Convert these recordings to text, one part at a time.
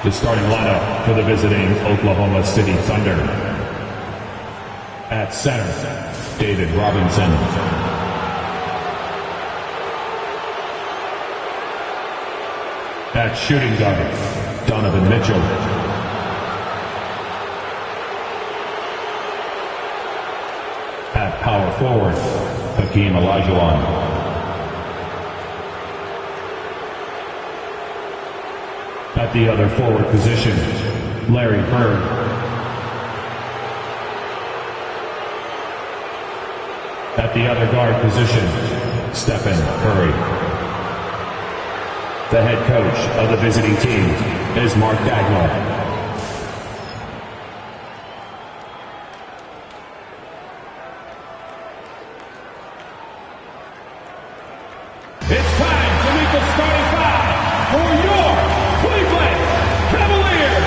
The starting lineup for the visiting Oklahoma City Thunder. At center, David Robinson. At shooting guard, Donovan Mitchell. At power forward, Hakeem Olajuwon. At the other forward position, Larry Bird. At the other guard position, Stephen Curry. The head coach of the visiting team is Mark Daigneault. It's time to meet the starting five for your Cleveland Cavaliers.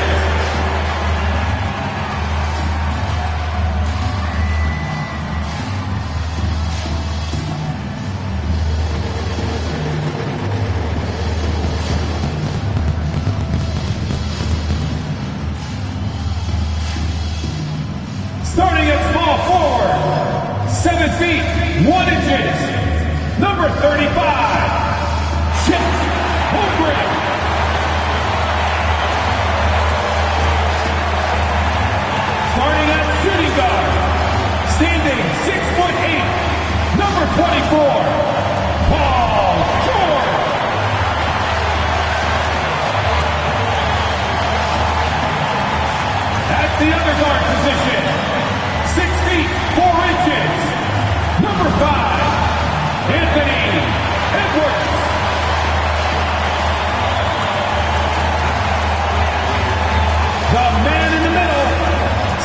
Starting at small forward, 7 feet, 1 inches, number 35, Chet Holmgren. Starting at shooting guard, standing 6'8", number 24, Paul George. At the other guard position, 6 feet, 4 inches, number 5, Anthony Edwards. The man in the middle,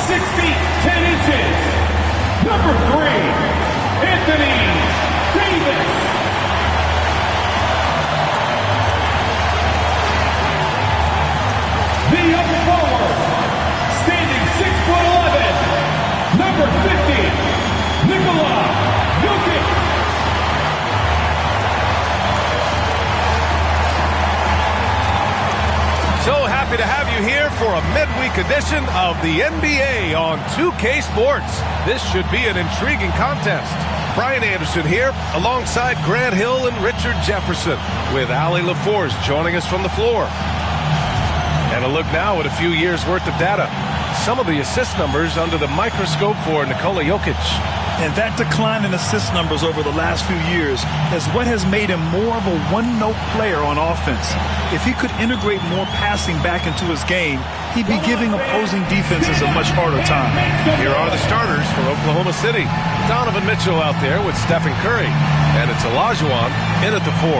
6 feet, 10 inches, number 3, Anthony Davis. The other forward, standing 6'11", number 50, Nikola Jokic. So happy to have you here for a midweek edition of the NBA on 2K Sports. This should be an intriguing contest. Brian Anderson here alongside Grant Hill and Richard Jefferson with Ali LaForce joining us from the floor. And a look now at a few years worth of data. Some of the assist numbers under the microscope for Nikola Jokic. And that decline in assist numbers over the last few years is what has made him more of a one-note player on offense. If he could integrate more passing back into his game, he'd be giving opposing defenses a much harder time. Here are the starters for Oklahoma City. Donovan Mitchell out there with Stephen Curry. And it's Olajuwon in at the 4.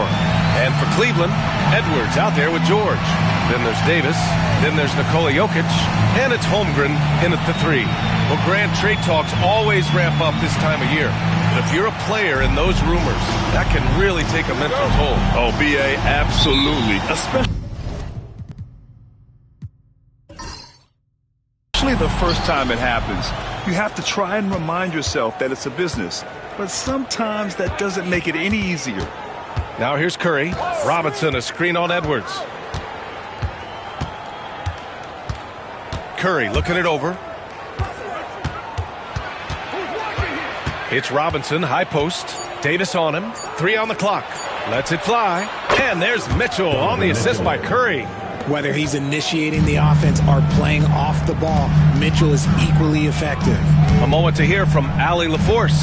And for Cleveland, Edwards out there with George. Then there's Davis. Then there's Nikola Jokic. And it's Holmgren in at the 3. Well, Grant, trade talks always ramp up this time of year. But if you're a player in those rumors, that can really take a mental toll. Oh, B.A., absolutely. Especially the first time it happens. You have to try and remind yourself that it's a business. But sometimes that doesn't make it any easier. Now here's Curry. Robinson, a screen on Edwards. Curry looking it over. It's Robinson, high post. Davis on him. 3 on the clock. Lets it fly. And there's Mitchell on the assist by Curry. Whether he's initiating the offense or playing off the ball, Mitchell is equally effective. A moment to hear from Ali LaForce.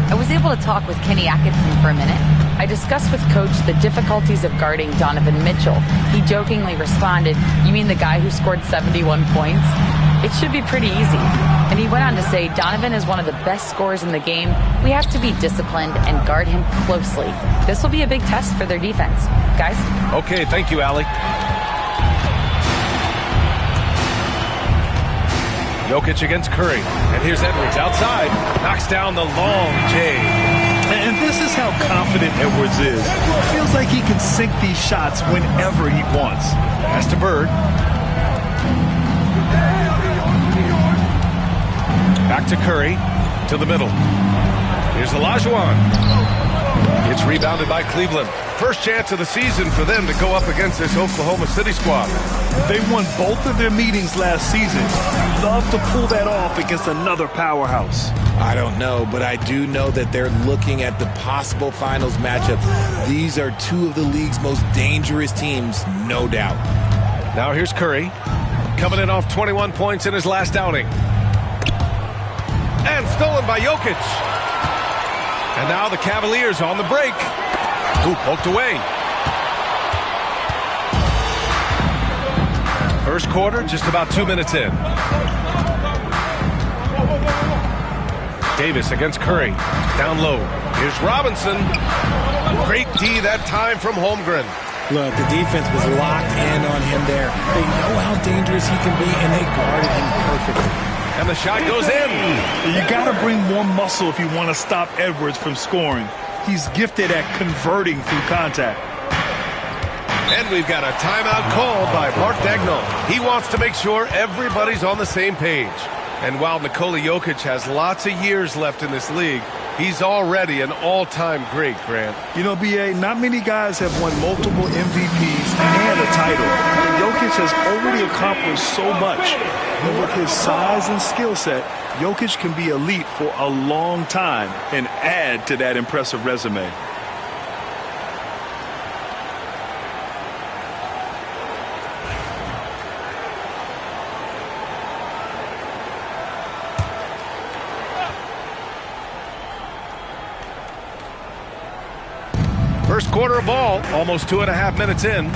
I was able to talk with Kenny Atkinson for a minute. I discussed with Coach the difficulties of guarding Donovan Mitchell. He jokingly responded, "You mean the guy who scored 71 points? It should be pretty easy." And he went on to say, "Donovan is one of the best scorers in the game. We have to be disciplined and guard him closely. This will be a big test for their defense." Guys? Okay, thank you, Ali. Jokic against Curry. And here's Edwards outside. Knocks down the long J. And this is how confident Edwards is. Feels like he can sink these shots whenever he wants. Pass to Bird. Back to Curry. To the middle. Here's Olajuwon. It's Rebounded by Cleveland. First chance of the season for them to go up against this Oklahoma City squad. They won both of their meetings last season. You'd love to pull that off against another powerhouse. I don't know, but I do know that they're looking at the possible finals matchups. These are two of the league's most dangerous teams, no doubt. Now here's Curry, coming in off 21 points in his last outing. And stolen by Jokic. And now the Cavaliers on the break. Ooh, poked away. First quarter, just about 2 minutes in. Davis against Curry. Down low. Here's Robinson. Great D that time from Holmgren. Look, the defense was locked in on him there. They know how dangerous he can be, and they guarded him perfectly. And the shot goes in. You got to bring more muscle if you want to stop Edwards from scoring. He's gifted at converting through contact. And we've got a timeout called by Mark Daigneault. He wants to make sure everybody's on the same page. And while Nikola Jokic has lots of years left in this league, he's already an all-time great, Grant. You know, B.A., not many guys have won multiple MVPs and a title. And Jokic has already accomplished so much. And with his size and skill set, Jokic can be elite for a long time and add to that impressive resume. First quarter of ball, almost 2.5 minutes in.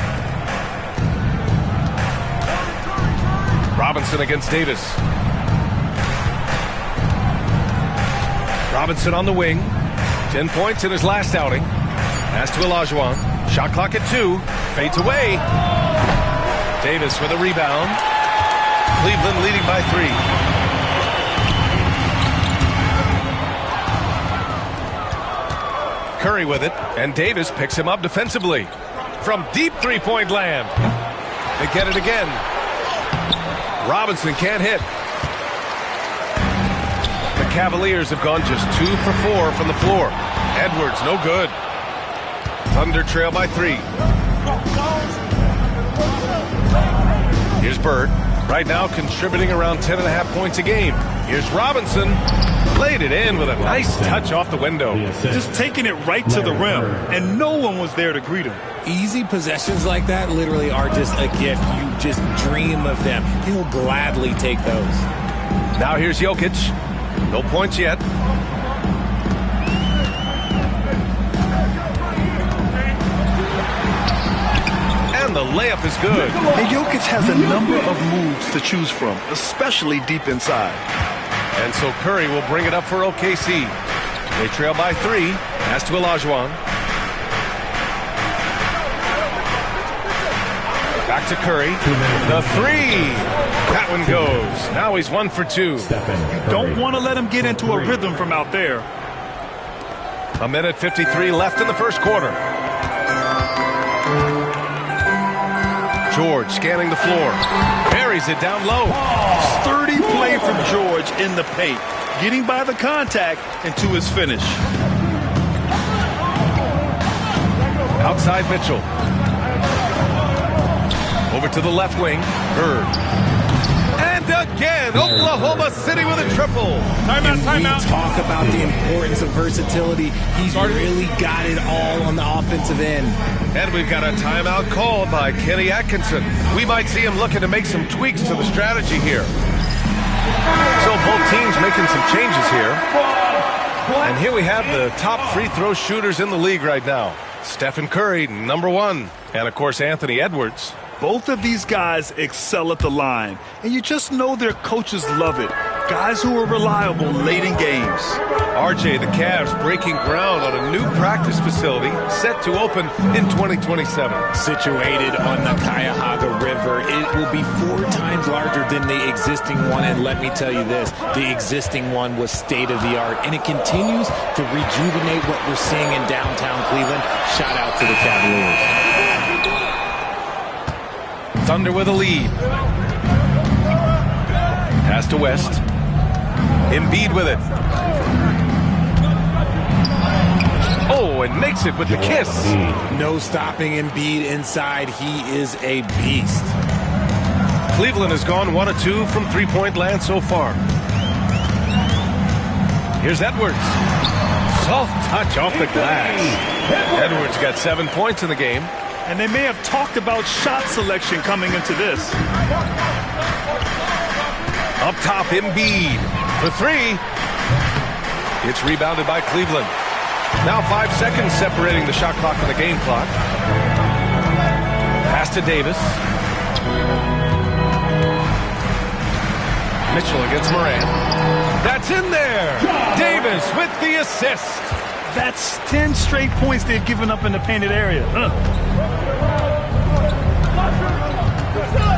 Robinson against Davis. Robinson on the wing. 10 points in his last outing. Pass to Olajuwon. Shot clock at 2. Fades away. Davis with a rebound. Cleveland leading by 3. Curry with it, and Davis picks him up defensively. From deep three-point land. They get it again. Robinson can't hit. The Cavaliers have gone just 2 for 4 from the floor. Edwards, no good. Thunder trail by 3. Here's Bird. Right now contributing around 10.5 points a game. Here's Robinson. Laid it in with a nice touch off the window. Just taking it right to the rim, and no one was there to greet him. Easy possessions like that literally are just a gift. You just dream of them. He'll gladly take those. Now here's Jokic. No points yet. And the layup is good. And Jokic has a number of moves to choose from, especially deep inside. And so Curry will bring it up for OKC. They trail by 3. Pass to Olajuwon. Back to Curry. The 3. That one goes. Now he's 1 for 2. Don't want to let him get into a rhythm from out there. 1:53 left in the first quarter. George scanning the floor. Buries it down low. Sturdy play from George in the paint. Getting by the contact and to his finish. Outside Mitchell. Over to the left wing. Bird. And again, Oklahoma City with a triple. Timeout. Talk about the importance of versatility. He's really got it all on the offensive end. And we've got a timeout called by Kenny Atkinson. We might see him looking to make some tweaks to the strategy here. So both teams making some changes here. And here we have the top free throw shooters in the league right now. Stephen Curry, number 1. And, of course, Anthony Edwards. Both of these guys excel at the line, and you just know their coaches love it. Guys who are reliable late in games. RJ, the Cavs breaking ground on a new practice facility set to open in 2027. Situated on the Cuyahoga River, it will be 4 times larger than the existing one. And let me tell you this, the existing one was state-of-the-art, and it continues to rejuvenate what we're seeing in downtown Cleveland. Shout out to the Cavaliers. Thunder with a lead. Pass to West. Embiid with it. Oh, and makes it with the kiss. No stopping Embiid inside. He is a beast. Cleveland has gone 1 of 2 from three-point land so far. Here's Edwards. Soft touch off the glass. Edwards got 7 points in the game. And they may have talked about shot selection coming into this. Up top, Embiid for 3. It's rebounded by Cleveland. Now 5 seconds separating the shot clock and the game clock. Pass to Davis. Mitchell against Morant. That's in there. Davis with the assist. That's 10 straight points they've given up in the painted area.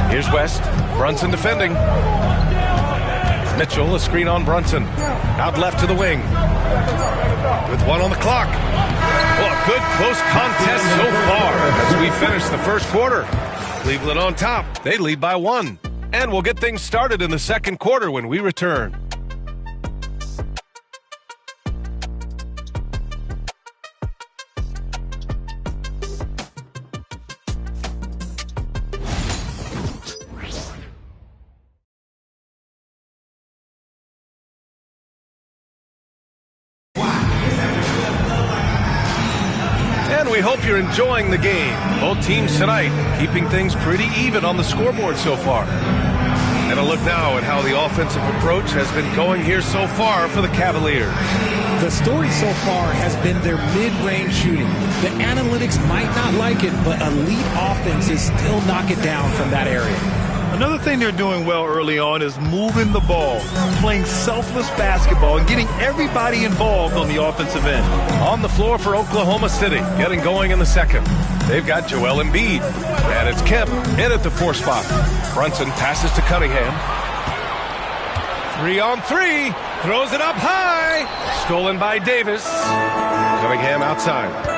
Here's West. Brunson defending. Mitchell, a screen on Brunson. Out left to the wing. With 1 on the clock. Well, a good close contest so far as we finish the first quarter. Cleveland on top. They lead by 1. And we'll get things started in the second quarter when we return. We hope you're enjoying the game. Both teams tonight keeping things pretty even on the scoreboard so far. And a look now at how the offensive approach has been going here so far for the Cavaliers. The story so far has been their mid-range shooting. The analytics might not like it, but elite offenses still knock it down from that area. Another thing they're doing well early on is moving the ball, playing selfless basketball, and getting everybody involved on the offensive end. On the floor for Oklahoma City, getting going in the second. They've got Joel Embiid, and it's Kemp in at the 4 spot. Brunson passes to Cunningham. 3 on 3, throws it up high. Stolen by Davis. Cunningham outside.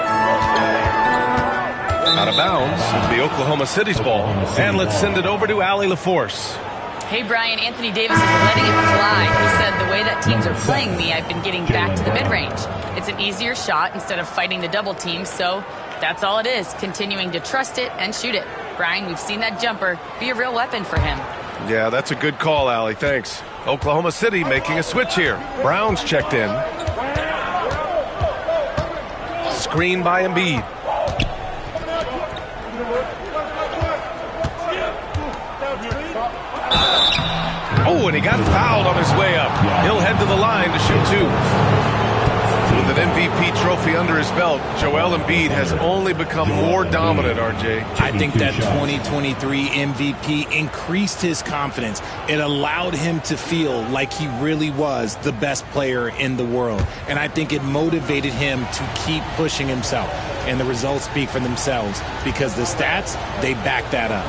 Out of bounds, the Oklahoma City's ball. And let's send it over to Allie LaForce. Hey, Brian, Anthony Davis is letting it fly. He said, the way that teams are playing me, I've been getting back to the mid-range. It's an easier shot instead of fighting the double team, so that's all it is, continuing to trust it and shoot it. Brian, we've seen that jumper be a real weapon for him. Yeah, that's a good call, Allie. Thanks. Oklahoma City making a switch here. Brown's checked in. Screen by Embiid. Oh, and he got fouled on his way up. He'll head to the line to shoot 2. With an MVP trophy under his belt, Joel Embiid has only become more dominant, RJ. I think that 2023 MVP increased his confidence. It allowed him to feel like he really was the best player in the world. And I think it motivated him to keep pushing himself. And the results speak for themselves because the stats, they back that up.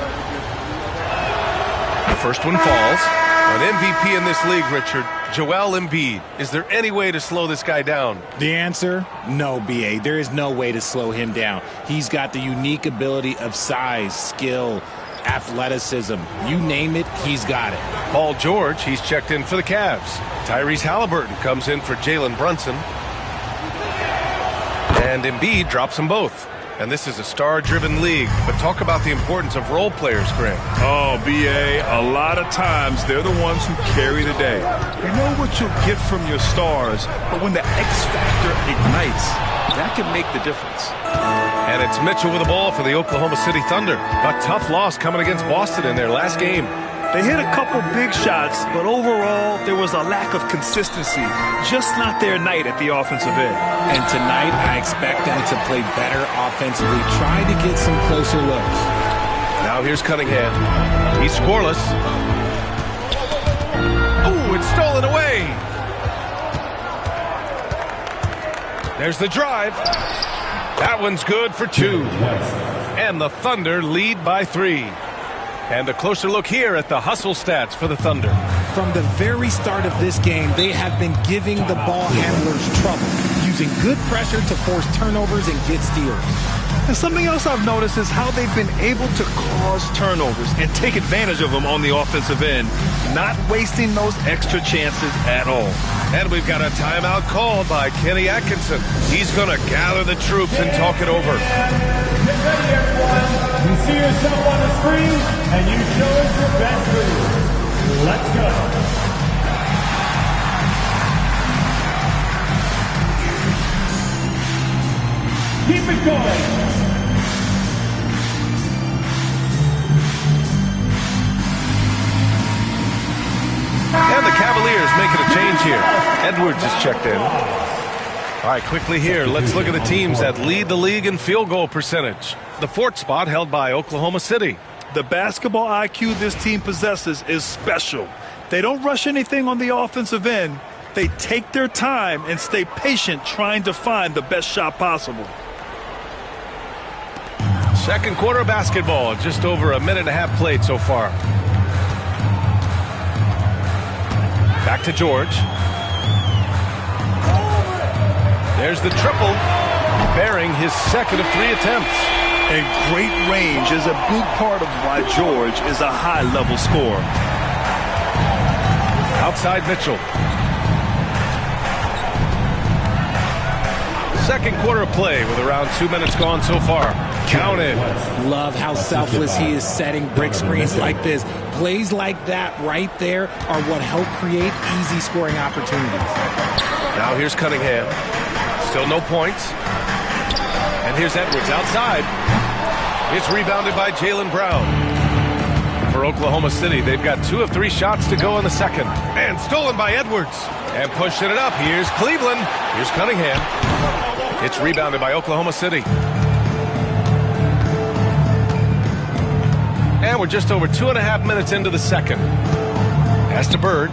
The first one falls. An MVP in this league, Richard, Joel Embiid. Is there any way to slow this guy down? The answer? No, B.A. There is no way to slow him down. He's got the unique ability of size, skill, athleticism. You name it, he's got it. Paul George, he's checked in for the Cavs. Tyrese Halliburton comes in for Jalen Brunson. And Embiid drops them both. And this is a star-driven league. But talk about the importance of role players, Greg. Oh, B.A., a lot of times they're the ones who carry the day. You know what you'll get from your stars, but when the X factor ignites, that can make the difference. And it's Mitchell with the ball for the Oklahoma City Thunder. A tough loss coming against Boston in their last game. They hit a couple big shots, but overall, there was a lack of consistency. Just not their night at the offensive end. And tonight, I expect them to play better offensively. Try to get some closer looks. Now here's Cunningham. He's scoreless. Oh, it's stolen away. There's the drive. That one's good for 2. And the Thunder lead by 3. And a closer look here at the hustle stats for the Thunder. From the very start of this game, they have been giving the ball handlers trouble, using using good pressure to force turnovers and get steals. And something else I've noticed is how they've been able to cause turnovers and take advantage of them on the offensive end, not wasting those extra chances at all. And we've got a timeout called by Kenny Atkinson. He's going to gather the troops and talk it over. Get ready, everyone. You see yourself on the screen, and you show us your best move. Let's go. Keep it going. And the Cavaliers making a change here. Edwards is checked in. All right, quickly here, let's look at the teams that lead the league in field goal percentage. The fourth spot held by Oklahoma City. The basketball IQ this team possesses is special. They don't rush anything on the offensive end. They take their time and stay patient trying to find the best shot possible. Second quarter basketball, just over a minute and a half played so far. Back to George. There's the triple, bearing his second of 3 attempts. And great range is a big part of why George is a high-level scorer. Outside Mitchell. Second quarter play with around 2 minutes gone so far. Counted. Love how selfless he is setting brick screens like this. Plays like that right there are what help create easy scoring opportunities. Now here's Cunningham. Still no points. And here's Edwards outside. It's rebounded by Jaylen Brown. For Oklahoma City, they've got 2 of 3 shots to go in the second. And stolen by Edwards. And pushing it up. Here's Cleveland. Here's Cunningham. It's rebounded by Oklahoma City. And we're just over 2.5 minutes into the second. Pass to Bird.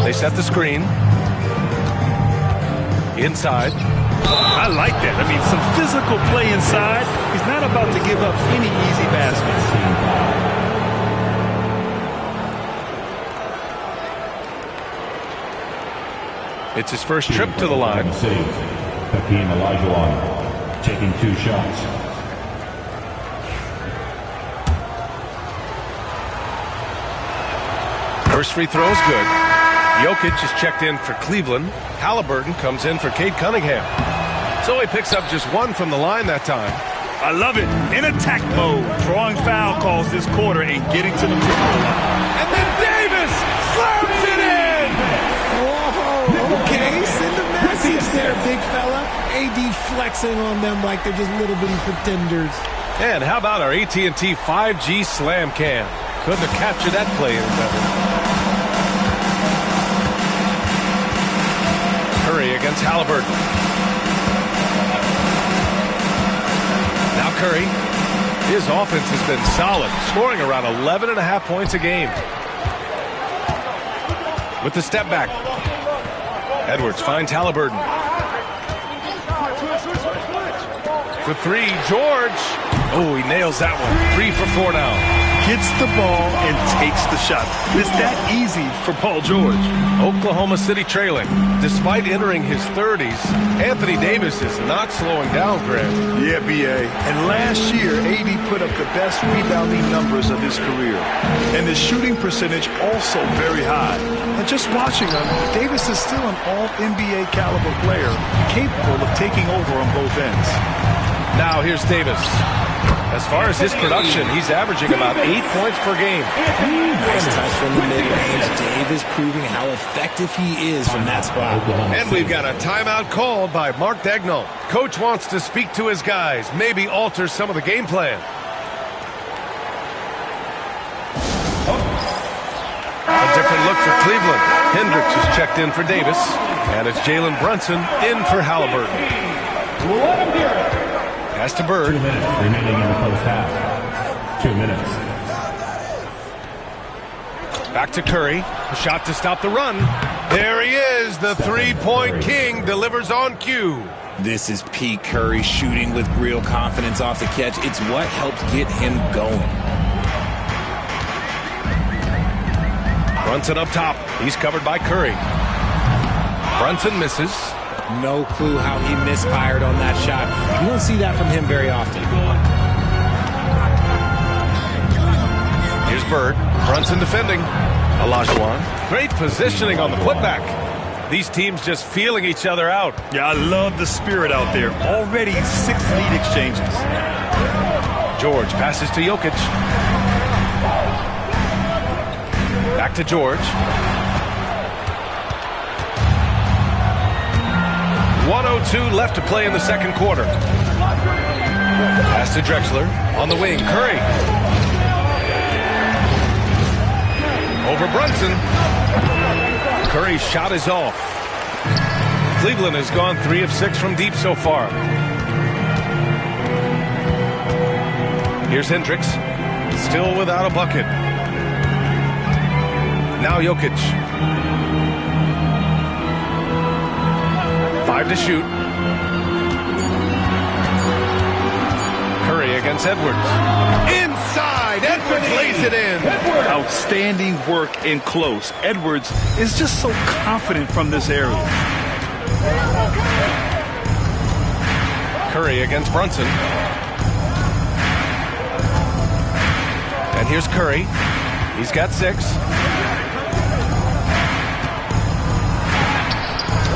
They set the screen. Inside. I like that. I mean, some physical play inside. He's not about to give up any easy baskets. It's his first trip to the line. Hakeem Olajuwon taking 2 shots. First free throw is good. Jokic is checked in for Cleveland. Halliburton comes in for Cade Cunningham. So he picks up just 1 from the line that time. I love it. In attack mode. Drawing foul calls this quarter and getting to the free throw line. And then Davis slams it in! Whoa, okay, send a message there, big fella. AD flexing on them like they're just little bitty pretenders. And how about our AT&T 5G slam cam? Couldn't have captured that play any better. Curry against Halliburton. Now Curry. His offense has been solid, scoring around 11.5 points a game. With the step back. Edwards finds Halliburton. For 3, George. Oh, he nails that one. 3 for 4 now. Gets the ball and takes the shot. It's that easy for Paul George. Oklahoma City trailing. Despite entering his 30s, Anthony Davis is not slowing down, Grant. Yeah, B.A. And last year, AD put up the best rebounding numbers of his career. And his shooting percentage also very high. And just watching him, Davis is still an all-NBA caliber player, capable of taking over on both ends. Now here's Davis. As far as his production, he's averaging about 8 points per game. Nice touch from the mid-range. Davis proving how effective he is from that spot. And we've got a timeout called by Mark Daigneault. Coach wants to speak to his guys, maybe alter some of the game plan. A different look for Cleveland. Hendricks is checked in for Davis. And it's Jalen Brunson in for Halliburton. Let him hear it. Pass to Bird. 2 minutes remaining in the first half. 2 minutes. Back to Curry. A shot to stop the run. There he is. The three-point king delivers on cue. This is Pete Curry shooting with real confidence off the catch. It's what helps get him going. Brunson up top. He's covered by Curry. Brunson misses. No clue how he misfired on that shot. You don't see that from him very often. Here's Bird. Brunson defending. Olajuwon. Great positioning on the putback. These teams just feeling each other out. Yeah, I love the spirit out there. Already 6 lead exchanges. George passes to Jokic. Back to George. 1:02 left to play in the second quarter. Pass to Drexler. On the wing, Curry. Over Brunson. Curry's shot is off. Cleveland has gone 3 of 6 from deep so far. Here's Hendricks. Still without a bucket. Now Jokic. 5 to shoot. Curry against Edwards. Inside. Edwards lays it in. Outstanding work in close. Edwards is just so confident from this area. Curry against Brunson. And here's Curry. He's got 6.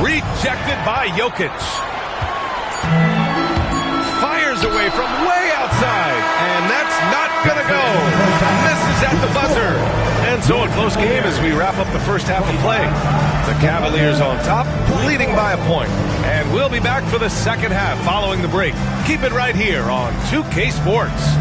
Rejected by Jokic. Fires away from way outside. And that's not going to go. Misses at the buzzer. And so a close game as we wrap up the first half of play. The Cavaliers on top, leading by a point. And we'll be back for the second half following the break. Keep it right here on 2K Sports.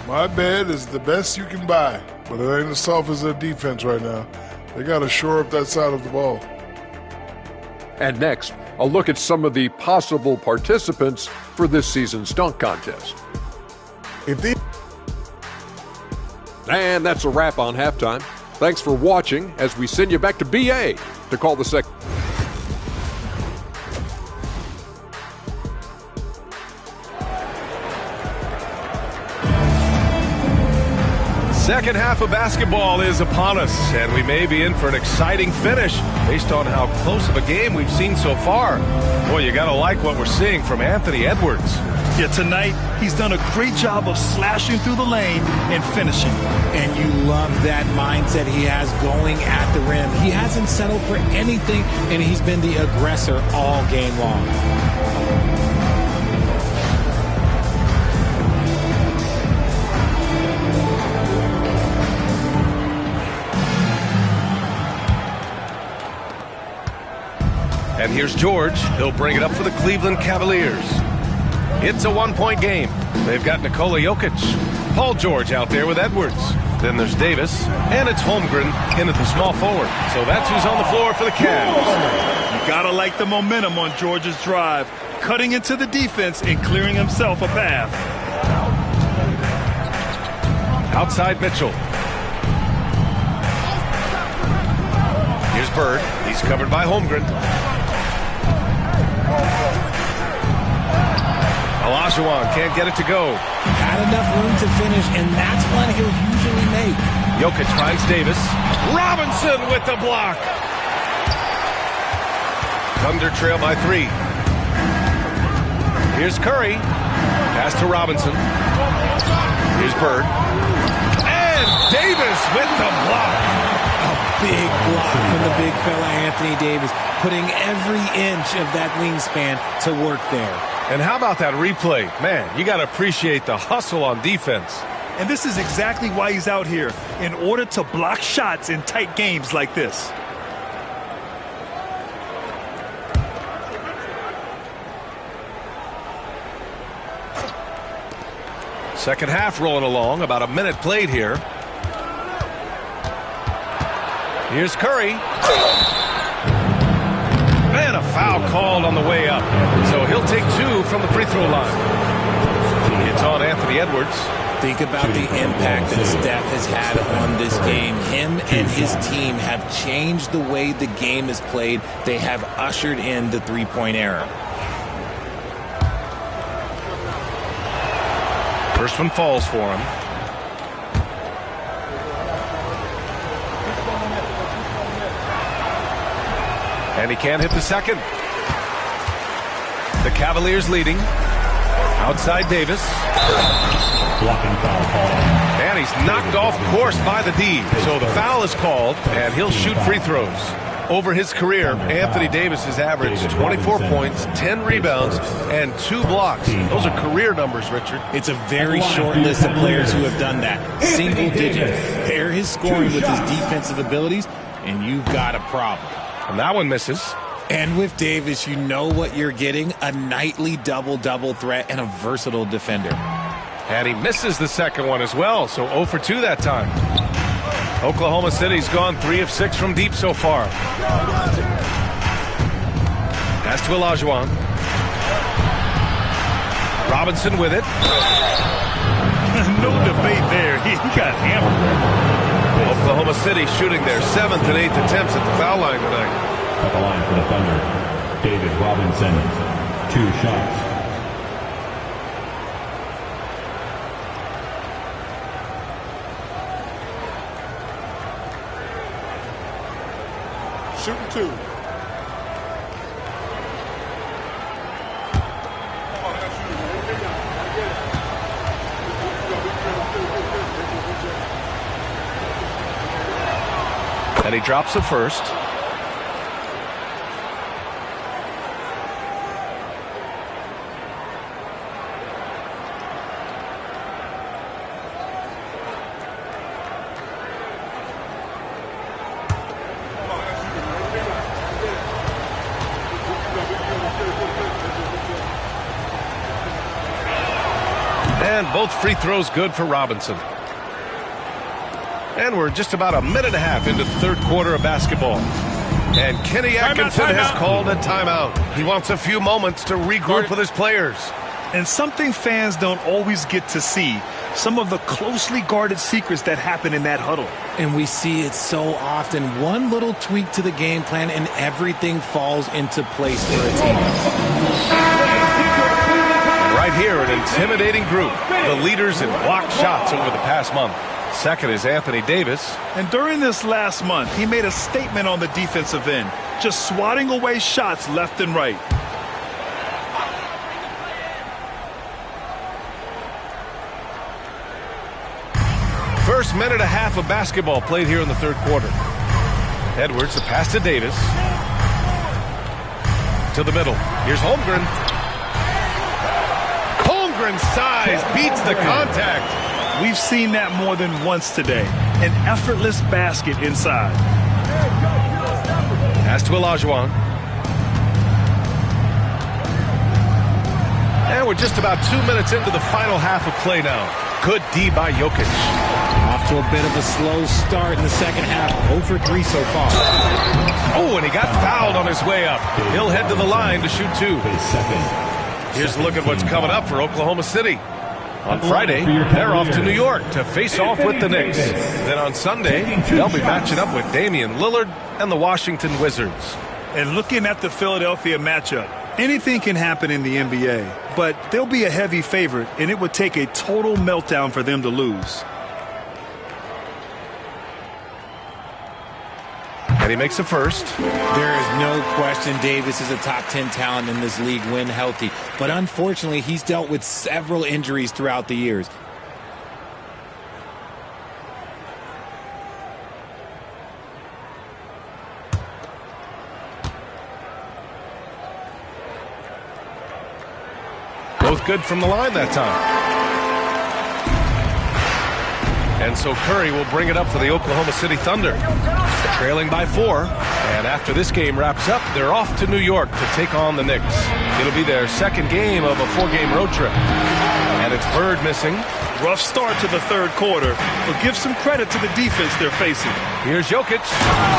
My bed is the best you can buy, but it ain't as soft as their defense right now. They got to shore up that side of the ball. And next, a look at some of the possible participants for this season's dunk contest. And that's a wrap on halftime. Thanks for watching as we send you back to BA to call the second. Second half of basketball is upon us, and we may be in for an exciting finish based on how close of a game we've seen so far. Boy, you gotta like what we're seeing from Anthony Edwards. Yeah, tonight he's done a great job of slashing through the lane and finishing. And you love that mindset he has going at the rim. He hasn't settled for anything, and he's been the aggressor all game long. And here's George. He'll bring it up for the Cleveland Cavaliers. It's a one-point game. They've got Nikola Jokic. Paul George out there with Edwards. Then there's Davis. And it's Holmgren in at the small forward. So that's who's on the floor for the Cavs. You gotta like the momentum on George's drive. Cutting into the defense and clearing himself a path. Outside Mitchell. Here's Bird. He's covered by Holmgren. Olajuwon can't get it to go. Had enough room to finish, and that's one he'll usually make. Jokic finds Davis. Robinson with the block. Thunder trail by 3. Here's Curry. Pass to Robinson. Here's Bird. And Davis with the block. A big block from the big fella Anthony Davis, putting every inch of that wingspan to work there. And how about that replay? Man, you got to appreciate the hustle on defense. And this is exactly why he's out here, in order to block shots in tight games like this. Second half rolling along, about a minute played here. Here's Curry. And a foul called on the way up. So he'll take 2 from the free throw line. It's on Anthony Edwards. Think about the impact that Steph has had on this game. Him and his team have changed the way the game is played. They have ushered in the three-point era. First one falls for him. And he can't hit the second. The Cavaliers leading. Outside Davis. Blocking foul call. And he's knocked off course by the D. So the foul is called, and he'll shoot free throws. Over his career, Anthony Davis has averaged 24 points, 10 rebounds, and 2 blocks. Those are career numbers, Richard. It's a very short list of players who have done that. Single digit. Pair his scoring with his defensive abilities, and you've got a problem. And that one misses. And with Davis, you know what you're getting, a nightly double-double threat and a versatile defender. And he misses the second one as well, so 0 for 2 that time. Oklahoma City's gone 3 of 6 from deep so far. Pass to Olajuwon. Robinson with it. No debate there. He got hammered. Oklahoma City shooting their 7th and 8th attempts at the foul line tonight. At the line for the Thunder, David Robinson, 2 shots. Shooting 2. And he drops the first. And both free throws good for Robinson. And we're just about a minute and a half into the third quarter of basketball. And Kenny Atkinson has called a timeout. He wants a few moments to regroup with his players. And something fans don't always get to see, some of the closely guarded secrets that happen in that huddle. And we see it so often. One little tweak to the game plan and everything falls into place for a team. Right here, an intimidating group. The leaders in blocked shots over the past month. Second is Anthony Davis. And during this last month, he made a statement on the defensive end, just swatting away shots left and right. First minute and a half of basketball played here in the third quarter. Edwards, a pass to Davis. To the middle. Here's Holmgren. Holmgren's size beats the contact. We've seen that more than once today. An effortless basket inside. Pass to Olajuwon. And we're just about 2 minutes into the final half of play now. Good D by Jokic. Off to a bit of a slow start in the second half. 0 for 3 so far. Oh, and he got fouled on his way up. He'll head to the line to shoot 2. Here's a look at what's coming up for Oklahoma City. On Friday, they're off to New York to face off with the Knicks. Then on Sunday, they'll be matching up with Damian Lillard and the Washington Wizards. And looking at the Philadelphia matchup, anything can happen in the NBA, but they'll be a heavy favorite, and it would take a total meltdown for them to lose. And he makes the first. There is no question Davis is a top 10 talent in this league when healthy. But unfortunately, he's dealt with several injuries throughout the years. Both good from the line that time. And so Curry will bring it up for the Oklahoma City Thunder. Trailing by 4. And after this game wraps up, they're off to New York to take on the Knicks. It'll be their second game of a 4-game road trip. And it's Bird missing. Rough start to the third quarter, but give some credit to the defense they're facing. Here's Jokic.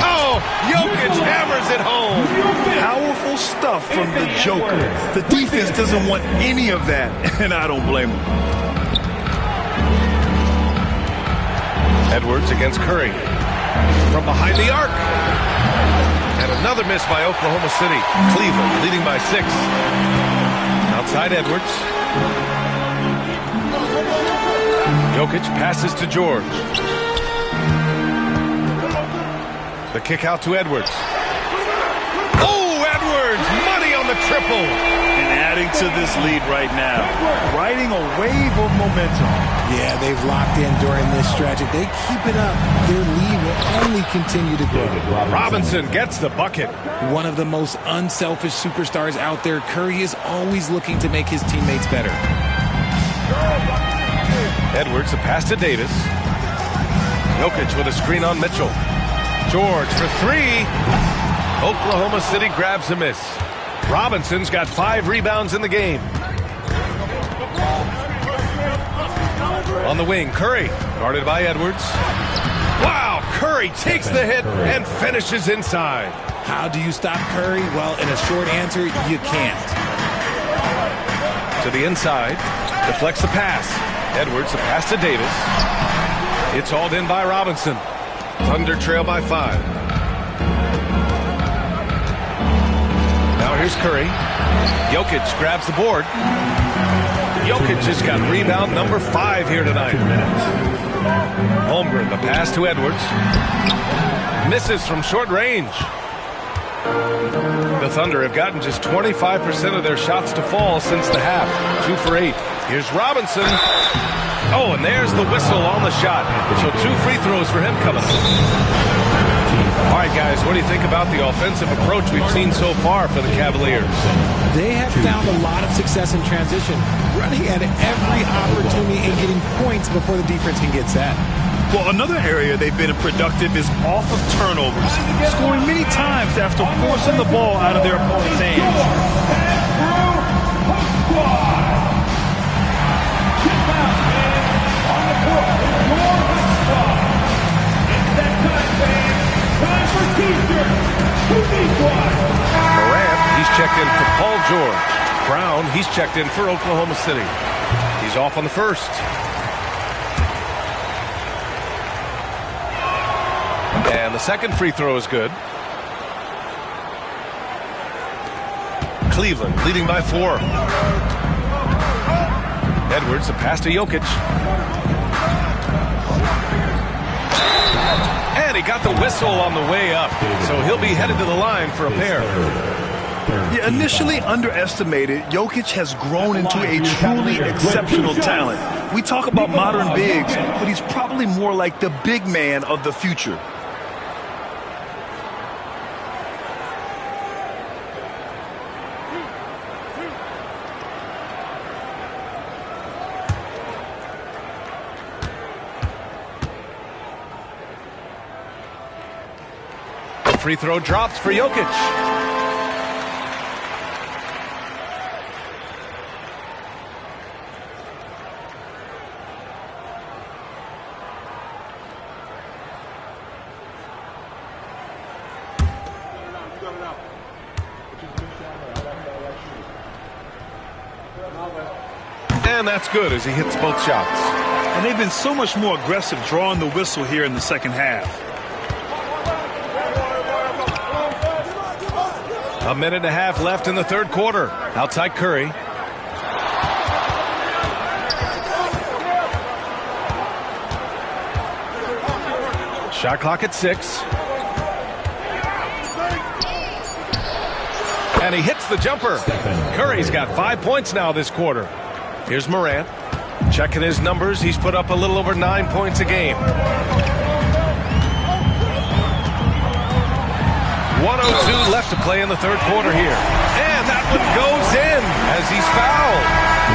Oh, Jokic hammers it home. Powerful stuff from the Joker. The defense doesn't want any of that, and I don't blame them. Edwards against Curry. From behind the arc. And another miss by Oklahoma City. Cleveland leading by 6. Outside Edwards. Jokic passes to George. The kick out to Edwards. Oh, Edwards! Money on the triple! And adding to this lead right now. Riding a wave of momentum. Yeah, they've locked in during this stretch. If they keep it up, their lead will only continue to grow. Robinson gets the bucket. One of the most unselfish superstars out there, Curry is always looking to make his teammates better. Edwards, the pass to Davis. Jokic with a screen on Mitchell. George for 3. Oklahoma City grabs a miss. Robinson's got 5 rebounds in the game. On the wing, Curry, guarded by Edwards. Wow, Curry takes the hit and finishes inside. How do you stop Curry? Well, in a short answer, you can't. To the inside, deflects the pass. Edwards, the pass to Davis. It's hauled in by Robinson. Thunder trail by 5. Now here's Curry. Jokic grabs the board. Jokic just got rebound number 5 here tonight. Holmgren, the pass to Edwards. Misses from short range. The Thunder have gotten just 25% of their shots to fall since the half. 2 for 8. Here's Robinson. Oh, and there's the whistle on the shot. So 2 free throws for him coming up. All right, guys, what do you think about the offensive approach we've seen so far for the Cavaliers? They have found a lot of success in transition, running at every opportunity and getting points before the defense can get set. Well, another area they've been productive is off of turnovers, scoring many times after forcing the ball out of their opponent's hands. Morant, he's checked in for Paul George. Brown, he's checked in for Oklahoma City. He's off on the first. And the second free throw is good. Cleveland leading by 4. Edwards, a pass to Jokic. And he got the whistle on the way up. So he'll be headed to the line for a pair. Yeah, initially underestimated, Jokic has grown into a truly exceptional talent. We talk about modern bigs, but he's probably more like the big man of the future. Free throw drops for Jokic. And that's good as he hits both shots. And they've been so much more aggressive drawing the whistle here in the second half. A minute and a half left in the third quarter. Outside Curry. Shot clock at 6. And he hits the jumper. Curry's got 5 points now this quarter. Here's Morant. Checking his numbers. He's put up a little over 9 points a game. 1:02 left to play in the third quarter here. And that one goes in as he's fouled.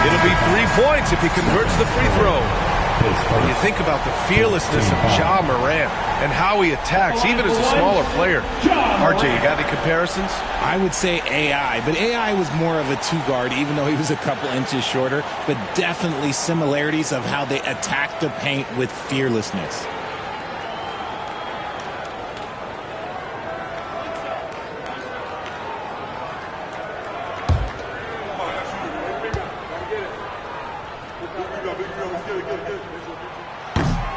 It'll be 3 points if he converts the free throw. When you think about the fearlessness of Ja Morant and how he attacks, even as a smaller player. RJ, you got any comparisons? I would say AI, but AI was more of a 2-guard, even though he was a couple inches shorter, but definitely similarities of how they attack the paint with fearlessness.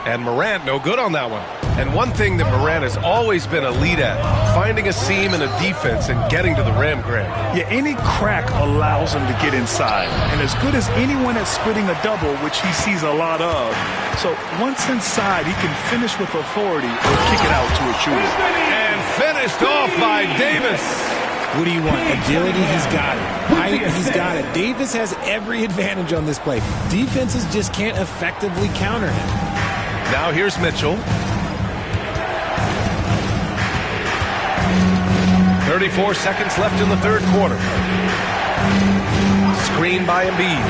And Morant no good on that one. And one thing that Morant has always been elite at, finding a seam in a defense and getting to the rim, Greg. Yeah, any crack allows him to get inside. And as good as anyone at splitting a double, which he sees a lot of. So once inside, he can finish with authority or kick it out to a shooter. And finished off by Davis. What do you want? Agility, he's got it. Height, he's got it. Davis has every advantage on this play. Defenses just can't effectively counter him. Now here's Mitchell. 34 seconds left in the third quarter. Screen by Embiid.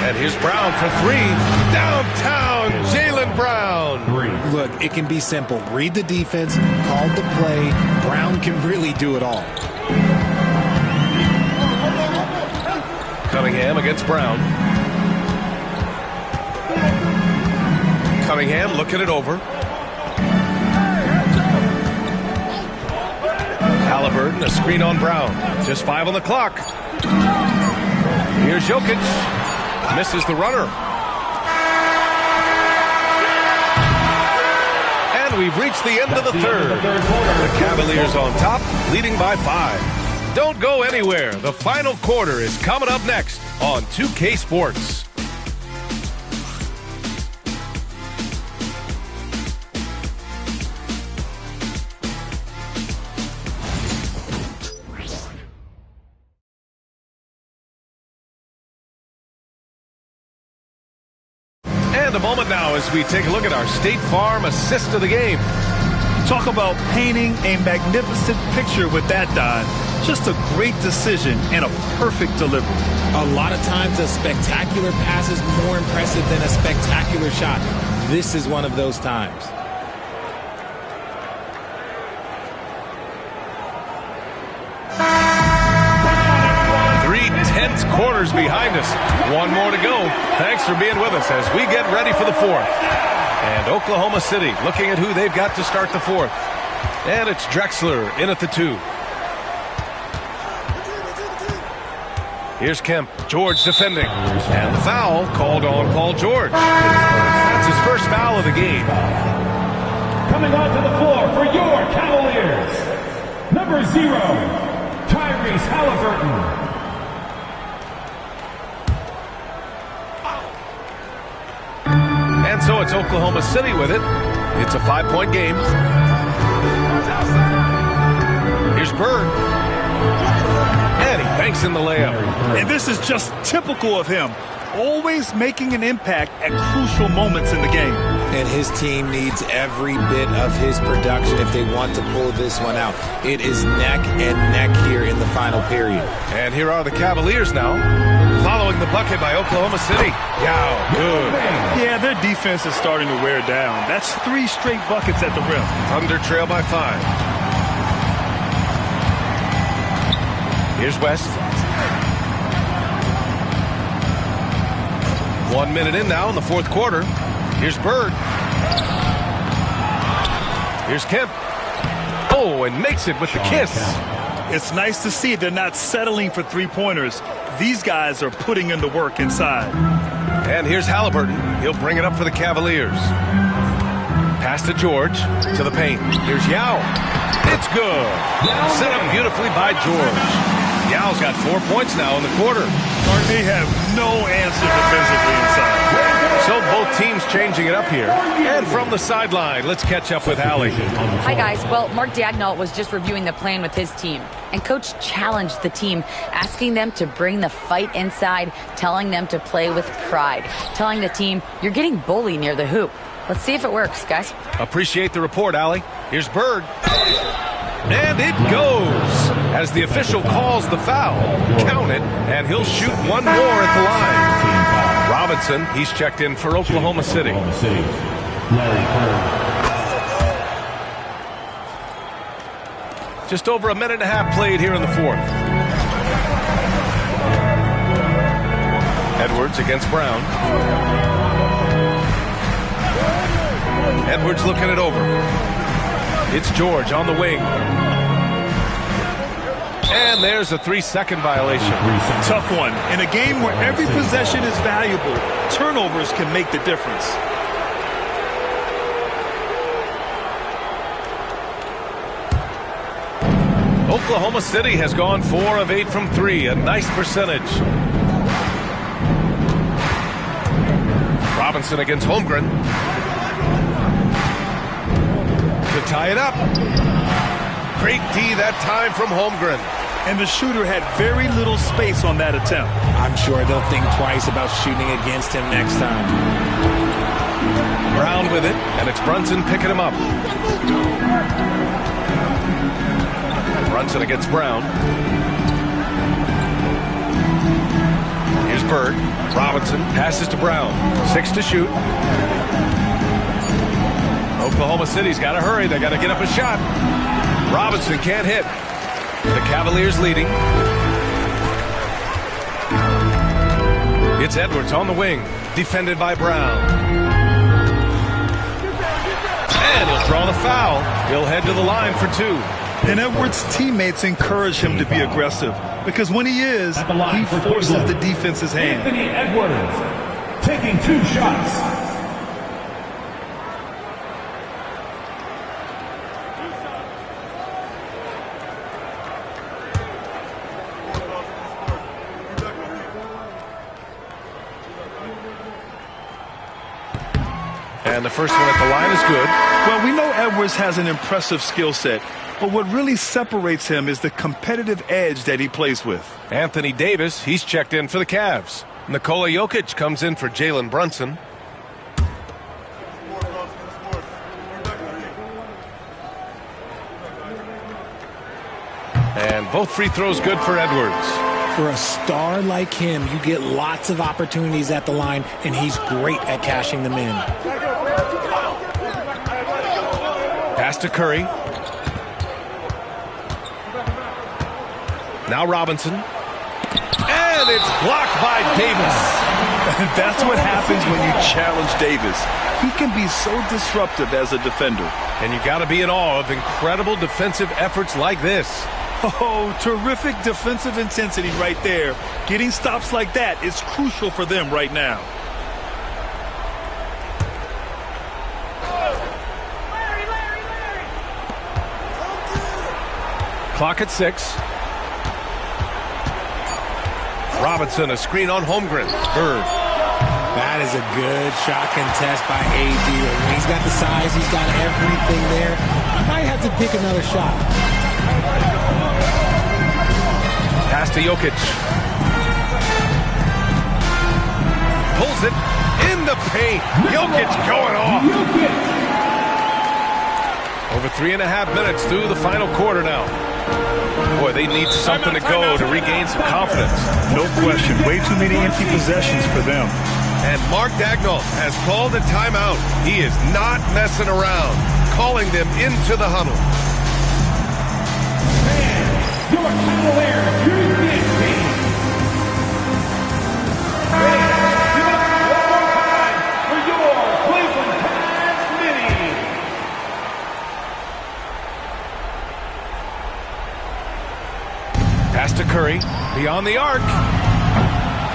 And here's Brown for three. Downtown, Jaylen Brown. Look, it can be simple. Read the defense, call the play. Brown can really do it all. Cunningham against Brown. Cunningham looking it over. Halliburton, a screen on Brown. Just 5 on the clock. Here's Jokic. Misses the runner. And we've reached the end of the third. The Cavaliers on top, leading by 5. Don't go anywhere. The final quarter is coming up next on 2K Sports. And a moment now as we take a look at our State Farm assist of the game. Talk about painting a magnificent picture with that, Don. Just a great decision and a perfect delivery. A lot of times a spectacular pass is more impressive than a spectacular shot. This is one of those times. Tense quarters behind us. One more to go. Thanks for being with us as we get ready for the fourth. And Oklahoma City looking at who they've got to start the fourth. And it's Drexler in at the 2. Here's Kemp. George defending. And the foul called on Paul George. That's his first foul of the game. Coming onto the floor for your Cavaliers, number 0, Tyrese Halliburton. And so it's Oklahoma City with it. It's a 5-point game. Here's Bird. And he banks in the layup. And this is just typical of him. Always making an impact at crucial moments in the game. And his team needs every bit of his production if they want to pull this one out. It is neck and neck here in the final period. And here are the Cavaliers now, following the bucket by Oklahoma City. Yow, good. Yeah, their defense is starting to wear down. That's 3 straight buckets at the rim. Thunder trail by 5. Here's West. 1 minute in now in the fourth quarter. Here's Bird. Here's Kemp. Oh, and makes it with the kiss. It's nice to see they're not settling for 3-pointers. These guys are putting in the work inside. And here's Halliburton. He'll bring it up for the Cavaliers. Pass to George, to the paint. Here's Yao. It's good. Set up beautifully by George. Yao's got 4 points now in the quarter. They have no answer defensively inside. So both teams changing it up here. And from the sideline, let's catch up with Allie. Hi, guys. Well, Mark Daigneault was just reviewing the plan with his team. And Coach challenged the team, asking them to bring the fight inside, telling them to play with pride, telling the team, you're getting bullied near the hoop. Let's see if it works, guys. Appreciate the report, Allie. Here's Bird. And it goes as the official calls the foul. Count it, and he'll shoot one more at the line. Robinson, he's checked in for Oklahoma City. Just over a minute and a half played here in the fourth. Edwards against Brown. Edwards looking it over. It's George on the wing. And there's a 3-second violation. Tough one. In a game where every possession is valuable, turnovers can make the difference. Oklahoma City has gone 4 of 8 from 3, a nice percentage. Robinson against Holmgren. To tie it up. Great D that time from Holmgren. And the shooter had very little space on that attempt. I'm sure they'll think twice about shooting against him next time. Brown with it, and it's Brunson picking him up. Brunson against Brown. Here's Bird. Robinson passes to Brown. 6 to shoot. Oklahoma City's got to hurry. They got to get up a shot. Robinson can't hit. The Cavaliers leading. It's Edwards on the wing, defended by Brown. And he'll draw the foul. He'll head to the line for 2. And Edwards' teammates encourage him to be aggressive because when he is, he forces the defense's hand. Anthony Edwards taking 2 shots. And the first one at the line is good. Well, we know Edwards has an impressive skill set, but what really separates him is the competitive edge that he plays with. Anthony Davis, he's checked in for the Cavs. Nikola Jokic comes in for Jalen Brunson. And both free throws good for Edwards. For a star like him, you get lots of opportunities at the line, and he's great at cashing them in. Pass to Curry. Now Robinson. And it's blocked by Davis. That's what happens when you challenge Davis. He can be so disruptive as a defender. And you got to be in awe of incredible defensive efforts like this. Oh, terrific defensive intensity right there. Getting stops like that is crucial for them right now. Clock at 6. Robinson, a screen on Holmgren. Bird. That is a good shot contest by AD. When he's got the size, he's got everything there. He might have to pick another shot. Pass to Jokic. Pulls it in the paint. Jokic going off. Over 3.5 minutes through the final quarter now. Boy, they need something to go to regain some confidence. No question. Way too many empty possessions for them. And Mark Daigneault has called a timeout. He is not messing around, calling them into the huddle. Your Cavaliers, your big team. Give it up one more time for your Cleveland Cavs mini. Pass to Curry, beyond the arc.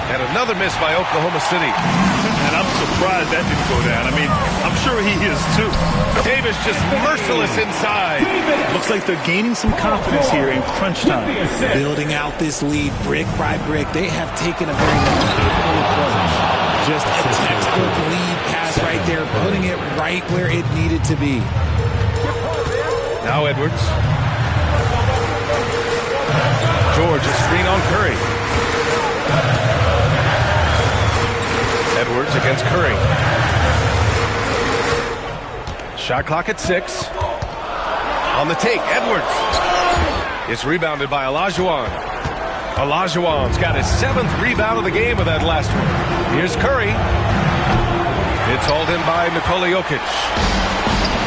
And another miss by Oklahoma City. And I'm surprised that didn't go down. I mean, I'm sure he is too. Davis just merciless inside. Looks like they're gaining some confidence here in crunch time. Building out this lead brick by brick. They have taken a very methodical approach. Just a textbook lead pass right there, putting it right where it needed to be. Now Edwards. George, a screen on Curry. Edwards against Curry. Shot clock at 6. On the take, Edwards. It's rebounded by Olajuwon. Olajuwon's got his 7th rebound of the game with that last one. Here's Curry. It's hauled in by Nikola Jokic.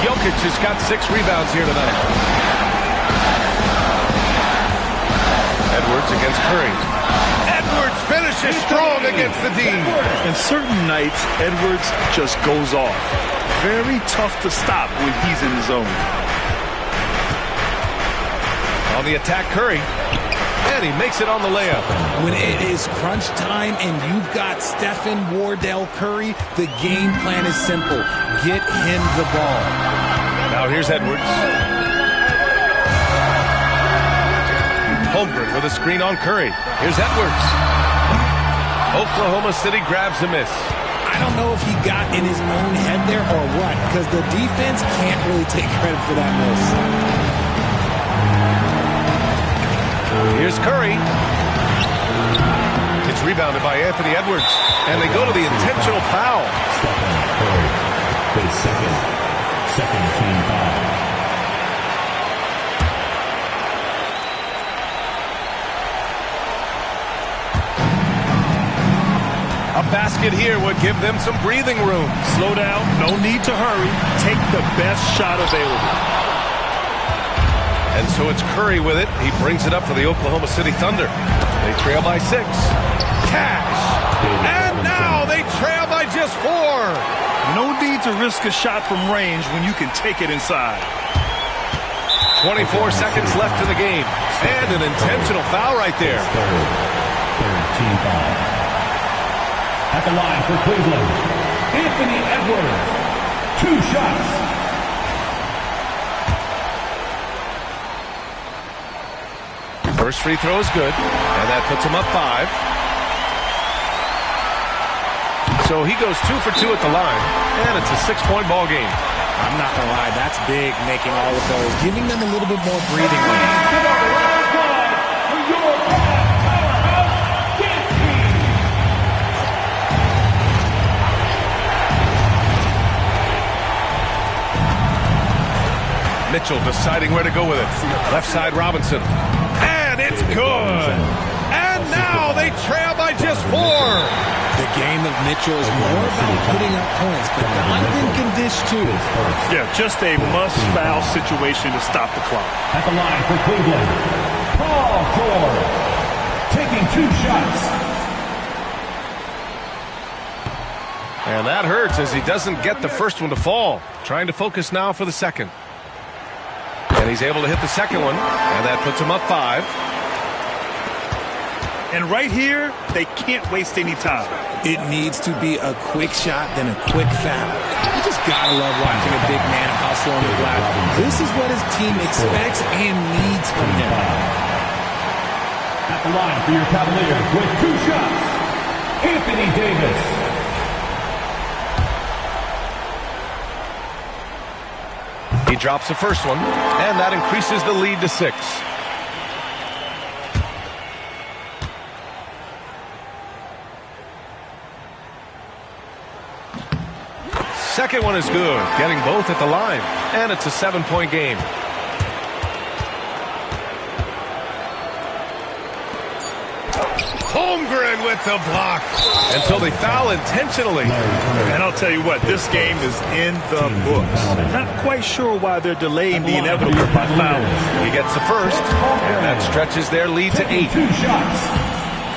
Jokic has got 6 rebounds here tonight. Edwards against Curry. Edwards finishes strong against the D. And certain nights, Edwards just goes off. Very tough to stop when he's in the zone. On the attack, Curry. And he makes it on the layup. When it is crunch time and you've got Stephen Wardell Curry, the game plan is simple. Get him the ball. Now here's Edwards. Holmgren with a screen on Curry. Here's Edwards. Oklahoma City grabs a miss. I don't know if he got in his own head there or what, because the defense can't really take credit for that miss. Here's Curry. It's rebounded by Anthony Edwards, and they go to the intentional foul. Stephen Curry, his second team foul. A basket here would give them some breathing room. Slow down. No need to hurry. Take the best shot available. And so it's Curry with it. He brings it up for the Oklahoma City Thunder. They trail by 6. Cash. And now they trail by just 4. No need to risk a shot from range when you can take it inside. 24 seconds left in the game. And an intentional foul right there. Third team foul. At the line for Cleveland, Anthony Edwards. 2 shots. First free throw is good, and that puts him up 5. So he goes 2 for 2 at the line, and it's a 6-point ball game. I'm not going to lie, that's big, making all of those, giving them a little bit more breathing room. Mitchell deciding where to go with it. Left side Robinson. And it's good. And now they trail by just 4. The game of Mitchell is more about putting up points, but Donovan can dish too. Yeah, just a must-foul situation to stop the clock. At the line for Cleveland, Paul George. Taking 2 shots. And that hurts as he doesn't get the first one to fall. Trying to focus now for the second. And he's able to hit the second one, and that puts him up 5. And right here, they can't waste any time. It needs to be a quick shot, then a quick foul. You just gotta love watching a big man hustle on the glass. This is what his team expects and needs from him. At the line for your Cavaliers with 2 shots, Anthony Davis. He drops the first one, and that increases the lead to 6. Second one is good, getting both at the line, and it's a 7-point game. Holmgren with the block. And so they foul intentionally. And I'll tell you what, this game is in the books. Not quite sure why they're delaying the inevitable by fouling. He gets the first, and that stretches their lead to 8. 2 shots.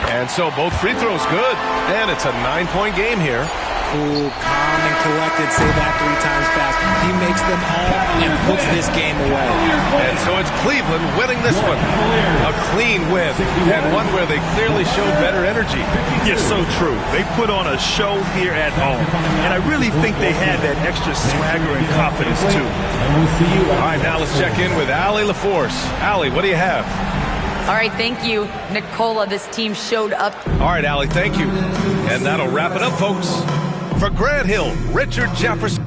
And so both free throws good, and it's a 9-point game here. Cool, calm, and collected. Say that 3 times fast. He makes them all and puts this game away. And so it's Cleveland winning this one. A clean win, and one where they clearly showed better energy. Yes, so true. They put on a show here at home. And I really think they had that extra swagger and confidence, too. All right, now let's check in with Allie LaForce. Allie, what do you have? All right, thank you, Nicola. This team showed up. All right, Allie, thank you. And that'll wrap it up, folks. For Grant Hill, Richard Jefferson.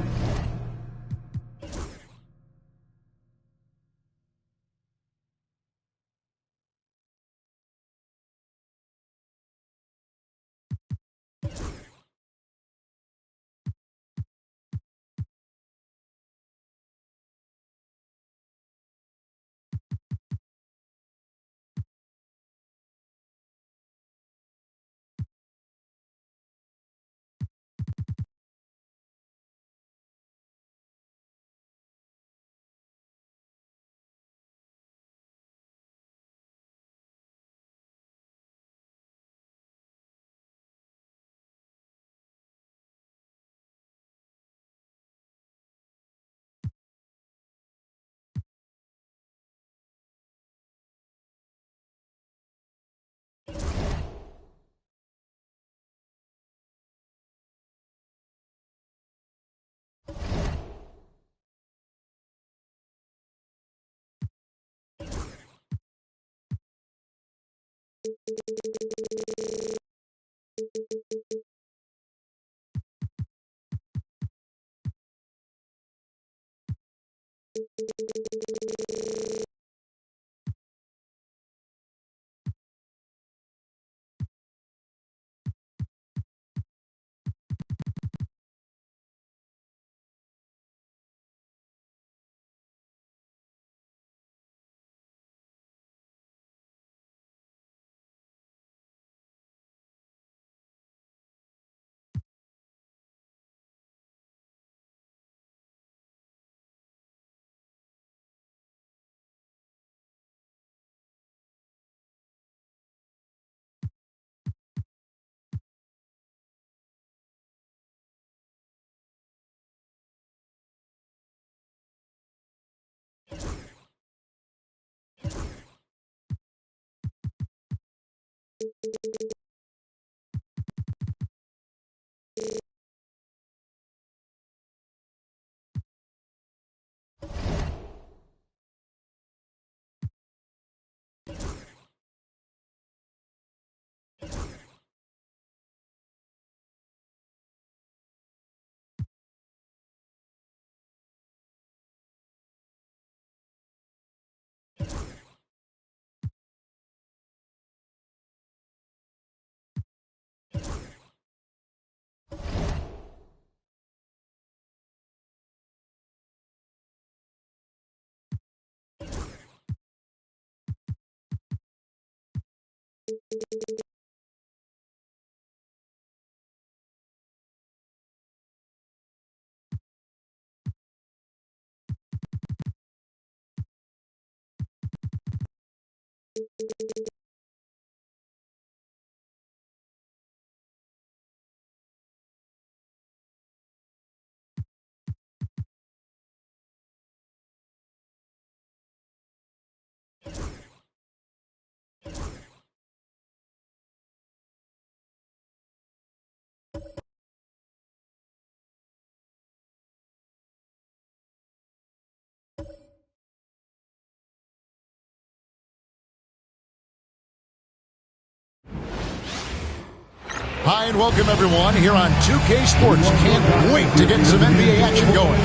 Hi and welcome everyone here on 2K Sports. Can't wait to get some NBA action going.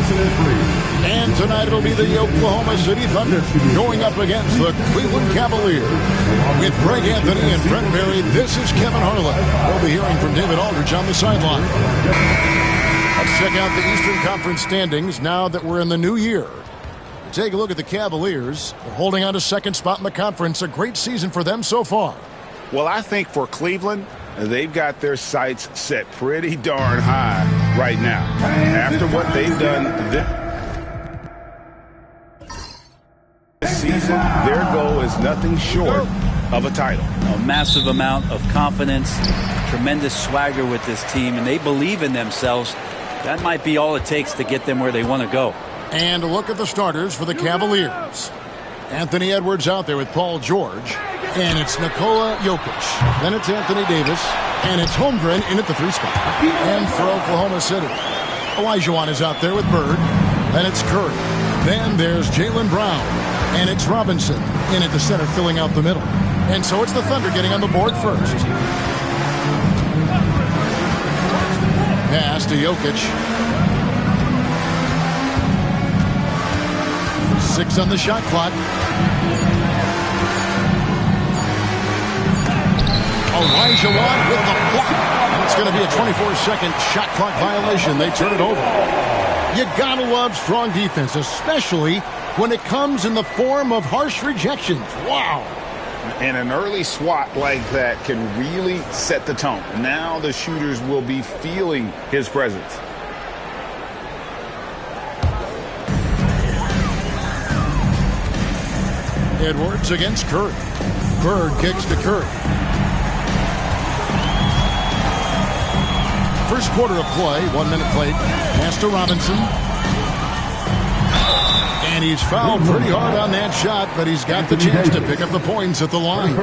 And tonight it'll be the Oklahoma City Thunder going up against the Cleveland Cavaliers. With Greg Anthony and Brent Barry, this is Kevin Harlan. We'll be hearing from David Aldridge on the sideline. Let's check out the Eastern Conference standings now that we're in the new year. Take a look at the Cavaliers. They're holding on to second spot in the conference. A great season for them so far. Well, I think for Cleveland, they've got their sights set pretty darn high right now. After what they've done this season, their goal is nothing short of a title. A massive amount of confidence, tremendous swagger with this team, and they believe in themselves. That might be all it takes to get them where they want to go. And a look at the starters for the Cavaliers. Anthony Edwards out there with Paul George. And it's Nikola Jokic. Then it's Anthony Davis. And it's Holmgren in at the 3 spot. And for Oklahoma City, Olajuwon is out there with Bird. Then it's Curry. Then there's Jaylen Brown. And it's Robinson in at the center filling out the middle. And so it's the Thunder getting on the board first. Pass to Jokic. 6 on the shot clock. Olajuwon with the block. It's going to be a 24-second shot clock violation. They turn it over. You gotta love strong defense, especially when it comes in the form of harsh rejections. Wow. And an early swat like that can really set the tone. Now the shooters will be feeling his presence. Edwards against Curry. Bird kicks to Curry. First quarter of play, 1 minute played. Pass to Robinson. And he's fouled pretty hard on that shot, but he's got the chance to pick up the points at the line.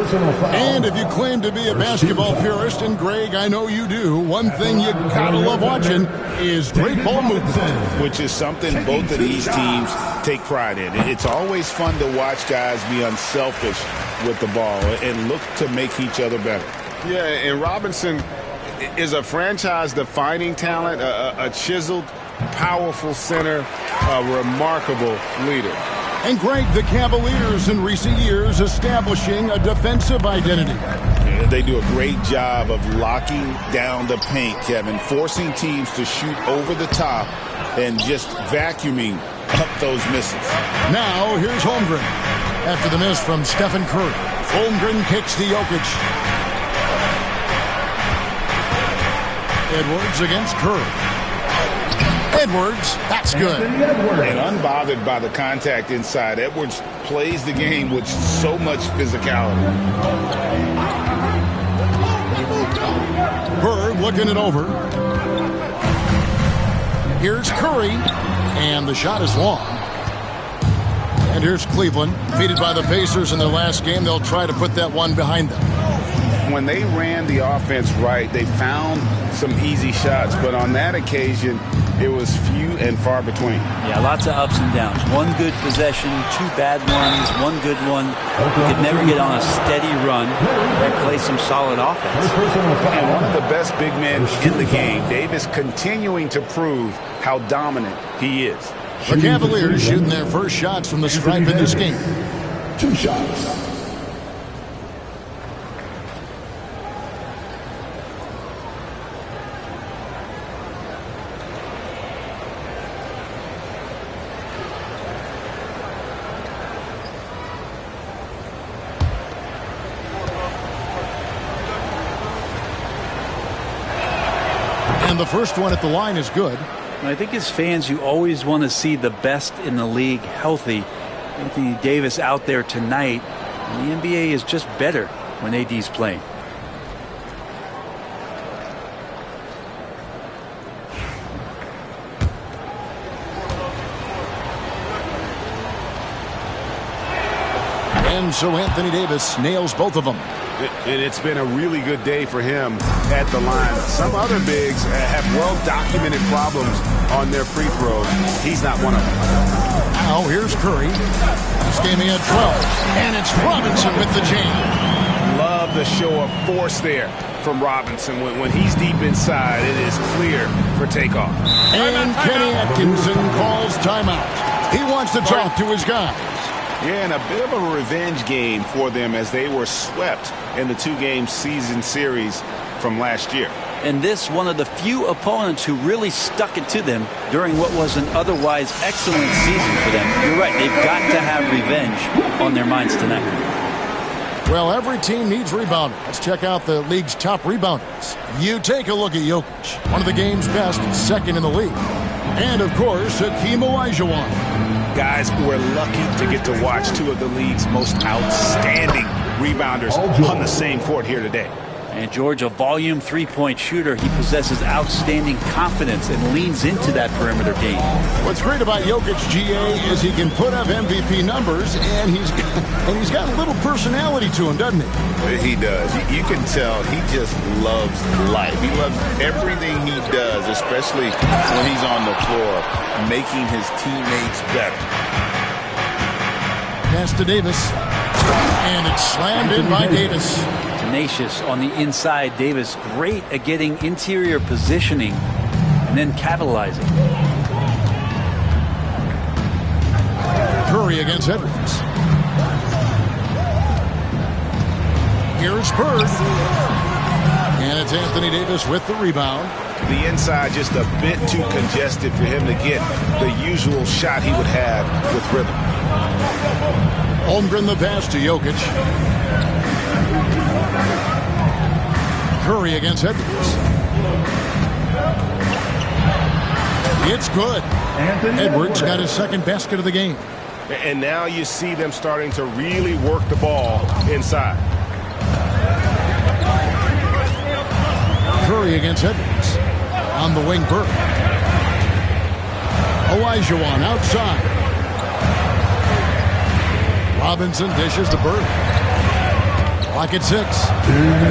And if you claim to be a basketball purist, and Greg, I know you do, one thing you gotta love watching is great ball movement. Which is something both of these teams take pride in. It's always fun to watch guys be unselfish with the ball and look to make each other better. Yeah, and Robinson is a franchise-defining talent, a chiseled, powerful center, a remarkable leader. And Greg, the Cavaliers in recent years establishing a defensive identity. Yeah, they do a great job of locking down the paint, Kevin, forcing teams to shoot over the top and just vacuuming up those misses. Now, here's Holmgren. After the miss from Stephen Curry, Holmgren kicks to Jokic. Edwards against Curry. Edwards, that's good. And unbothered by the contact inside, Edwards plays the game with so much physicality. Bird looking it over. Here's Curry, and the shot is long. And here's Cleveland, defeated by the Pacers in their last game. They'll try to put that one behind them. when they ran the offense right, they found some easy shots. But on that occasion, it was few and far between. Yeah, lots of ups and downs. One good possession, two bad ones, one good one. You could never get on a steady run and play some solid offense. And one of the best big men in the game, Davis, continuing to prove how dominant he is. The Cavaliers shooting their first shots from the stripe in this game. 2 shots. And the first one at the line is good. I think as fans, you always want to see the best in the league healthy. Anthony Davis out there tonight. And the NBA is just better when AD's playing. And so Anthony Davis nails both of them. And it's been a really good day for him at the line. Some other bigs have well-documented problems on their free throws. He's not one of them. Now here's Curry. This game he had 12. And it's Robinson with the jam. Love the show of force there from Robinson. When he's deep inside, it is clear for takeoff. And Kenny Atkinson calls timeout. He wants to talk to his guys. Yeah, and a bit of a revenge game for them as they were swept in the 2-game season series from last year. And this one of the few opponents who really stuck it to them during what was an otherwise excellent season for them. You're right, they've got to have revenge on their minds tonight. Well, every team needs rebounding. Let's check out the league's top rebounders. You take a look at Jokic, one of the game's best, second in the league. And, of course, Hakeem Olajuwon. Guys, we're lucky to get to watch 2 of the league's most outstanding rebounders on the same court here today. And George, a volume three-point shooter, he possesses outstanding confidence and leans into that perimeter game. What's great about Jokic, GA, is he can put up MVP numbers, and he's got a little personality to him, doesn't he? He does. You can tell he just loves life. He loves everything he does, especially when he's on the floor, making his teammates better. Pass to Davis, and it's slammed in by Davis. Tenacious on the inside. Davis great at getting interior positioning and then capitalizing. Curry against Edwards. Here's Bird. And it's Anthony Davis with the rebound. The inside just a bit too congested for him to get the usual shot he would have with rhythm. Holmgren the pass to Jokic. Curry against Edwards. It's good. Edwards got his second basket of the game. And now you see them starting to really work the ball inside. Curry against Edwards. On the wing, Burke. Olajuwon outside. Robinson dishes to Burke. Clock at 6.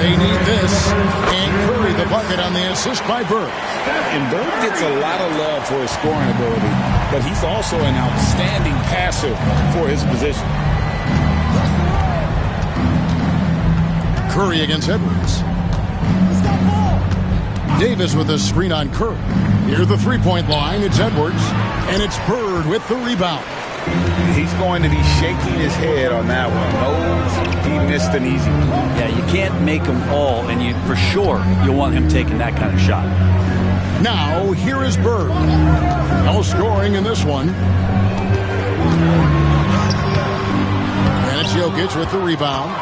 They need this. And Curry the bucket on the assist by Bird. And Bird gets a lot of love for his scoring ability, but he's also an outstanding passer for his position. Curry against Edwards. Davis with a screen on Curry. Near the three-point line, it's Edwards. And it's Bird with the rebound. He's going to be shaking his head on that one. Knows he missed an easy one. Yeah, you can't make them all, and you for sure you'll want him taking that kind of shot. Now, here is Bird. No scoring in this one. And it's Jokic with the rebound.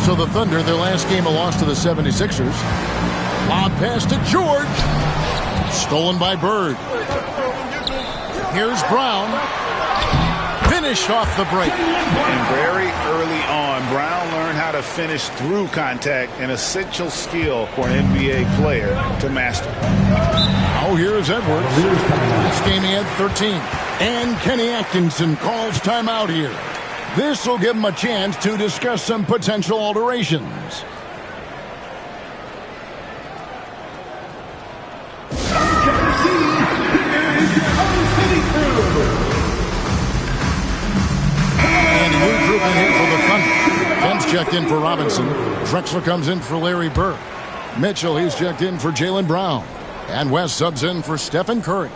So the Thunder, their last game, a loss to the 76ers. Lob pass to George. Stolen by Bird. Here's Brown. Finished off the break. And very early on, Brown learned how to finish through contact, an essential skill for an NBA player to master. Oh, here's Edwards. This game he had 13. And Kenny Atkinson calls timeout here. This will give him a chance to discuss some potential alterations. And a new group in here for the Thunder. Kemp's checked in for Robinson. Drexler comes in for Larry Bird. Mitchell, he's checked in for Jaylen Brown. And West subs in for Stephen Curry.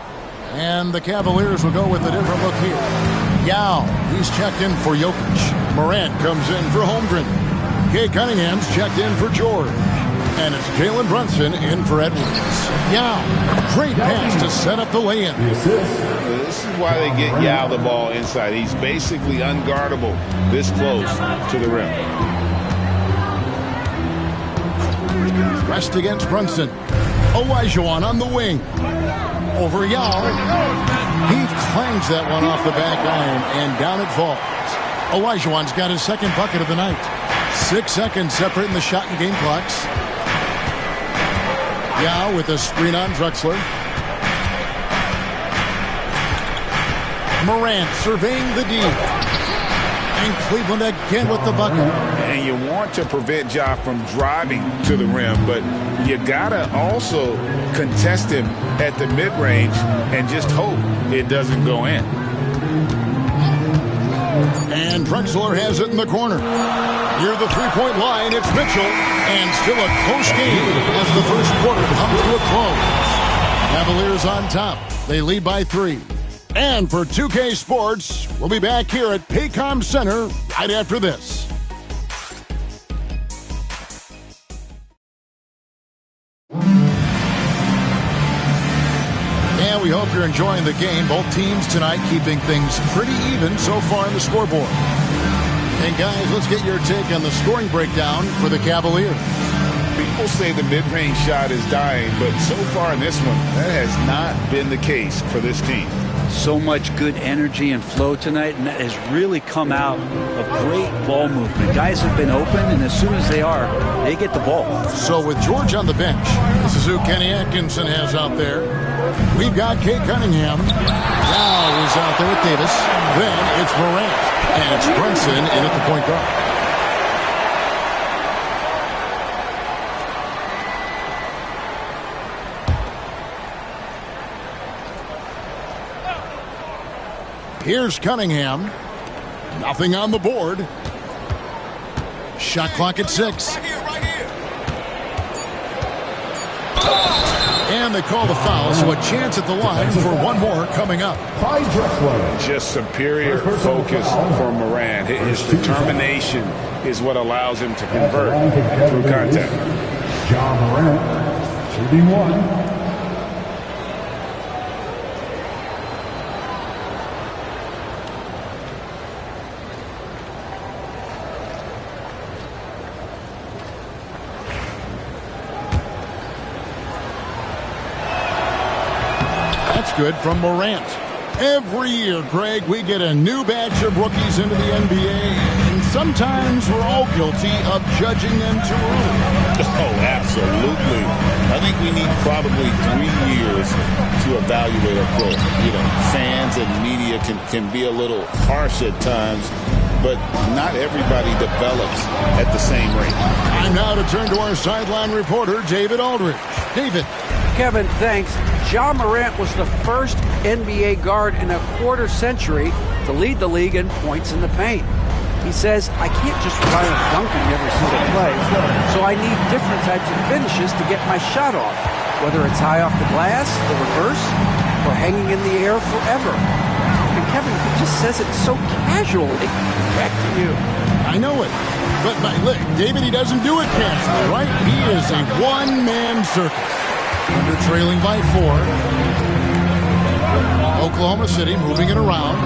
And the Cavaliers will go with a different look here. Yao, he's checked in for Jokic. Morant comes in for Holmgren. Cade Cunningham's checked in for George. And it's Jalen Brunson in for Edwards. Yao, great pass to set up the lay-in. This is why they get Yao the ball inside. He's basically unguardable this close to the rim. Pressed against Brunson. Olajuwon on the wing. Over Yao. He clangs that one off the back iron, and down it falls. Olajuwon's got his second bucket of the night. 6 seconds separating the shot and game clocks. Yao with a screen on Drexler. Morant surveying the D. And Cleveland again with the bucket. And you want to prevent Ja from driving to the rim, but you gotta also contest him at the mid-range and just hope it doesn't go in. And Drexler has it in the corner. Near the three-point line, it's Mitchell. And still a close game as the first quarter comes to a close. Cavaliers on top. They lead by 3. And for 2K Sports, we'll be back here at Paycom Center right after this. And we hope you're enjoying the game. Both teams tonight keeping things pretty even so far in the scoreboard. And guys, let's get your take on the scoring breakdown for the Cavaliers. People say the mid-range shot is dying, but so far in this one, that has not been the case for this team. So much good energy and flow tonight, and that has really come out of great ball movement. Guys have been open, and as soon as they are, they get the ball. So with George on the bench, this is who Kenny Atkinson has out there. We've got Cade Cunningham. Now is out there with Davis. Then it's Morant. And it's Brunson in at the point guard. Here's Cunningham. Nothing on the board. Shot clock at 6. And they call the foul, so a chance at the line for one more coming up. Just superior focus for Morant. His determination is what allows him to convert through contact. Ja Morant, shooting 1. Good from Morant. Every year, Greg, we get a new batch of rookies into the NBA, and sometimes we're all guilty of judging them too early. Oh, absolutely. I think we need probably 3 years to evaluate a player. You know, fans and media can be a little harsh at times, but not everybody develops at the same rate. Time now to turn to our sideline reporter, David Aldridge. David. Kevin, thanks. Ja Morant was the first NBA guard in a quarter century to lead the league in points in the paint. He says, I can't just rely on dunking every single play, so I need different types of finishes to get my shot off, whether it's high off the glass, the reverse, or hanging in the air forever. And Kevin, he just says it so casually. Back to you. I know it. But David, he doesn't do it casually, right? He is a one-man circus. Under trailing by 4. Oklahoma City moving it around.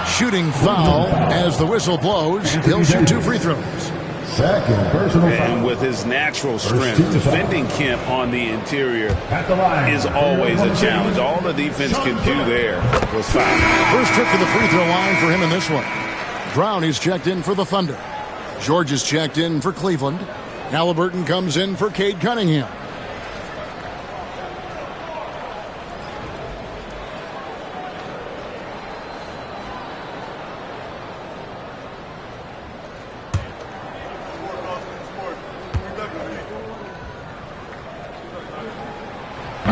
Shooting foul as the whistle blows. He'll shoot 2 free throws. Second personal foul. And with his natural strength, defending Kemp on the interior is always a challenge. All the defense can do there was foul. First trip to the free throw line for him in this one. Brown is checked in for the Thunder. George is checked in for Cleveland. Halliburton comes in for Cade Cunningham.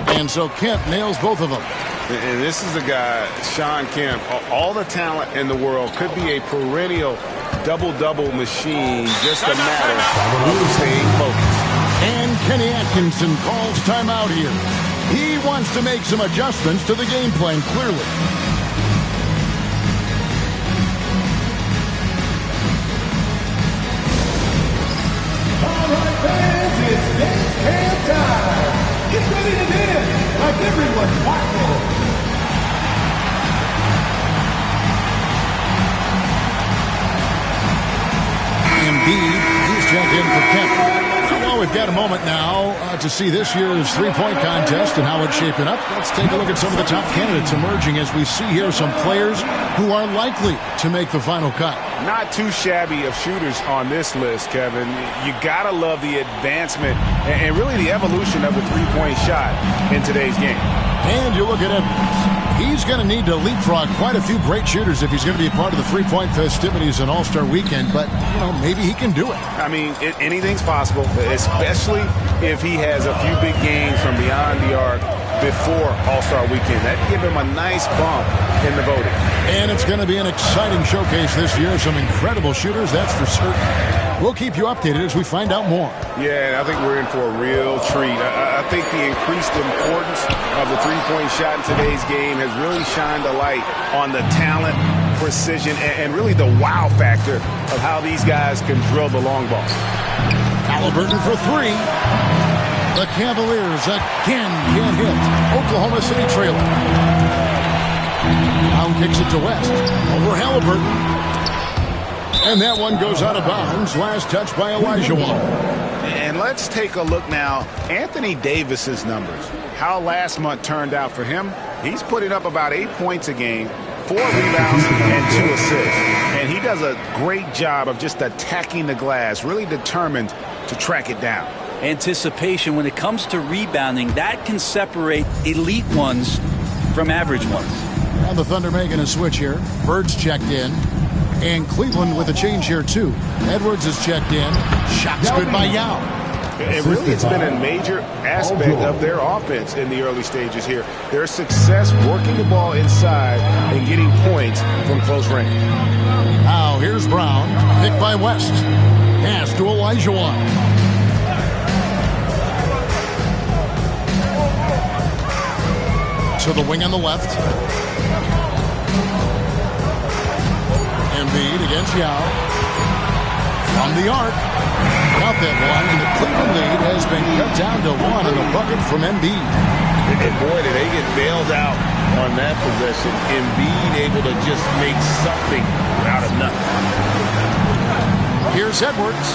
And so Kemp nails both of them. And this is a guy, Shawn Kemp, all the talent in the world, could be a perennial double-double machine, just a matter of staying focused. And Kenny Atkinson calls timeout here. He wants to make some adjustments to the game plan, clearly. All right, fans, it's dance cam time. Get ready to dance like everyone's watching. Embiid, he's checked in for Kemp. Well, we've got a moment now to see this year's three-point contest and how it's shaping up. Let's take a look at some of the top candidates emerging as we see here some players who are likely to make the final cut. Not too shabby of shooters on this list, Kevin. You got to love the advancement and really the evolution of the three-point shot in today's game. And you look at Edwards. He's going to need to leapfrog quite a few great shooters if he's going to be a part of the three-point festivities on All-Star Weekend. But, you know, maybe he can do it. I mean, anything's possible, especially if he has a few big games from beyond the arc before All-Star Weekend. That'd give him a nice bump in the voting. And it's going to be an exciting showcase this year. Some incredible shooters, that's for certain. We'll keep you updated as we find out more. Yeah, I think we're in for a real treat. I think the increased importance of the three-point shot in today's game has really shined a light on the talent, precision, and really the wow factor of how these guys can drill the long ball. Halliburton for three. The Cavaliers again can't hit. Oklahoma City trailing. Brown kicks it to West. Over Halliburton. And that one goes out of bounds. Last touch by Olajuwon. And let's take a look now. Anthony Davis's numbers. How last month turned out for him. He's putting up about 8 points a game, 4 rebounds, and 2 assists. And he does a great job of just attacking the glass, really determined to track it down. Anticipation when it comes to rebounding, that can separate elite ones from average ones. And the Thunder making a switch here. Bird's checked in. And Cleveland with a change here, too. Edwards is checked in. Shot's good by Yao. And really, it's been a major aspect of their offense in the early stages here. Their success working the ball inside and getting points from close range. Now, here's Brown. Picked by West. Pass to Olajuwon. To the wing on the left. Embiid against Yao. From the arc. Got that one, and the Cleveland lead has been cut down to 1 on the bucket from Embiid. And boy, did they get bailed out on that possession. Embiid able to just make something out of nothing. Here's Edwards.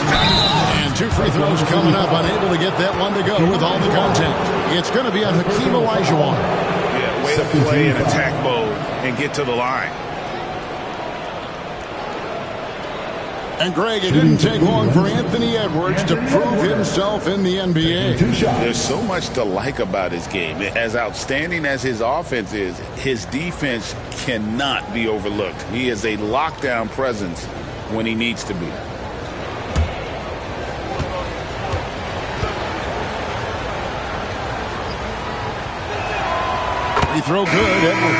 And 2 free throws coming up. Unable to get that one to go with all the contact. It's going to be on Hakeem Olajuwon. Yeah, way to play in attack mode and get to the line. And Greg, it didn't take long for Anthony Edwards to prove himself in the NBA. There's so much to like about his game. As outstanding as his offense is, his defense cannot be overlooked. He is a lockdown presence when he needs to be. Free throw good, Edwards.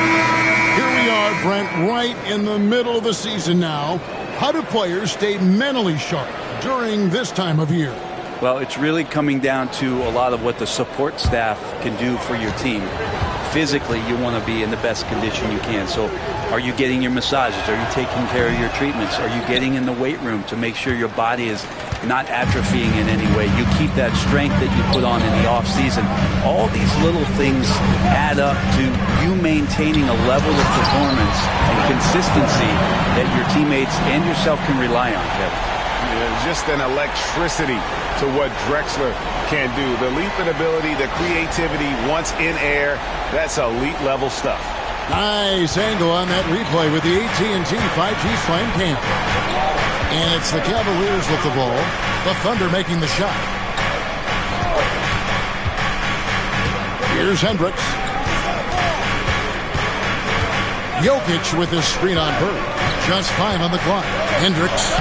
Here we are, Brent, right in the middle of the season now. How do players stay mentally sharp during this time of year? Well, it's really coming down to a lot of what the support staff can do for your team. Physically, you want to be in the best condition you can. So are you getting your massages? Are you taking care of your treatments? Are you getting in the weight room to make sure your body is not atrophying in any way? You keep that strength that you put on in the off season. All these little things add up to you maintaining a level of performance and consistency that your teammates and yourself can rely on, Kevin. Just an electricity to what Drexler can do. The leaping ability, the creativity once in air, that's elite level stuff. Nice angle on that replay with the AT&T 5G Slam Cam. And it's the Cavaliers with the ball. The Thunder making the shot. Here's Hendricks. Jokic with his screen on Bird. Just 5 on the clock. Hendricks.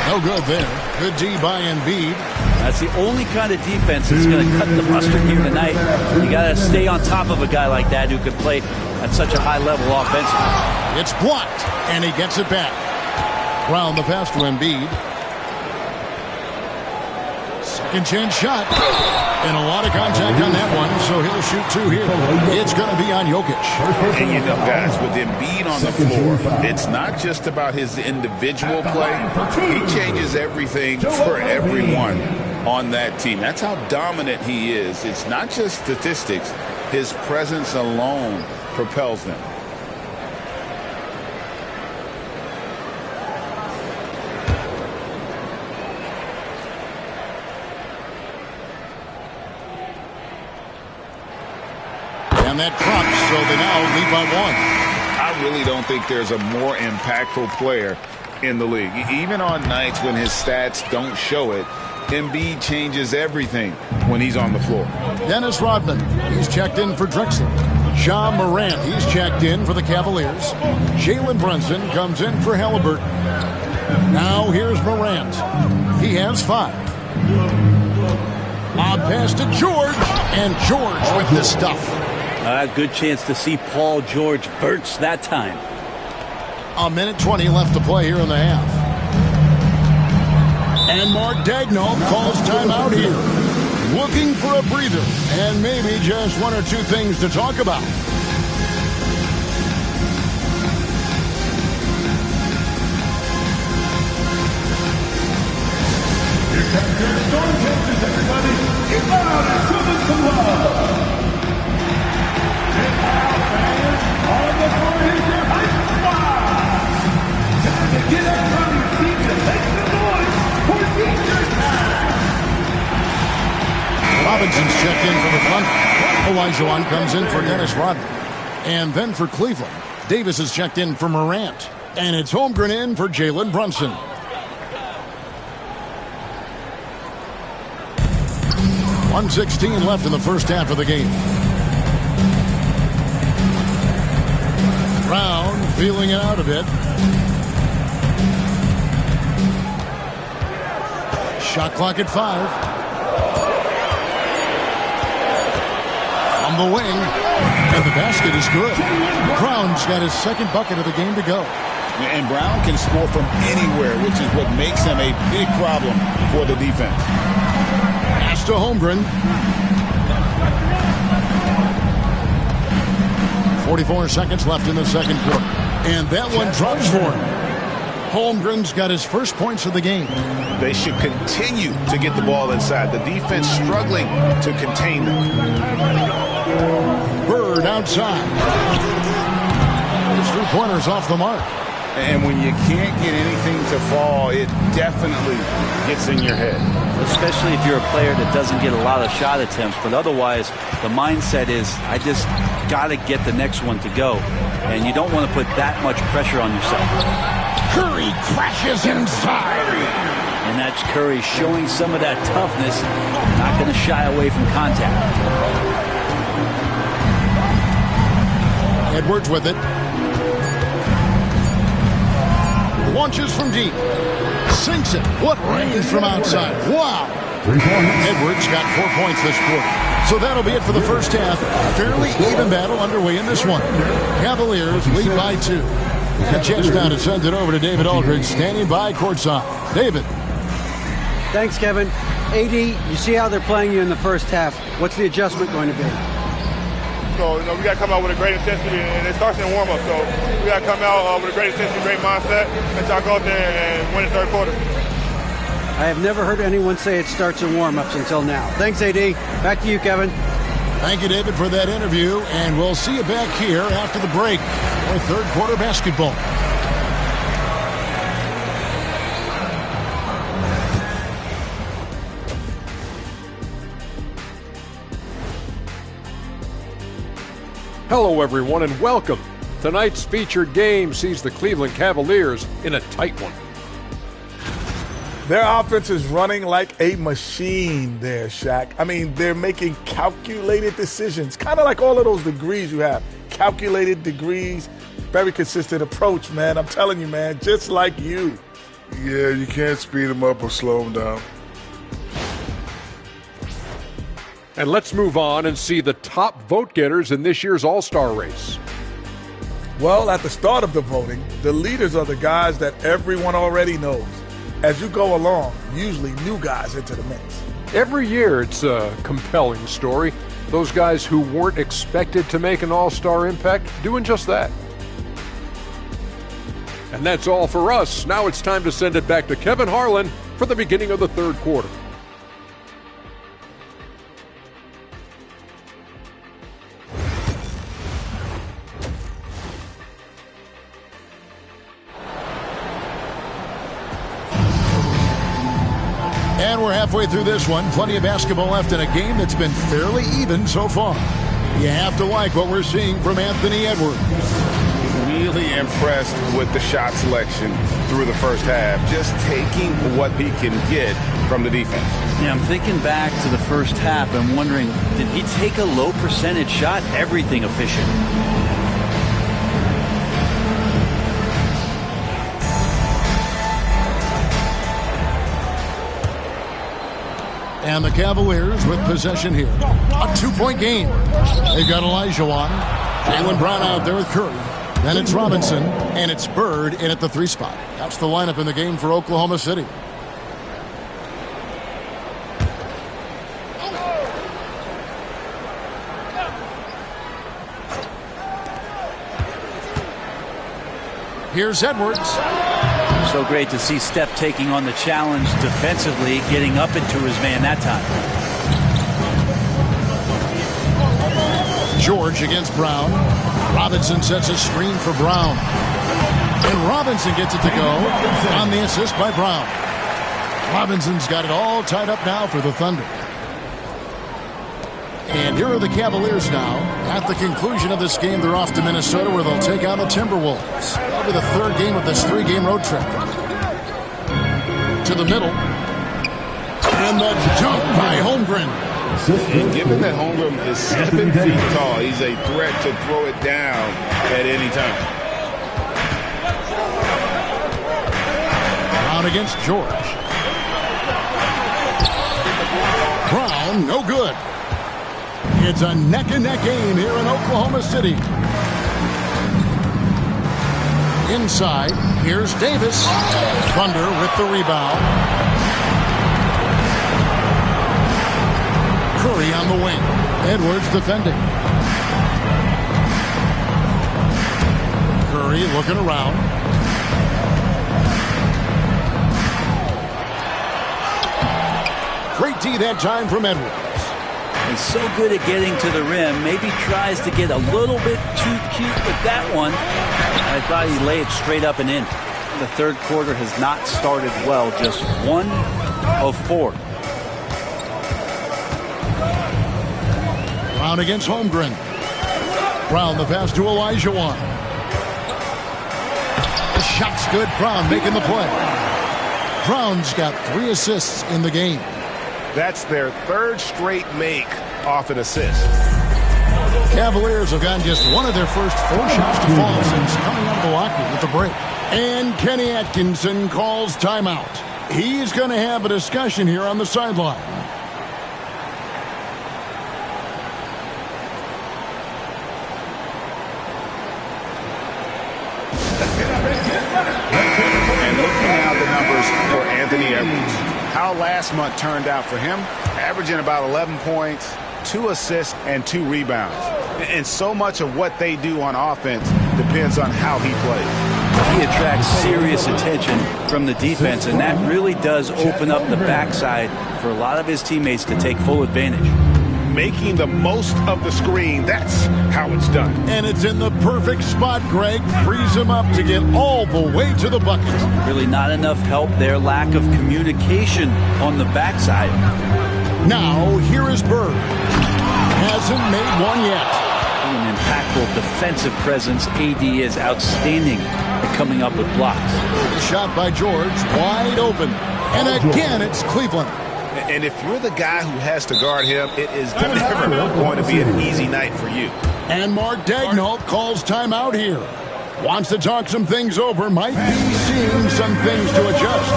No good there. Good D by Embiid. That's the only kind of defense that's going to cut the mustard here tonight. You got to stay on top of a guy like that who can play at such a high level offensively. It's blocked, and he gets it back. Brown the pass to Embiid. Second chance shot. And a lot of contact on that one, so he'll shoot 2 here. It's going to be on Jokic. And you know, guys, with Embiid on the floor, it's not just about his individual play. He changes everything for everyone on that team. That's how dominant he is. It's not just statistics. His presence alone propels them. And that drops, so they now lead by 1. I really don't think there's a more impactful player in the league. Even on nights when his stats don't show it, Embiid changes everything when he's on the floor. Dennis Rodman, he's checked in for Drexler. Ja Morant, he's checked in for the Cavaliers. Jalen Brunson comes in for Halliburton. Now here's Morant. He has 5. Lob pass to George, and George with the stuff. Good chance to see Paul George burst that time. 1:20 left to play here in the half. And Mark Daigneault calls timeout here. Looking for a breather and maybe just 1 or 2 things to talk about. Here comes your Storm Chasers, everybody. Get loud and show them some love. On the floor, here's your high squad. Time to get up from your seats and make some noise for Teacher Time. Robinson's checked in for the Thunder. Olajuwon comes in for Dennis Rodman. And then for Cleveland, Davis is checked in for Morant. And it's Holmgren in for Jalen Brunson. .116 left in the first half of the game. Brown feeling it out a bit. Shot clock at 5. On the wing. And the basket is good. Brown's got his second bucket of the game to go. And Brown can score from anywhere, which is what makes him a big problem for the defense. Pass to Holmgren. 44 seconds left in the second quarter. And that one drops for him. Holmgren's got his first points of the game. They should continue to get the ball inside. The defense struggling to contain them. Bird outside. His 3-pointers off the mark. And when you can't get anything to fall, it definitely gets in your head. Especially if you're a player that doesn't get a lot of shot attempts. But otherwise, the mindset is, I just got to get the next one to go. And you don't want to put that much pressure on yourself. Curry crashes inside. And that's Curry showing some of that toughness, not going to shy away from contact. Edwards with it. Launches from deep. Sinks it. What range from outside. Wow. Edwards got 4 points this quarter. So that'll be it for the first half. Fairly even battle underway in this one. Cavaliers lead by 2. A chance now to send it over to David Aldridge, standing by courtside. David. Thanks, Kevin. AD, you see how they're playing you in the first half. What's the adjustment going to be? So, we got to come out with a great intensity, and it starts in warm-up. So, we got to come out with a great intensity, great mindset, and try to go out there and win the third quarter. I have never heard anyone say it starts in warm-ups until now. Thanks, AD. Back to you, Kevin. Thank you, David, for that interview, and we'll see you back here after the break for third quarter basketball. Hello, everyone, and welcome. Tonight's featured game sees the Cleveland Cavaliers in a tight one. Their offense is running like a machine there, Shaq. I mean, they're making calculated decisions, kind of like all of those degrees you have. Calculated degrees, very consistent approach, man. I'm telling you, man, just like you. Yeah, you can't speed him up or slow him down. And let's move on and see the top vote getters in this year's All-Star race. Well, at the start of the voting, the leaders are the guys that everyone already knows. As you go along, usually new guys enter the mix. Every year it's a compelling story. Those guys who weren't expected to make an all-star impact doing just that. And that's all for us. Now it's time to send it back to Kevin Harlan for the beginning of the third quarter. And we're halfway through this one. Plenty of basketball left in a game that's been fairly even so far. You have to like what we're seeing from Anthony Edwards. Really impressed with the shot selection through the first half. Just taking what he can get from the defense. Yeah, I'm thinking back to the first half. I'm wondering, did he take a low percentage shot? Everything efficient. And the Cavaliers with possession here. A 2-point game. They've got Olajuwon. Jaylen Brown out there with Curry. Then it's Robinson, and it's Bird in at the 3 spot. That's the lineup in the game for Oklahoma City. Here's Edwards. So great to see Steph taking on the challenge defensively, getting up into his man that time. George against Brown. Robinson sets a screen for Brown. And Robinson gets it to go on the assist by Brown. Robinson's got it all tied up now for the Thunder. And here are the Cavaliers now. At the conclusion of this game, they're off to Minnesota where they'll take on the Timberwolves. That'll be the third game of this 3-game road trip. To the middle. And the jump by Holmgren. And given that Holmgren is 7 feet tall, he's a threat to throw it down at any time. Brown against George. Brown, no good. It's a neck-and-neck game here in Oklahoma City. Inside, here's Davis. Thunder with the rebound. Curry on the wing. Edwards defending. Curry looking around. Great D that time from Edwards. He's so good at getting to the rim. Maybe tries to get a little bit too cute with that one. I thought he laid it straight up and in. The third quarter has not started well. Just 1 of 4. Brown against Holmgren. Brown the pass to Olajuwon. The shot's good. Brown making the play. Brown's got 3 assists in the game. That's their third straight make off an assist. Cavaliers have gotten just one of their first 4 shots to fall since coming out of the locker with the break. And Kenny Atkinson calls timeout. He's going to have a discussion here on the sideline. And looking now at the numbers for Anthony Edwards. How last month turned out for him, averaging about 11 points, 2 assists, and 2 rebounds. And so much of what they do on offense depends on how he plays. He attracts serious attention from the defense, and that really does open up the backside for a lot of his teammates to take full advantage. Making the most of the screen, that's how it's done. And it's in the perfect spot, Greg. Frees him up to get all the way to the bucket. Really not enough help there. Lack of communication on the backside. Now, here is Bird. Hasn't made one yet. An impactful defensive presence. AD is outstanding at coming up with blocks. The shot by George, wide open. And again, it's Cleveland. And if you're the guy who has to guard him, it is never going to be an easy night for you. And Mark Daigneault calls timeout here. Wants to talk some things over. Might be seeing some things to adjust.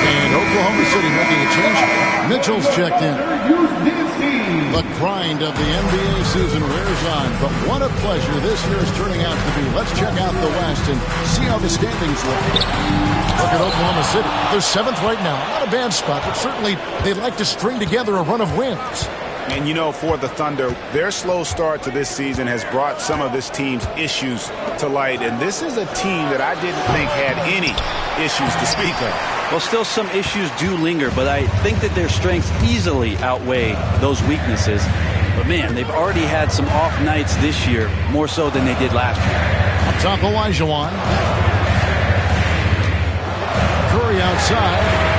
And Oklahoma City making a change. Mitchell's checked in. The grind of the NBA season wears on, but what a pleasure this year is turning out to be. Let's check out the West and see how the standings look. Look at Oklahoma City. They're 7th right now. Not a bad spot, but certainly they'd like to string together a run of wins. And, you know, for the Thunder, their slow start to this season has brought some of this team's issues to light. And this is a team that I didn't think had any issues to speak of. Well, still some issues do linger, but I think that their strengths easily outweigh those weaknesses. But, man, they've already had some off nights this year, more so than they did last year. Up top, Olajuwon. Curry outside.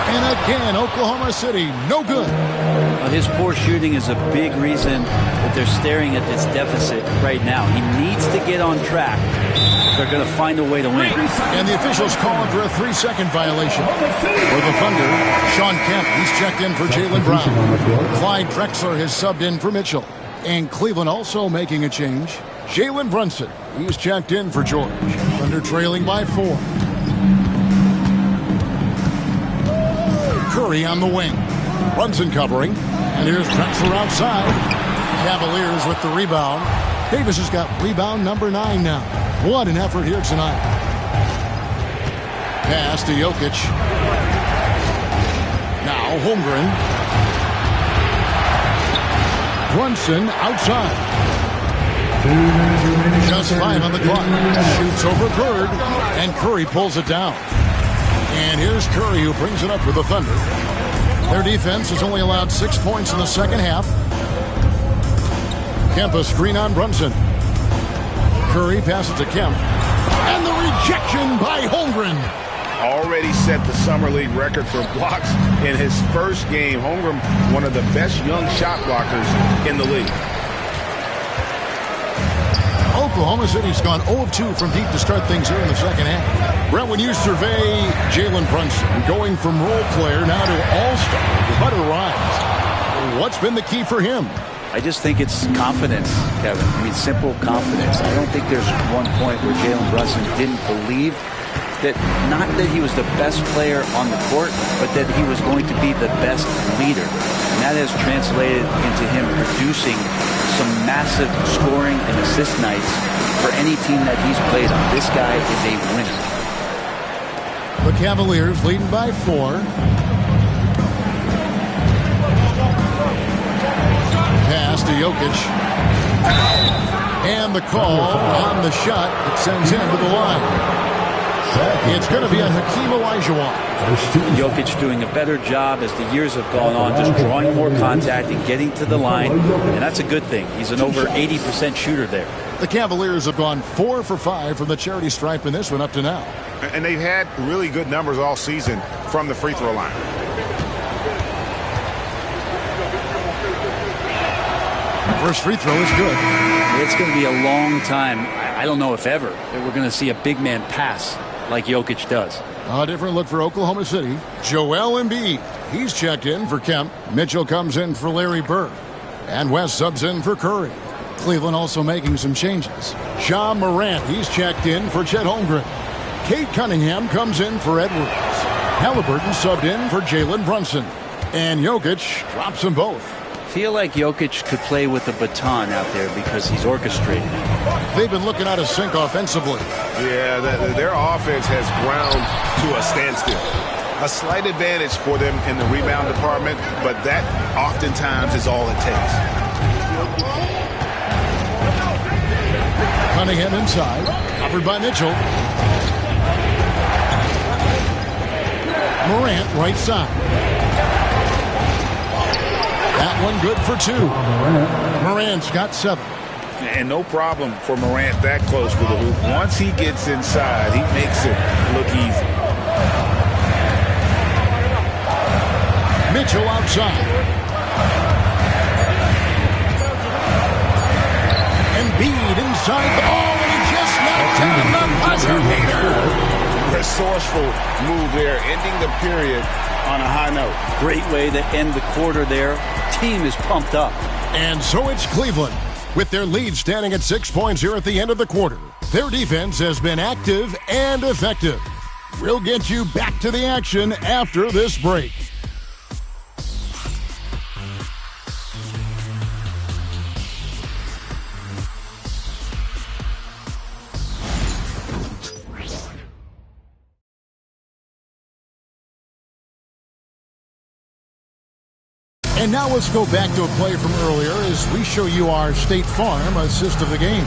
And again, Oklahoma City, no good. Well, his poor shooting is a big reason that they're staring at this deficit right now. He needs to get on track if they're going to find a way to win. And the officials calling for a 3-second violation. For the Thunder, Sean Kemp, he's checked in for Jaylen Brown. Clyde Drexler has subbed in for Mitchell. And Cleveland also making a change. Jalen Brunson, he's checked in for George. Thunder trailing by 4. Curry on the wing. Brunson covering. And here's Drexler outside. Cavaliers with the rebound. Davis has got rebound number 9 now. What an effort here tonight. Pass to Jokic. Now Holmgren. Brunson outside. Just 5 on the clock. Shoots over Bird. And Curry pulls it down. And here's Curry who brings it up for the Thunder. Their defense has only allowed 6 points in the second half. Kemp a screen on Brunson. Curry passes to Kemp. And the rejection by Holmgren. Already set the Summer League record for blocks in his first game. Holmgren, one of the best young shot blockers in the league. Oklahoma City's gone 0-2 from deep to start things here in the second half. Brett, when you survey Jalen Brunson, going from role player now to all-star, what a rise. What's been the key for him? I just think it's confidence, Kevin. I mean, simple confidence. I don't think there's one point where Jalen Brunson didn't believe that, not that he was the best player on the court, but that he was going to be the best leader. And that has translated into him producing some massive scoring and assist nights for any team that he's played on. This guy is a winner. The Cavaliers leading by 4. Pass to Jokic. And the call on the shot that sends him to the line. It's going to be a Hakeem Olajuwon. Jokic doing a better job as the years have gone on, just drawing more contact and getting to the line, and that's a good thing. He's an over 80% shooter there. The Cavaliers have gone 4 for 5 from the charity stripe in this one up to now. And they've had really good numbers all season from the free throw line. First free throw is good. It's going to be a long time, I don't know if ever, that we're going to see a big man pass like Jokic does. A different look for Oklahoma City. Joel Embiid, he's checked in for Kemp. Mitchell comes in for Larry Bird. And West subs in for Curry. Cleveland also making some changes. Ja Morant, he's checked in for Chet Holmgren. Kate Cunningham comes in for Edwards. Halliburton subbed in for Jalen Brunson. And Jokic drops them both. Feel like Jokic could play with a baton out there because he's orchestrating. They've been looking out of sync offensively. Yeah, their offense has ground to a standstill. A slight advantage for them in the rebound department, but that oftentimes is all it takes. Cunningham inside, covered by Mitchell. Morant right side. That one good for 2. Morant's got 7. And no problem for Morant that close to the hoop. Once he gets inside, he makes it look easy. Mitchell outside. Embiid inside the ball, and he just knocked down the buzzer beater. Resourceful move there, ending the period on a high note. Great way to end the quarter there. Team is pumped up. And so it's Cleveland. With their lead standing at 6 points here at the end of the quarter, their defense has been active and effective. We'll get you back to the action after this break. And now let's go back to a play from earlier as we show you our State Farm assist of the game.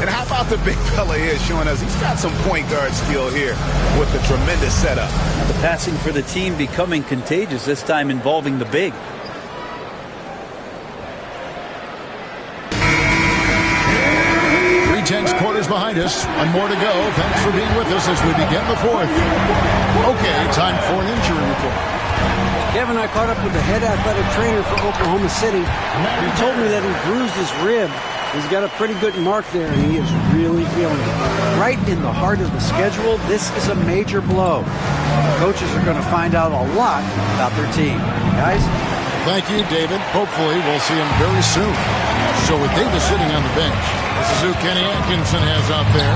And how about the big fella here showing us he's got some point guard skill here with the tremendous setup. The passing for the team becoming contagious, this time involving the big. Tense quarters behind us. One more to go. Thanks for being with us as we begin the fourth. Okay, time for an injury report. Kevin, I caught up with the head athletic trainer for Oklahoma City. He told me that he bruised his rib. He's got a pretty good mark there, and he is really feeling it. Right in the heart of the schedule, this is a major blow. The coaches are going to find out a lot about their team. Guys? Thank you, David. Hopefully, we'll see him very soon. So with Davis sitting on the bench, this is who Kenny Atkinson has out there.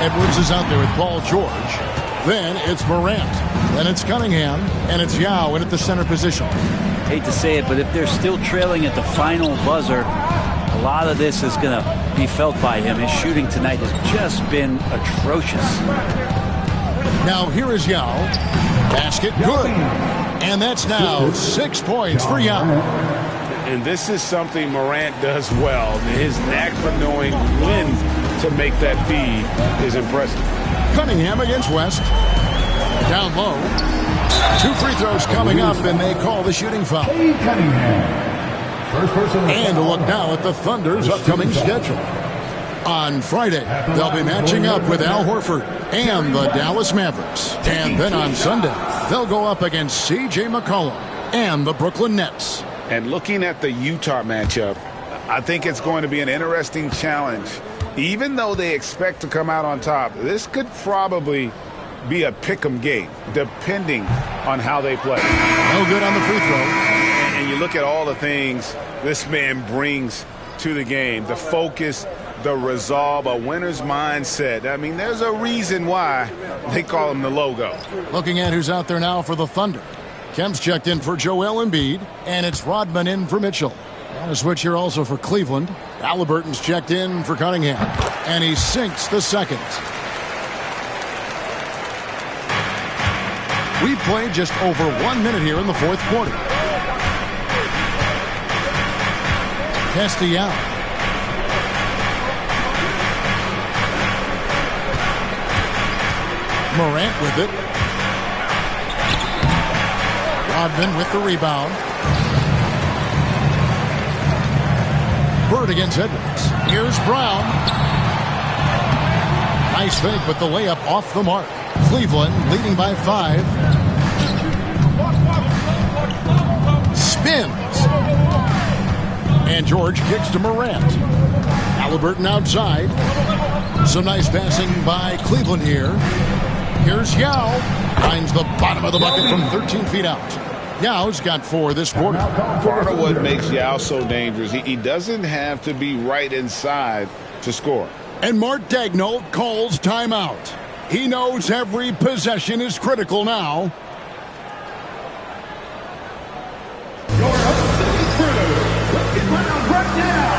Edwards is out there with Paul George. Then it's Morant. Then it's Cunningham. And it's Yao in at the center position. Hate to say it, but if they're still trailing at the final buzzer, a lot of this is going to be felt by him. His shooting tonight has just been atrocious. Now here is Yao. Basket good. And that's now 6 points for Yao. And this is something Morant does well. His knack for knowing when to make that feed is impressive. Cunningham against West. Down low. 2 free throws coming up, and they call the shooting foul. And a look now at the Thunder's upcoming schedule. On Friday, they'll be matching up with Al Horford and the Dallas Mavericks. And then on Sunday, they'll go up against C.J. McCollum and the Brooklyn Nets. And looking at the Utah matchup, I think it's going to be an interesting challenge. Even though they expect to come out on top, this could probably be a pick-em game, depending on how they play. No good on the free throw. And you look at all the things this man brings to the game, the focus, the resolve, a winner's mindset. I mean, there's a reason why they call him the logo. Looking at who's out there now for the Thunder. Kemp's checked in for Joel Embiid, and it's Rodman in for Mitchell. On a switch here also for Cleveland. Halliburton's checked in for Cunningham, and he sinks the second. We played just over 1 minute here in the fourth quarter. Castiel. Morant with it. Rodman with the rebound. Bird against Edwards. Here's Brown. Nice fake, but the layup off the mark. Cleveland leading by 5. Spins. And George kicks to Morant. Halliburton outside. Some nice passing by Cleveland here. Here's Yao. Finds the bottom of the bucket from 13 feet out. Yao's got 4 this quarter. Part of what makes Yao so dangerous, he doesn't have to be right inside to score. And Mark Daigneault calls timeout. He knows every possession is critical now. Right now.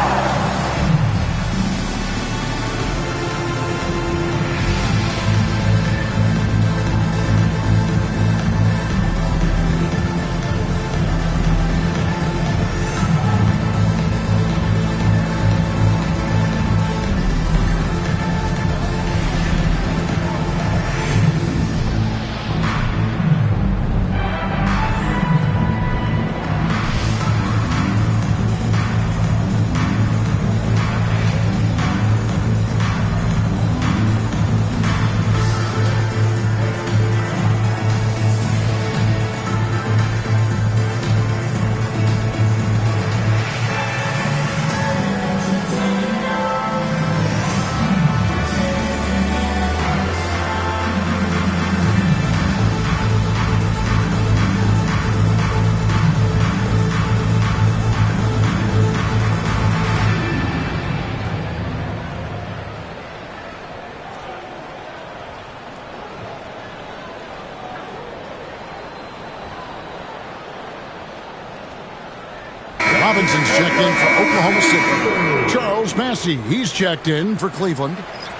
Robinson's checked in for Oklahoma City. Charles Massey, he's checked in for Cleveland.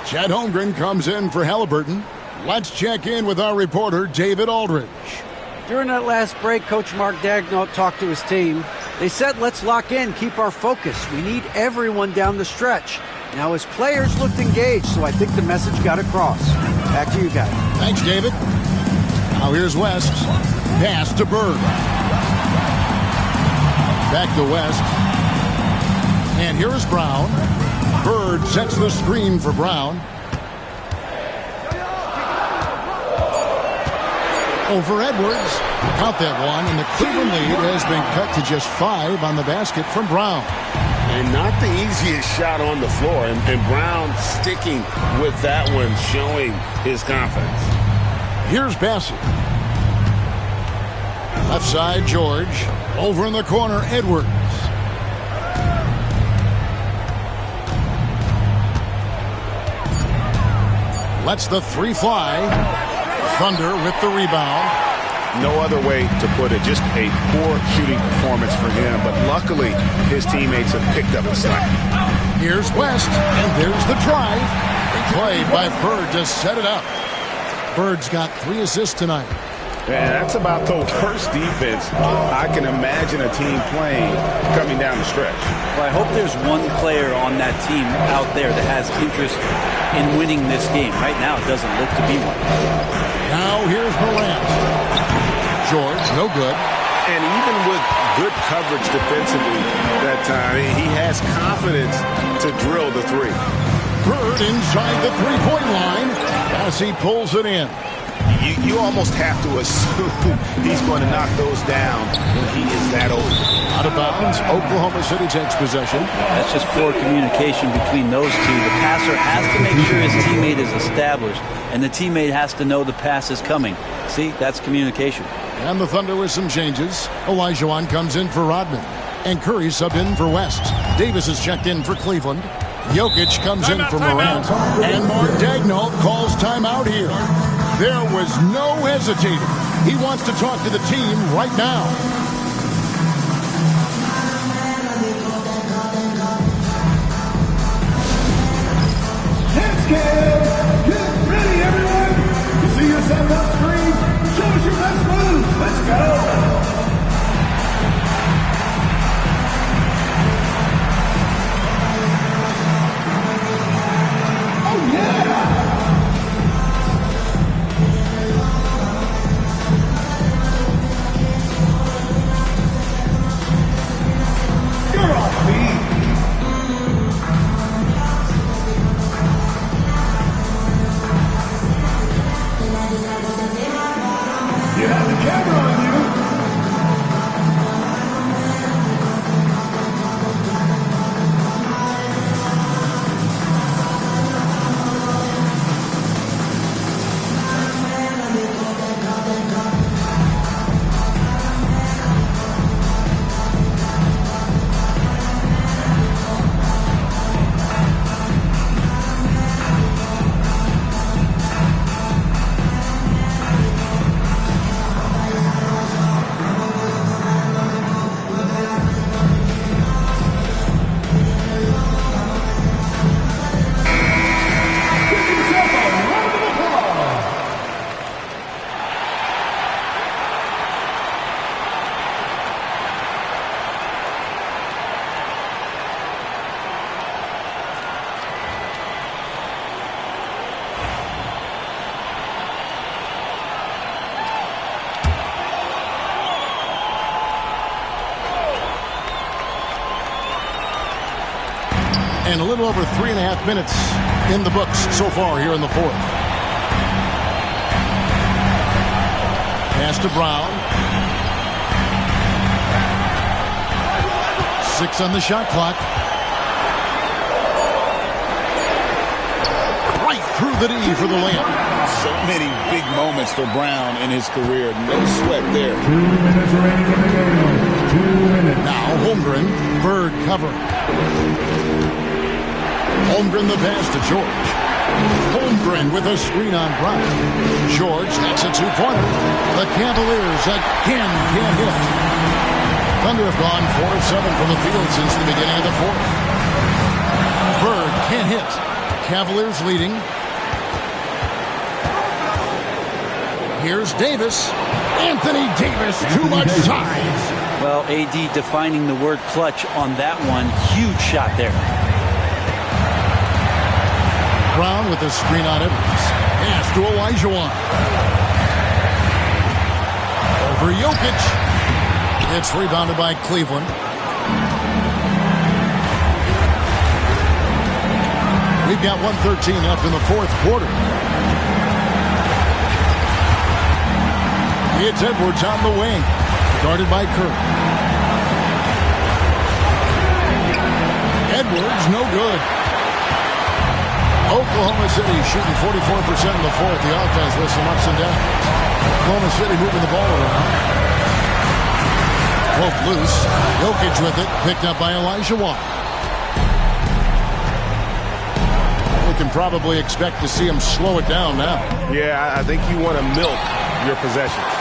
Chad Holmgren comes in for Halliburton. Let's check in with our reporter, David Aldridge. During that last break, Coach Mark Daigneault talked to his team. They said, let's lock in, keep our focus. We need everyone down the stretch. Now his players looked engaged, so I think the message got across. Back to you guys. Thanks, David. Now here's West. Pass to Bird. Back to West. And here's Brown. Bird sets the screen for Brown. Over Edwards. Count that one, and the Cleveland lead has been cut to just 5 on the basket from Brown. And not the easiest shot on the floor, and Brown sticking with that one, showing his confidence. Here's Bassett. Left side, George. Over in the corner, Edwards. Lets the three fly. Thunder with the rebound. No other way to put it. Just a poor shooting performance for him, but luckily his teammates have picked up the slack. Here's West, and there's the drive. Play by Bird to set it up. Bird's got 3 assists tonight. And that's about the worst defense I can imagine a team playing coming down the stretch. Well, I hope there's one player on that team out there that has interest in winning this game. Right now, it doesn't look to be one. Now here's Morant. George, no good. And even with good coverage defensively that time, he has confidence to drill the three. Bird inside the three-point line as he pulls it in. You almost have to assume he's going to knock those down when he is that open. Out of bounds, Oklahoma City takes possession. That's just poor communication between those two. The passer has to make sure his teammate is established, and the teammate has to know the pass is coming. See, that's communication. And the Thunder with some changes. Olajuwon comes in for Rodman. And Curry subbed in for West. Davis is checked in for Cleveland. Jokic comes in for Morant. And Mark Daigneault calls timeout here. There was no hesitating. He wants to talk to the team right now. Let's get ready, everyone. You see yourself on screen. Show us your best moves. Let's go. Oh, yeah. You're off me. You have the camera on you. And a little over 3.5 minutes in the books so far here in the fourth. Pass to Brown. 6 on the shot clock. Right through the knee for the layup. So many big moments for Brown in his career. No sweat there. 2 minutes remaining in the game. 2 minutes. Now Holmgren, Bird cover. Holmgren the pass to George. Holmgren with a screen on Brown. George, that's a two-pointer. The Cavaliers again can't hit. Thunder have gone 4 of 7 from the field since the beginning of the fourth. Bird can't hit. Cavaliers leading. Here's Davis. Anthony Davis, too much size. Well, AD defining the word clutch on that one. Huge shot there. Brown with the screen on Edwards. Pass to Olajuwon. Over Jokic. It's rebounded by Cleveland. We've got 1:13 left in the fourth quarter. It's Edwards on the wing. Guarded by Curry. Edwards, no good. Oklahoma City shooting 44% in the fourth. The offense with some ups and downs. Oklahoma City moving the ball around. Broke loose. Jokic with it. Picked up by Olajuwon. We can probably expect to see him slow it down now. Yeah, I think you want to milk your possessions.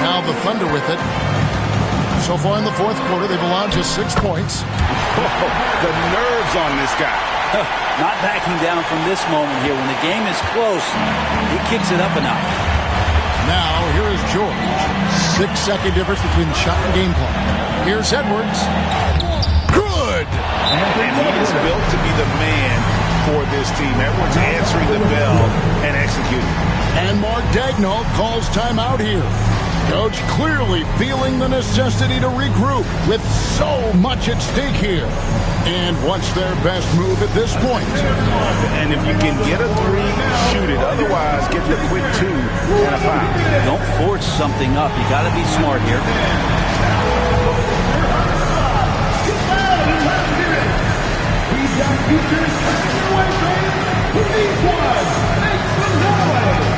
Now the Thunder with it. So far in the fourth quarter, they've allowed just 6 points. The nerves on this guy. Not backing down from this moment here. When the game is close, he kicks it up a notch. Now, here is George. 6-second difference between the shot and game clock. Here's Edwards. Good! And he is built to be the man for this team. Edwards answering the bell and executing. And Mark Daigneault calls timeout here. Coach clearly feeling the necessity to regroup with so much at stake here. And what's their best move at this point? And if you can get a three, shoot it. Otherwise, get the quick 2 and a foul. Don't force something up. You got to be smart here. We've got futures situation. Who needs one? Make some noise.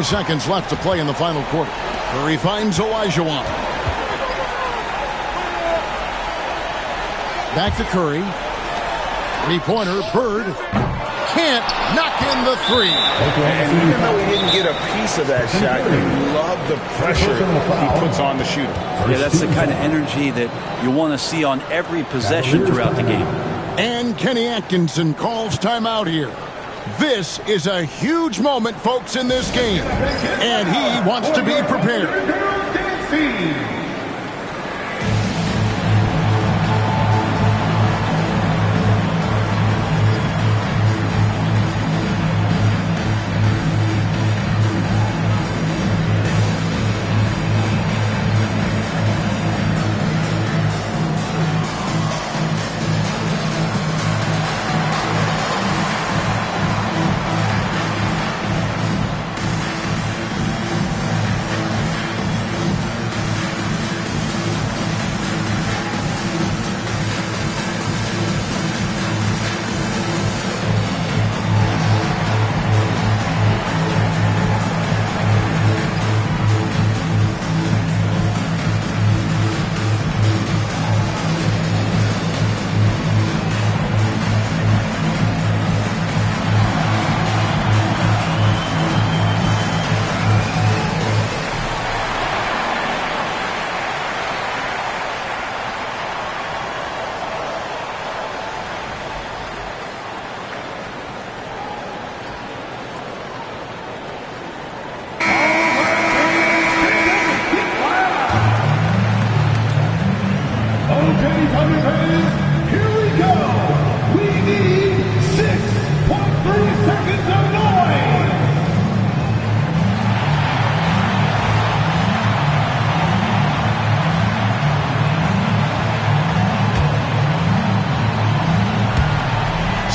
Seconds left to play in the final quarter. Curry finds Olajuwon. Back to Curry. Three-pointer. Bird can't knock in the three. And even though he didn't get a piece of that shot, you love the pressure he puts on the shooter. Yeah, that's the kind of energy that you want to see on every possession throughout the game. And Kenny Atkinson calls timeout here. This is a huge moment, folks, in this game. And he wants to be prepared.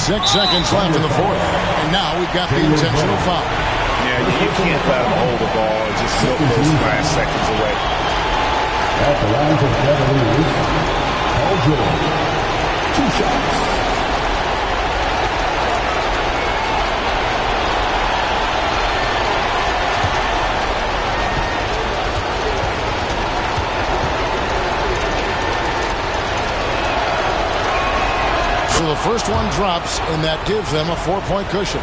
6 seconds left in the fourth. And now we've got the intentional foul. Yeah, you can't let him hold the ball and just milk those last seconds away. At the line of Cavaliers, Paul George. 2 shots. So the first one drops, and that gives them a 4-point cushion.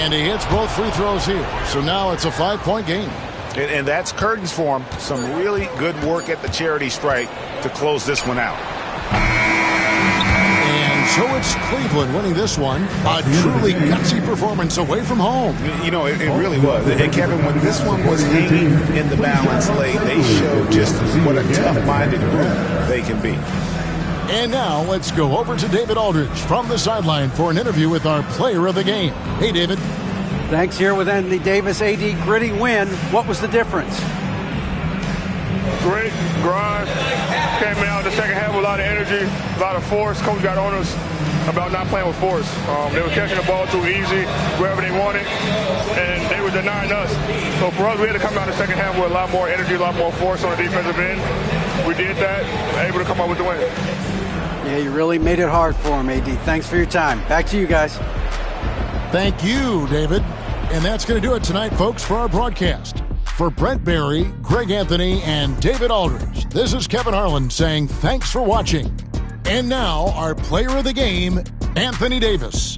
And he hits both free throws here. So now it's a 5-point game. And that's curtains for him. Some really good work at the charity stripe to close this one out. And so it's Cleveland winning this one. A truly gutsy performance away from home. You know, it really was. And Kevin, when this one was hanging in the balance late, they showed just what a tough-minded group they can be. And now let's go over to David Aldridge from the sideline for an interview with our player of the game. Hey, David. Thanks. Here with Anthony Davis. AD, gritty win. What was the difference? Great grind. Came out in the second half with a lot of energy, a lot of force. Coach got on us about not playing with force. They were catching the ball too easy, wherever they wanted, and they were denying us. So for us, we had to come out in the second half with a lot more energy, a lot more force on the defensive end. We did that, able to come up with the win. Yeah, you really made it hard for him, AD. Thanks for your time. Back to you guys. Thank you, David. And that's going to do it tonight, folks, for our broadcast. For Brent Barry, Greg Anthony, and David Aldridge, this is Kevin Harlan saying thanks for watching. And now, our player of the game, Anthony Davis.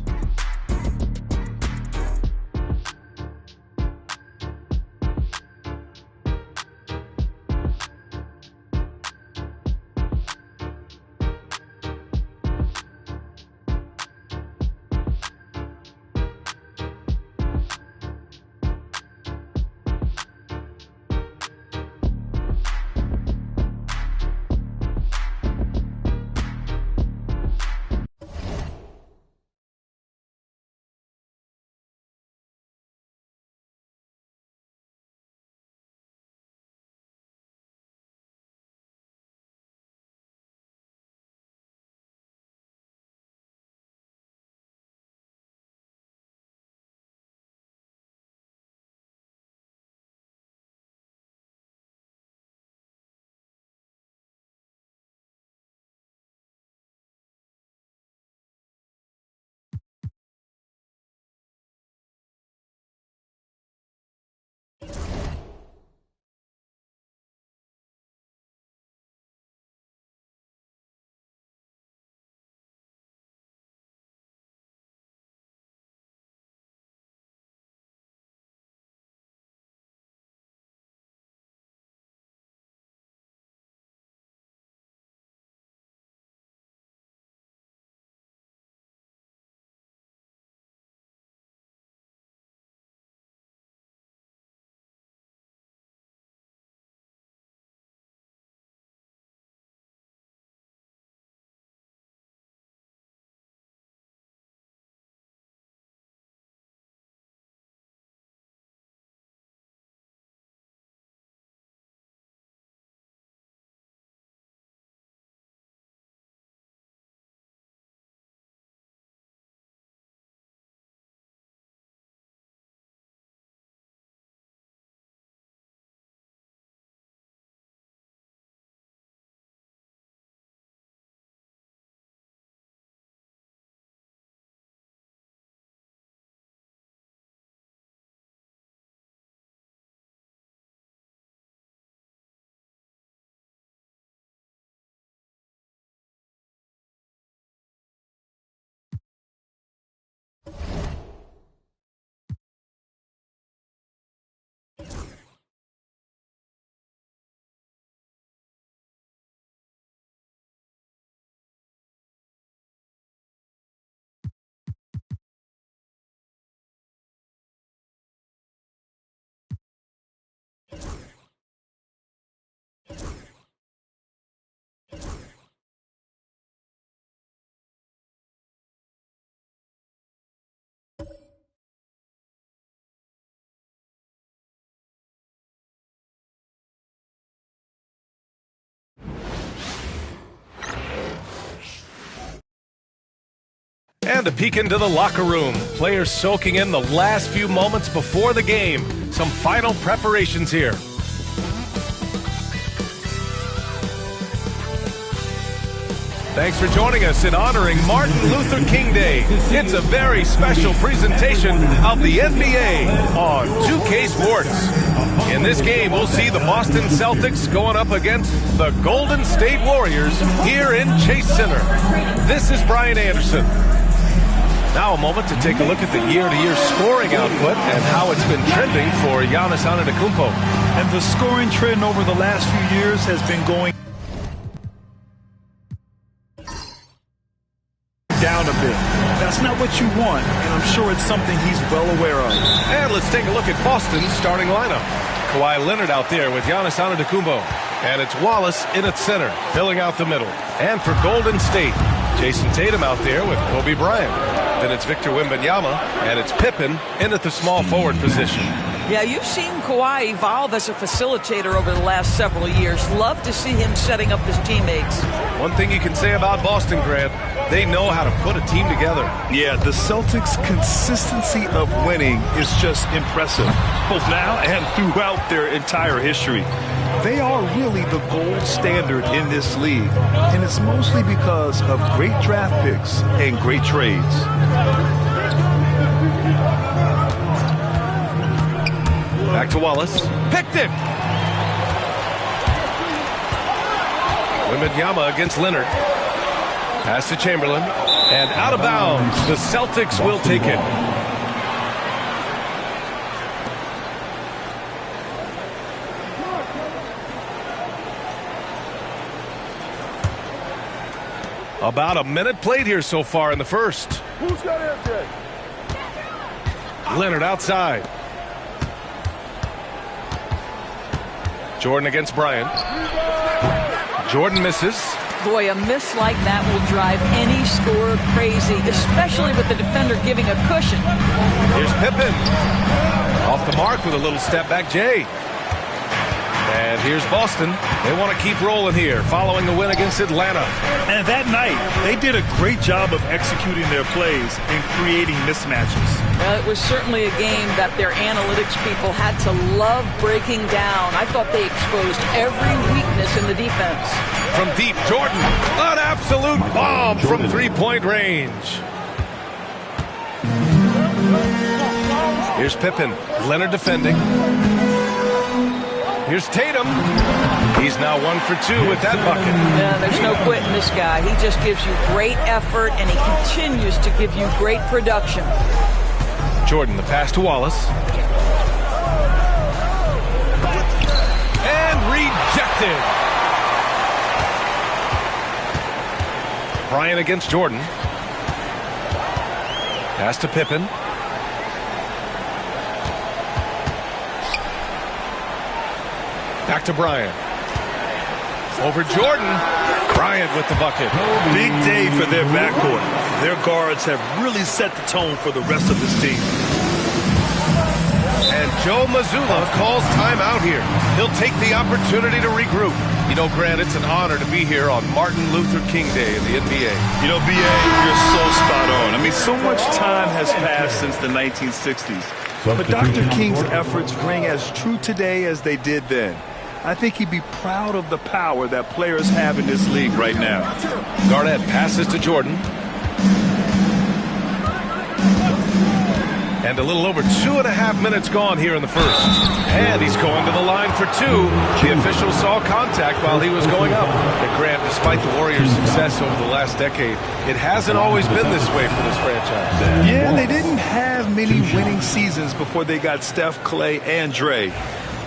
And a peek into the locker room. Players soaking in the last few moments before the game. Some final preparations here. Thanks for joining us in honoring Martin Luther King Day. It's a very special presentation of the NBA on 2K Sports. In this game, we'll see the Boston Celtics going up against the Golden State Warriors here in Chase Center. This is Brian Anderson. Now a moment to take a look at the year-to-year scoring output and how it's been trending for Giannis Antetokounmpo. And the scoring trend over the last few years has been going down a bit. That's not what you want, and I'm sure it's something he's well aware of. And let's take a look at Boston's starting lineup. Kawhi Leonard out there with Giannis Antetokounmpo. And it's Wallace in at center, filling out the middle. And for Golden State, Jason Tatum out there with Kobe Bryant. Then it's Victor Wembanyama, and it's Pippen in at the small forward position. Yeah, you've seen Kawhi evolve as a facilitator over the last several years. Love to see him setting up his teammates. One thing you can say about Boston, Grant, they know how to put a team together. Yeah, the Celtics' consistency of winning is just impressive, both now and throughout their entire history. They are really the gold standard in this league, and it's mostly because of great draft picks and great trades. Back to Wallace. Picked it! Wembanyama against Leonard. Pass to Chamberlain. And out of bounds. The Celtics will take it. About a minute played here so far in the first. Who's got MJ? Leonard outside. Jordan against Bryant. Jordan misses. Boy, a miss like that will drive any scorer crazy, especially with the defender giving a cushion. Here's Pippen. Off the mark with a little step back Jay. And here's Boston. They want to keep rolling here following the win against Atlanta. And that night, they did a great job of executing their plays and creating mismatches. Well, it was certainly a game that their analytics people had to love breaking down. I thought they exposed every weakness in the defense. From deep, Jordan. An absolute bomb from three-point range. Here's Pippen. Leonard defending. Here's Tatum. He's now 1 for 2 with that bucket. Yeah, there's no quitting this guy. He just gives you great effort, and he continues to give you great production. Jordan, the pass to Wallace. And rejected. Bryant against Jordan. Pass to Pippen. Back to Bryant. Over Jordan. Bryant with the bucket. Big day for their backcourt. Their guards have really set the tone for the rest of this team. And Joe Mazzulla calls timeout here. He'll take the opportunity to regroup. You know, Grant, it's an honor to be here on Martin Luther King Day in the NBA. You know, B.A., you're so spot on. I mean, so much time has passed since the 1960s. But Dr. King's efforts ring as true today as they did then. I think he'd be proud of the power that players have in this league right now. Garnett passes to Jordan. And a little over 2.5 minutes gone here in the first. And he's going to the line for two. The official saw contact while he was going up. And Grant, despite the Warriors' success over the last decade, it hasn't always been this way for this franchise. Yeah, they didn't have many winning seasons before they got Steph, Clay, and Dre.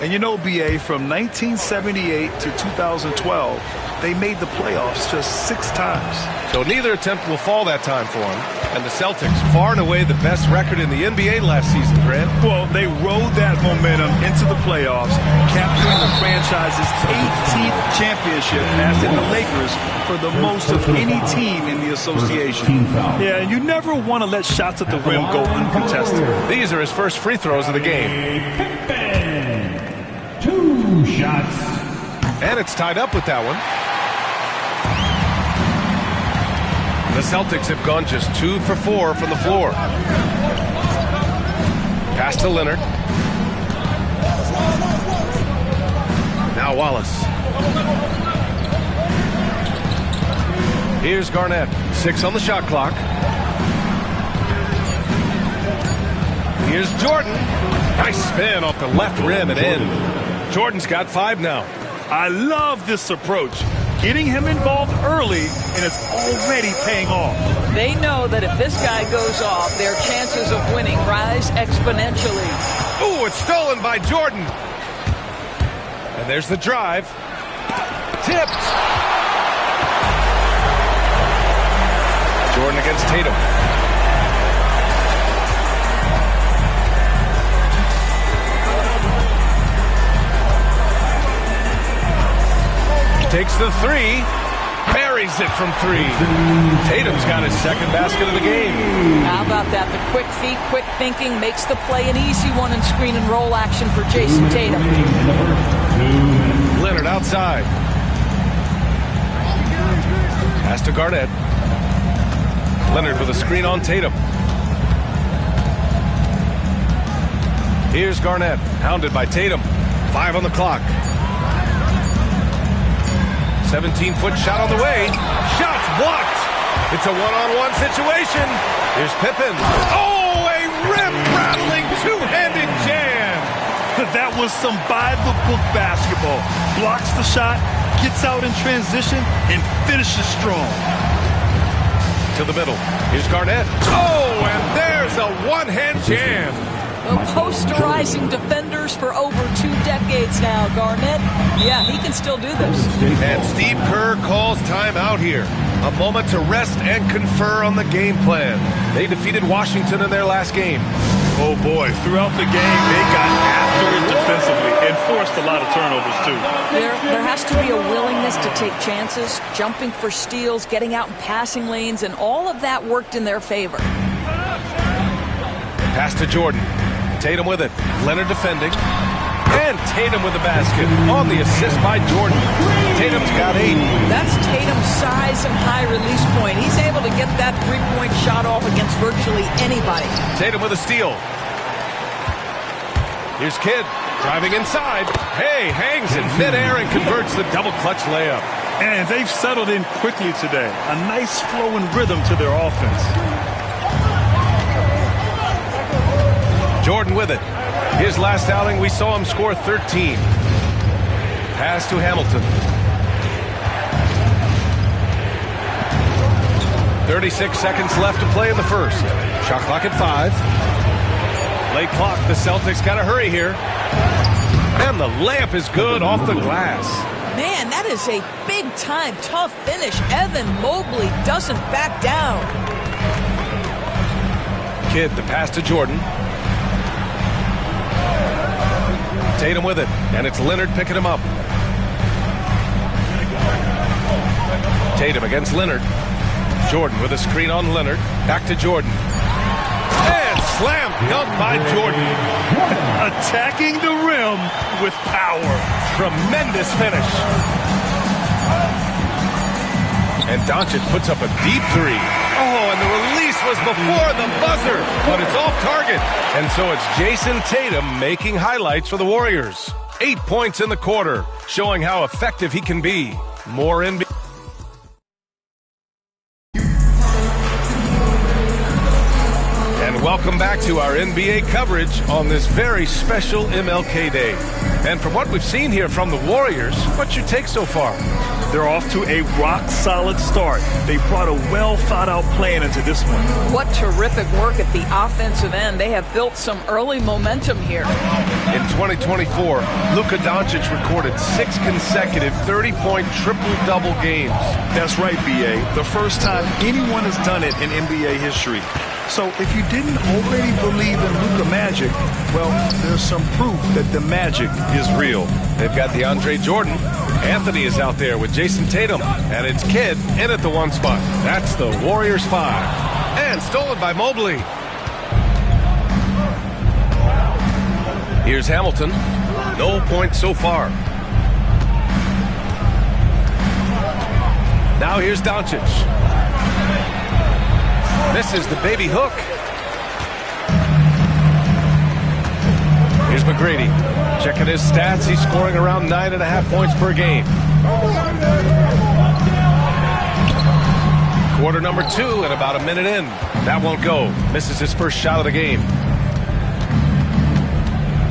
And you know, B.A., from 1978 to 2012, they made the playoffs just 6 times. So neither attempt will fall that time for them. And the Celtics, far and away the best record in the NBA last season, Grant. Well, they rode that momentum into the playoffs, capturing the franchise's 18th championship, passing the Lakers for the most of any team in the association. Yeah, and you never want to let shots at the rim go uncontested. These are his first free throws of the game. 2 shots. And it's tied up with that one. The Celtics have gone just 2 for 4 from the floor. Pass to Leonard. Now Wallace. Here's Garnett. 6 on the shot clock. Here's Jordan. Nice spin off the left rim and in. Jordan's got 5 now. I love this approach. Getting him involved early, and it's already paying off. They know that if this guy goes off, their chances of winning rise exponentially. Ooh, it's stolen by Jordan. And there's the drive. Tipped. Jordan against Tatum. Takes the 3, buries it from 3. Tatum's got his second basket of the game. How about that? The quick feet, quick thinking makes the play an easy one in screen and roll action for Jason Tatum. Leonard outside. Pass to Garnett. Leonard with a screen on Tatum. Here's Garnett, hounded by Tatum. 5 on the clock. 17-foot shot on the way. Shot's blocked. It's a one-on-one situation. Here's Pippen. Oh, a rim-rattling two-handed jam. That was some by-the-book basketball. Blocks the shot, gets out in transition, and finishes strong. To the middle. Here's Garnett. Oh, and there's a one-hand jam. Well, posterizing defenders for over 2 decades now, Garnett. Yeah, he can still do this. And Steve Kerr calls timeout here. A moment to rest and confer on the game plan. They defeated Washington in their last game. Oh, boy. Throughout the game, they got after it defensively and forced a lot of turnovers, too. There has to be a willingness to take chances, jumping for steals, getting out in passing lanes, and all of that worked in their favor. Pass to Jordan. Tatum with it. Leonard defending. And Tatum with the basket. On the assist by Jordan. Tatum's got 8. That's Tatum's size and high release point. He's able to get that three-point shot off against virtually anybody. Tatum with a steal. Here's Kidd driving inside. Hey, hangs in midair and converts the double clutch layup. And they've settled in quickly today. A nice flow and rhythm to their offense. Jordan with it. His last outing, we saw him score 13. Pass to Hamilton. 36 seconds left to play in the first. Shot clock at 5. Late clock, the Celtics got to hurry here. And the layup is good off the glass. Man, that is a big-time, tough finish. Evan Mobley doesn't back down. Kidd, the pass to Jordan. Tatum with it, and it's Leonard picking him up. Tatum against Leonard. Jordan with a screen on Leonard. Back to Jordan. And slam dunk by Jordan. Attacking the rim with power. Tremendous finish. And Doncic puts up a deep 3. Oh, and the release was before the buzzer, but it's off target. And so it's Jason Tatum making highlights for the Warriors. 8 points in the quarter, showing how effective he can be. More NBA. And welcome back to our NBA coverage on this very special MLK Day. And from what we've seen here from the Warriors, what's your take so far? They're off to a rock-solid start. They brought a well-thought-out plan into this one. What terrific work at the offensive end. They have built some early momentum here. In 2024, Luka Doncic recorded 6 consecutive 30-point triple-double games. That's right, B.A. The first time anyone has done it in NBA history. So if you didn't already believe in Luka Magic, well, there's some proof that the magic is real. They've got DeAndre Jordan. Anthony is out there with Jason Tatum. And it's Kidd in at the 1 spot. That's the Warriors 5. And stolen by Mobley. Here's Hamilton. No points so far. Now here's Doncic. Misses the baby hook. Here's McGrady. Checking his stats. He's scoring around 9.5 points per game. Quarter number 2 and about a minute in. That won't go. Misses his first shot of the game.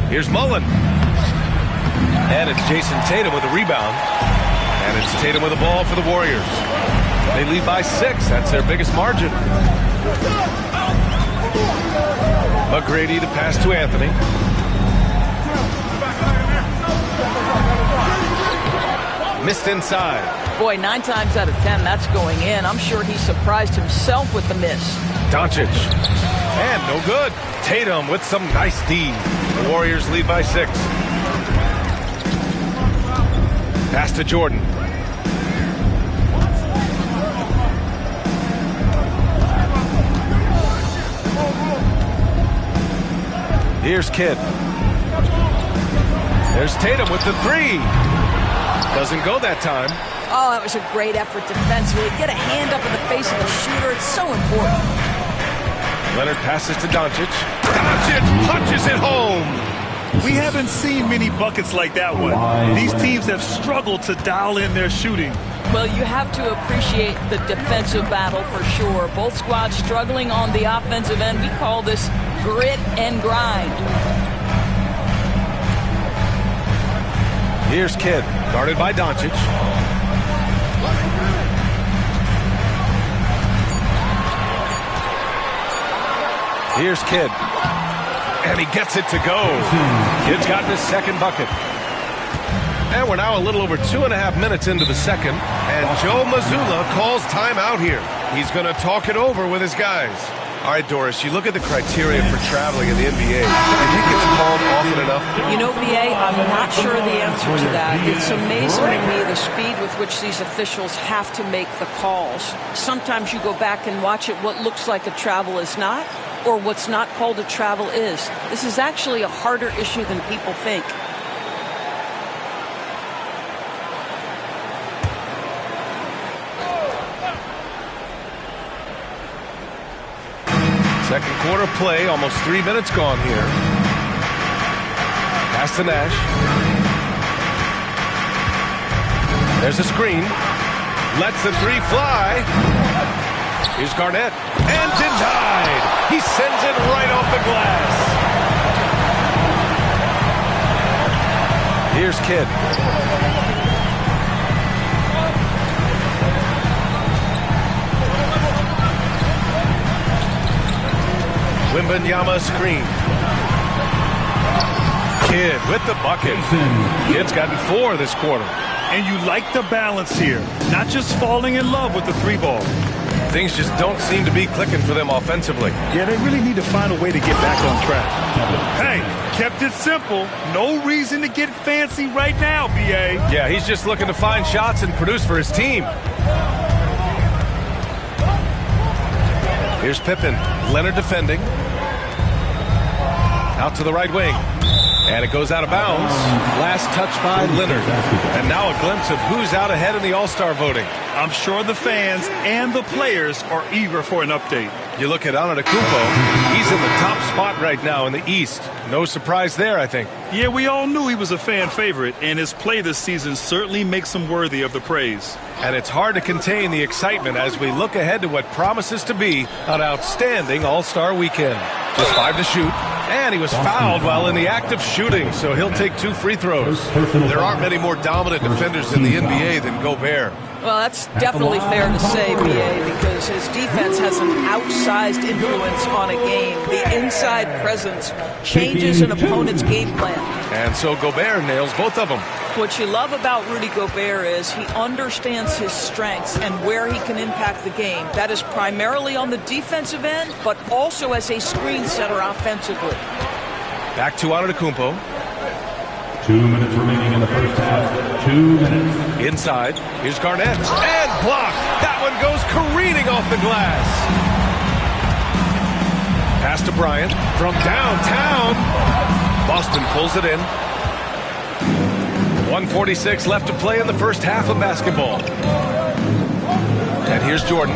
Here's Mullen. And it's Jason Tatum with a rebound. And it's Tatum with the ball for the Warriors. They lead by 6. That's their biggest margin. McGrady to pass to Anthony. Missed inside. Boy, 9 times out of 10, that's going in. I'm sure he surprised himself with the miss. Doncic. And no good. Tatum with some nice D. The Warriors lead by 6. Pass to Jordan. Here's Kidd. There's Tatum with the 3. Doesn't go that time. Oh, that was a great effort defensively. Get a hand up in the face of the shooter. It's so important. Leonard passes to Doncic. Doncic punches it home. We haven't seen many buckets like that one. These teams have struggled to dial in their shooting. Well, you have to appreciate the defensive battle for sure. Both squads struggling on the offensive end. We call this grit and grind. Here's Kidd, guarded by Doncic. Here's Kidd. And he gets it to go. Kidd's gotten his second bucket. And we're now a little over 2.5 minutes into the second. And Joe Mazzulla calls timeout here. He's going to talk it over with his guys. All right, Doris, you look at the criteria for traveling in the NBA. I think it's called often enough. You know, BA, I'm not sure the answer to that. It's amazing to me the speed with which these officials have to make the calls. Sometimes you go back and watch it, what looks like a travel is not, or what's not called a travel is. This is actually a harder issue than people think. Second quarter play, almost 3 minutes gone here. Pass to Nash. There's a screen. Lets the 3 fly. Here's Garnett. And denied. He sends it right off the glass. Here's Kidd. Wembanyama screen. Kidd with the bucket. Kidd's gotten 4 this quarter. And you like the balance here. Not just falling in love with the 3 ball. Things just don't seem to be clicking for them offensively. Yeah, they really need to find a way to get back on track. Hey, kept it simple. No reason to get fancy right now, B.A. Yeah, he's just looking to find shots and produce for his team. Here's Pippen. Leonard defending. Out to the right wing. And it goes out of bounds. Last touch by Leonard. And now a glimpse of who's out ahead in the All-Star voting. I'm sure the fans and the players are eager for an update. You look at Antetokounmpo. He's in the top spot right now in the East. No surprise there, I think. Yeah, we all knew he was a fan favorite, and his play this season certainly makes him worthy of the praise. And it's hard to contain the excitement as we look ahead to what promises to be an outstanding All-Star weekend. Just 5 to shoot. And he was fouled while in the act of shooting, so he'll take 2 free throws. There aren't many more dominant defenders in the NBA than Gobert. Well, that's definitely fair to say, B.A., because his defense has an outsized influence on a game. The inside presence changes an opponent's game plan. And so Gobert nails both of them. What you love about Rudy Gobert is he understands his strengths and where he can impact the game. That is primarily on the defensive end, but also as a screen setter offensively. Back to Antetokounmpo. 2 minutes remaining in the first half. 2 minutes. Inside. Here's Garnett. And blocked. That one goes careening off the glass. Pass to Bryant from downtown. Boston pulls it in. 1:46 left to play in the first half of basketball. And here's Jordan.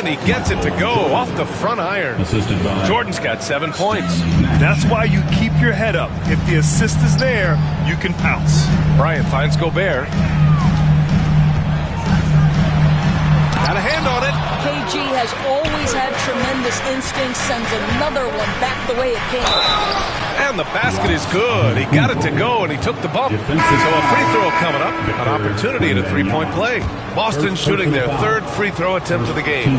And he gets it to go off the front iron. Assisted by Jordan's got 7 points. That's why you keep your head up. If the assist is there, you can pounce. Bryant finds Gobert. Got a hand on it. KG has always had tremendous instincts, sends another one back the way it came. And the basket is good. He got it to go, and he took the bump. So a free throw coming up. An opportunity at a three-point play. Boston shooting their third free throw attempt of the game.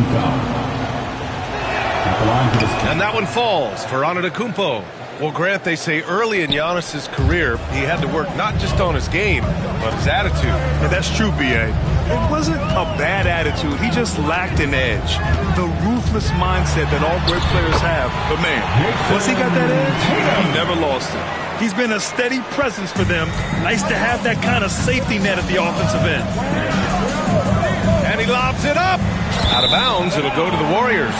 And that one falls for Antetokounmpo. Well, Grant, they say early in Giannis's career, he had to work not just on his game, but his attitude. And that's true, B.A. It wasn't a bad attitude. He just lacked an edge. The ruthless mindset that all great players have. But, man, once he got that edge, he never lost it. He's been a steady presence for them. Nice to have that kind of safety net at the offensive end. And he lobs it up. Out of bounds, it'll go to the Warriors.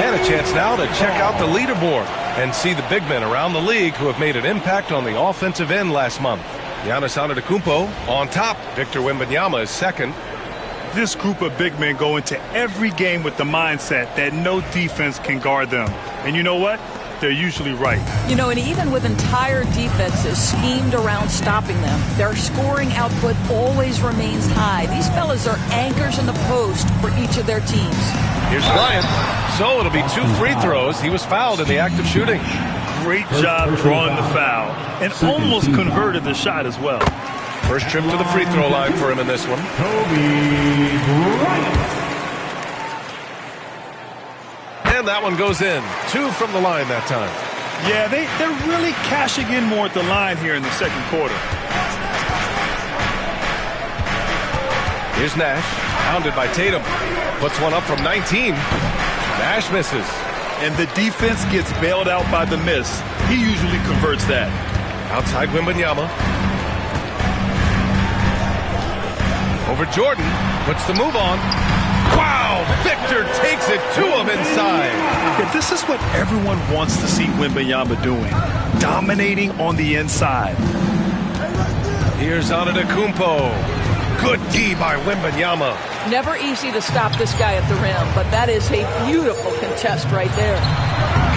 And a chance now to check out the leaderboard and see the big men around the league who have made an impact on the offensive end last month. Giannis Antetokounmpo on top. Victor Wembanyama is second. This group of big men go into every game with the mindset that no defense can guard them. And you know what? They're usually right. You know, and even with entire defenses schemed around stopping them, their scoring output always remains high. These fellas are anchors in the post for each of their teams. Here's Bryant. So it'll be 2 free throws. He was fouled in the act of shooting. Great job drawing the foul and almost converted the shot as well. First trip to the free throw line for him in this one. Kobe Bryant. And that one goes in. 2 from the line that time. Yeah, they're really cashing in more at the line here in the second quarter. Here's Nash. Pounded by Tatum. Puts one up from 19. Nash misses. And the defense gets bailed out by the miss. He usually converts that. Outside Wembanyama. Over Jordan. Puts the move on. Wow! Victor takes it to him inside. Yeah, this is what everyone wants to see Wembanyama doing. Dominating on the inside. Here's Antetokounmpo. Good D by Wembanyama. Never easy to stop this guy at the rim, but that is a beautiful contest right there.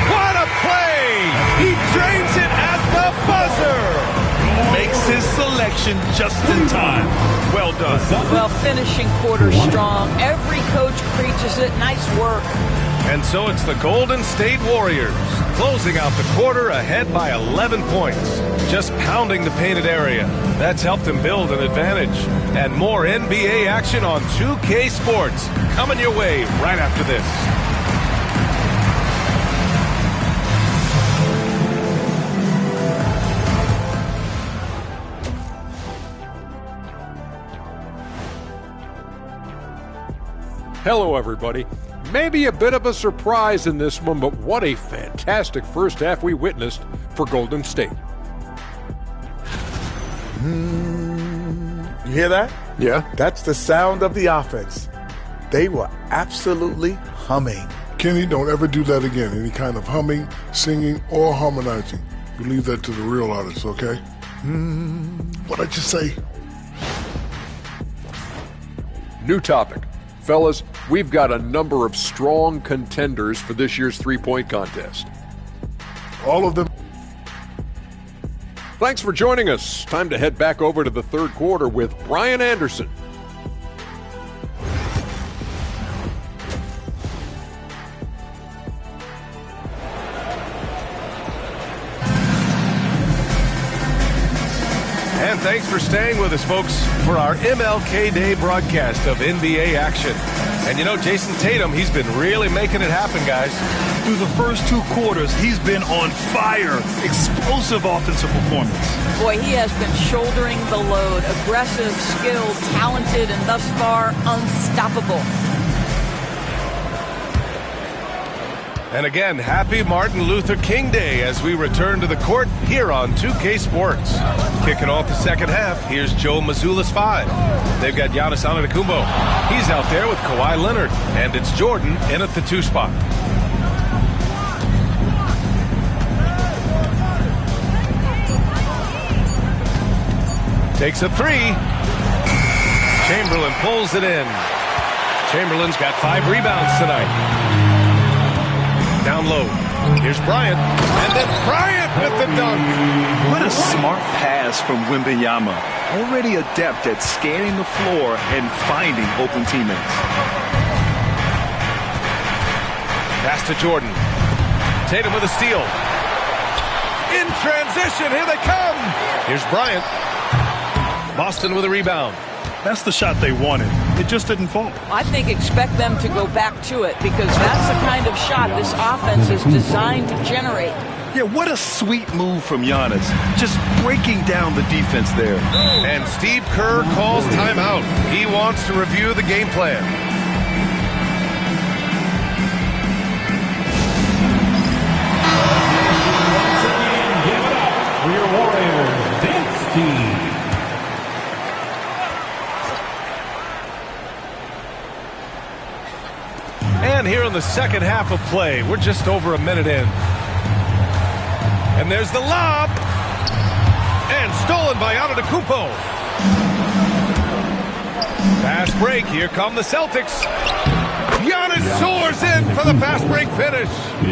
What a play! He drains it at the buzzer! Makes his selection just in time. Well done. Well, finishing quarter strong. Every coach preaches it. Nice work. And so it's the Golden State Warriors closing out the quarter ahead by 11 points. Just pounding the painted area. That's helped them build an advantage. And more NBA action on 2K Sports coming your way right after this. Hello, everybody. Maybe a bit of a surprise in this one, but what a fantastic first half we witnessed for Golden State. You hear that? Yeah. That's the sound of the offense. They were absolutely humming. Kenny, don't ever do that again. Any kind of humming, singing, or harmonizing. You leave that to the real artists, okay? What'd I just say? New topic. Fellas, we've got a number of strong contenders for this year's three-point contest. All of them. Thanks for joining us. Time to head back over to the third quarter with Brian Anderson. And thanks for staying with us, folks, for our MLK Day broadcast of NBA action. And you know, Jason Tatum, he's been really making it happen, guys. Through the first 2 quarters, he's been on fire. Explosive offensive performance. Boy, he has been shouldering the load. Aggressive, skilled, talented, and thus far unstoppable. And again, happy Martin Luther King Day as we return to the court here on 2K Sports. Kicking off the second half, here's Joe Mazzulla's 5. They've got Giannis Antetokounmpo. He's out there with Kawhi Leonard, and it's Jordan in at the 2 spot. Takes a 3. Chamberlain pulls it in. Chamberlain's got 5 rebounds tonight. Down low. Here's Bryant. And then Bryant with the dunk. What a smart pass from Wembanyama. Already adept at scanning the floor and finding open teammates. Pass to Jordan. Tatum with a steal. In transition, here they come. Here's Bryant. Boston with a rebound. That's the shot they wanted. It just didn't fall. I think expect them to go back to it because that's the kind of shot this offense is designed to generate. Yeah, what a sweet move from Giannis. Just breaking down the defense there. And Steve Kerr calls timeout. He wants to review the game plan. For your Warriors dance team. And here in the second half of play, we're just over a minute in. And there's the lob. And stolen by Antetokounmpo. Fast break. Here come the Celtics. Giannis soars in for the fast break finish.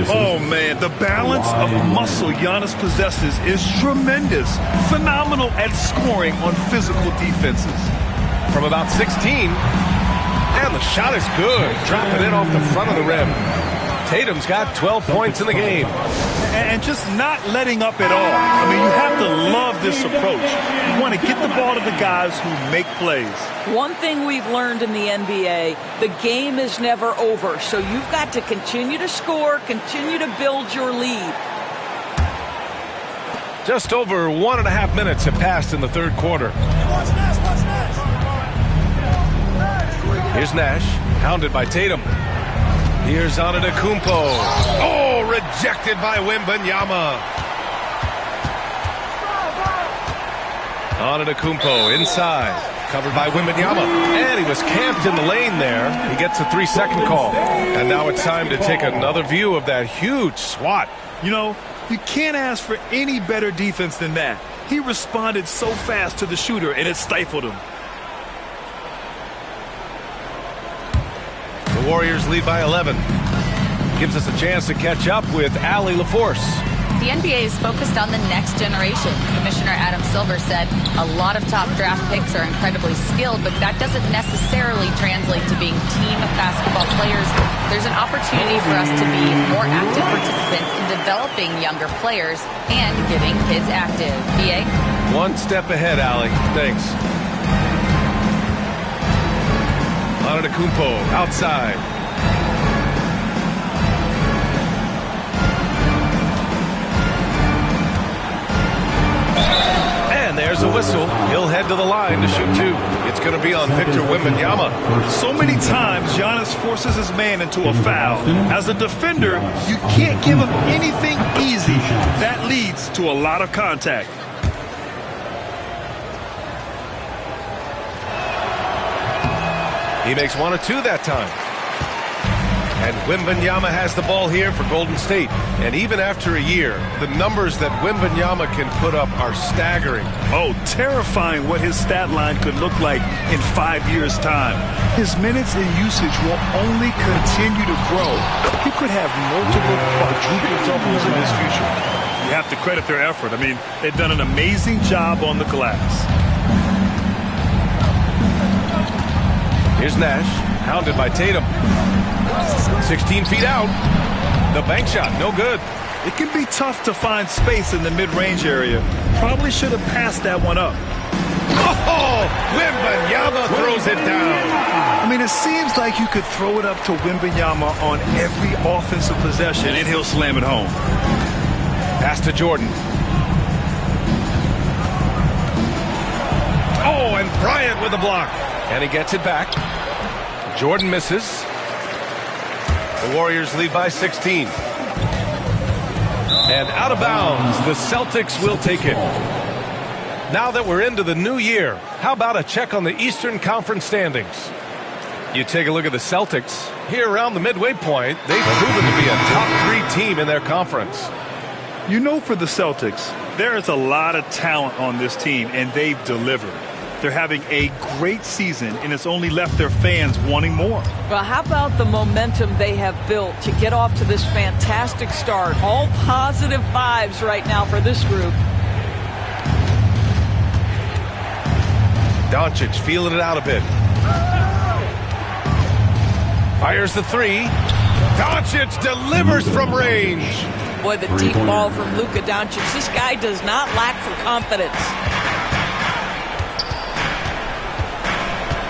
Oh, man, the balance of muscle Giannis possesses is tremendous. Phenomenal at scoring on physical defenses. From about 16. And the shot is good. Dropping it off the front of the rim. Tatum's got 12 points in the game. And just not letting up at all. I mean, you have to love this approach. You want to get the ball to the guys who make plays. One thing we've learned in the NBA, the game is never over. So you've got to continue to score, continue to build your lead. Just over 1.5 minutes have passed in the third quarter. Here's Nash, hounded by Tatum. Here's Antetokounmpo. Oh, rejected by Wembanyama. Antetokounmpo inside, covered by Wembanyama. And he was camped in the lane there. He gets a 3-second call. And now it's time to take another view of that huge swat. You know, you can't ask for any better defense than that. He responded so fast to the shooter, and it stifled him. The Warriors lead by 11. Gives us a chance to catch up with Allie LaForce. The NBA is focused on the next generation. Commissioner Adam Silver said a lot of top draft picks are incredibly skilled, but that doesn't necessarily translate to being team basketball players. There's an opportunity for us to be more active participants in developing younger players and getting kids active. BA? One step ahead, Allie. Thanks. Antetokounmpo outside. And there's a whistle. He'll head to the line to shoot 2. It's going to be on Victor Wembanyama. So many times Giannis forces his man into a foul. As a defender, you can't give him anything easy. That leads to a lot of contact. He makes 1 of 2 that time. And Wembanyama has the ball here for Golden State. And even after a year, the numbers that Wembanyama can put up are staggering. Oh, terrifying what his stat line could look like in 5 years' time. His minutes and usage will only continue to grow. He could have multiple quadruple doubles in his future. You have to credit their effort. I mean, they've done an amazing job on the glass. Here's Nash, hounded by Tatum. 16 feet out. The bank shot, no good. It can be tough to find space in the mid-range area. Probably should have passed that one up. Oh, Wembanyama throws it down. I mean, it seems like you could throw it up to Wembanyama on every offensive possession, and he'll slam it home. Pass to Jordan. Oh, and Bryant with the block. And he gets it back. Jordan misses. The Warriors lead by 16. And out of bounds, the Celtics will take it. Now that we're into the new year, how about a check on the Eastern Conference standings? You take a look at the Celtics. Here around the midway point, they've proven to be a top 3 team in their conference. You know, for the Celtics, there is a lot of talent on this team, and they've delivered. They're having a great season, and it's only left their fans wanting more. Well, how about the momentum they have built to get off to this fantastic start? All positive vibes right now for this group. Doncic feeling it out a bit. Fires the three. Doncic delivers from range. Boy, the deep ball from Luka Doncic. This guy does not lack for confidence.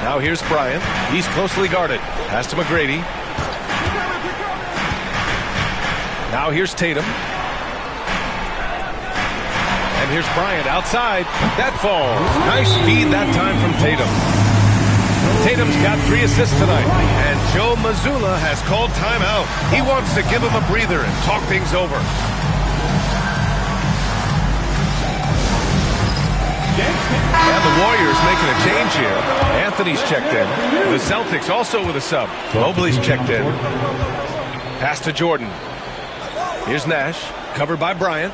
Now here's Bryant. He's closely guarded. Pass to McGrady. Now here's Tatum. And here's Bryant outside. That falls. Nice feed that time from Tatum. Tatum's got 3 assists tonight. And Joe Mazzulla has called timeout. He wants to give him a breather and talk things over. And the Warriors making a change here. Anthony's checked in. The Celtics also with a sub. Mobley's checked in. Pass to Jordan. Here's Nash. Covered by Bryant.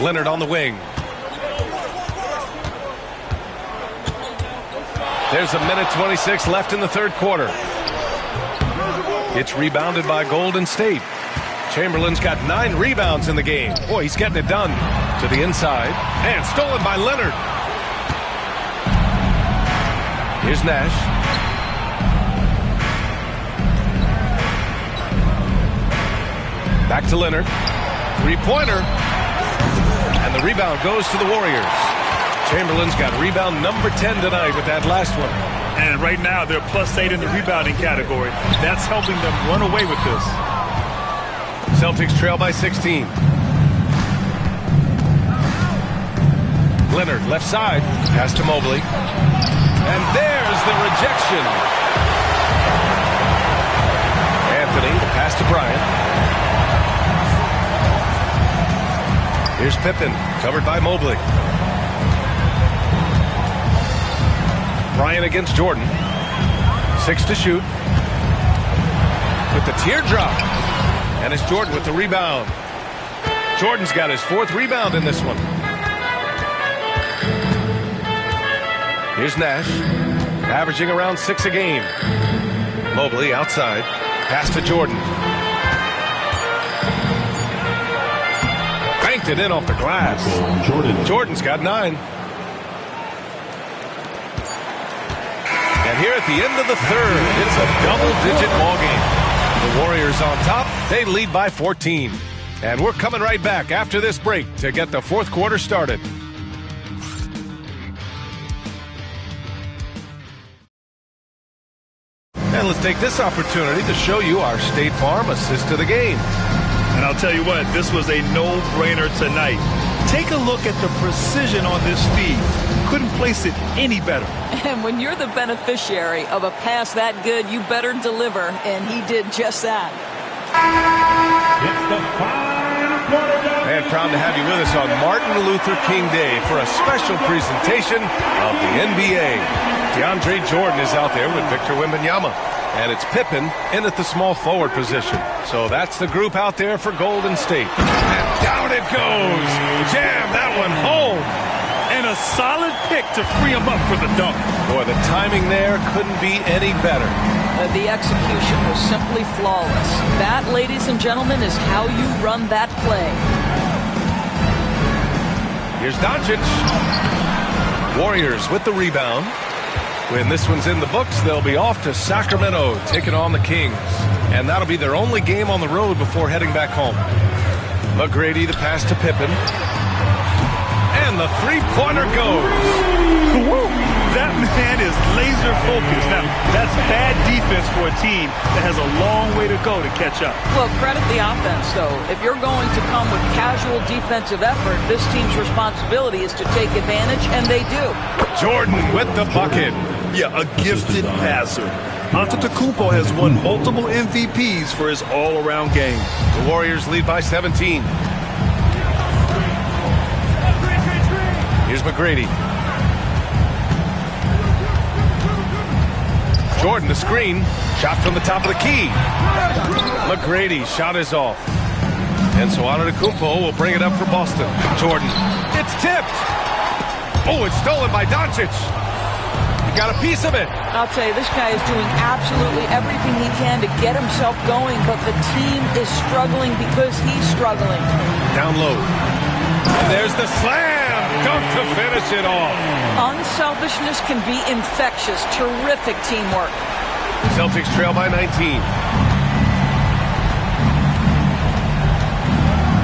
Leonard on the wing. There's a minute 26 left in the third quarter. It's rebounded by Golden State. Chamberlain's got 9 rebounds in the game. Boy, he's getting it done. To the inside. And stolen by Leonard. Here's Nash. Back to Leonard. 3-pointer. And the rebound goes to the Warriors. Chamberlain's got rebound number 10 tonight with that last one. And right now, they're +8 in the rebounding category. That's helping them run away with this. Celtics trail by 16. Leonard, left side. Pass to Mobley. And there's the rejection. Anthony, the pass to Bryant. Here's Pippen, covered by Mobley. Bryant against Jordan. 6 to shoot. With the teardrop. And it's Jordan with the rebound. Jordan's got his 4th rebound in this one. Here's Nash. Averaging around 6 a game. Mobley outside. Pass to Jordan. Banked it in off the glass. Jordan's got 9. And here at the end of the third, it's a double-digit ball game. The Warriors on top. They lead by 14. And we're coming right back after this break to get the fourth quarter started. And let's take this opportunity to show you our State Farm assist to the game. And I'll tell you what, this was a no-brainer tonight. Take a look at the precision on this feed. Couldn't place it any better. And when you're the beneficiary of a pass that good, you better deliver, and he did just that. It's the final quarter. And proud to have you with us on Martin Luther King Day for a special presentation of the NBA. DeAndre Jordan is out there with Victor Wembanyama. And it's Pippen in at the small forward position. So that's the group out there for Golden State. And down it goes. Jam that one home. And a solid pick to free him up for the dunk. Boy, the timing there couldn't be any better. The execution was simply flawless. That, ladies and gentlemen, is how you run that play. Here's Doncic. Warriors with the rebound. When this one's in the books, they'll be off to Sacramento, taking on the Kings. And that'll be their only game on the road before heading back home. McGrady, the pass to Pippen. And the three-pointer goes. Woo! That man is laser focused. Now, that's bad defense for a team that has a long way to go to catch up. Well, credit the offense, though. If you're going to come with casual defensive effort, this team's responsibility is to take advantage, and they do. Jordan with the bucket. Yeah, a gifted passer. Antetokounmpo has won multiple MVPs for his all-around game. The Warriors lead by 17. Here's McGrady. Jordan, the screen. Shot from the top of the key. McGrady's shot is off. And so Antetokounmpo will bring it up for Boston. Jordan. It's tipped. Oh, it's stolen by Doncic. got a piece of it. I'll tell you, this guy is doing absolutely everything he can to get himself going, but the team is struggling because he's struggling. Down low. And there's the slam dunk to finish it off. Unselfishness can be infectious. Terrific teamwork. Celtics trail by 19.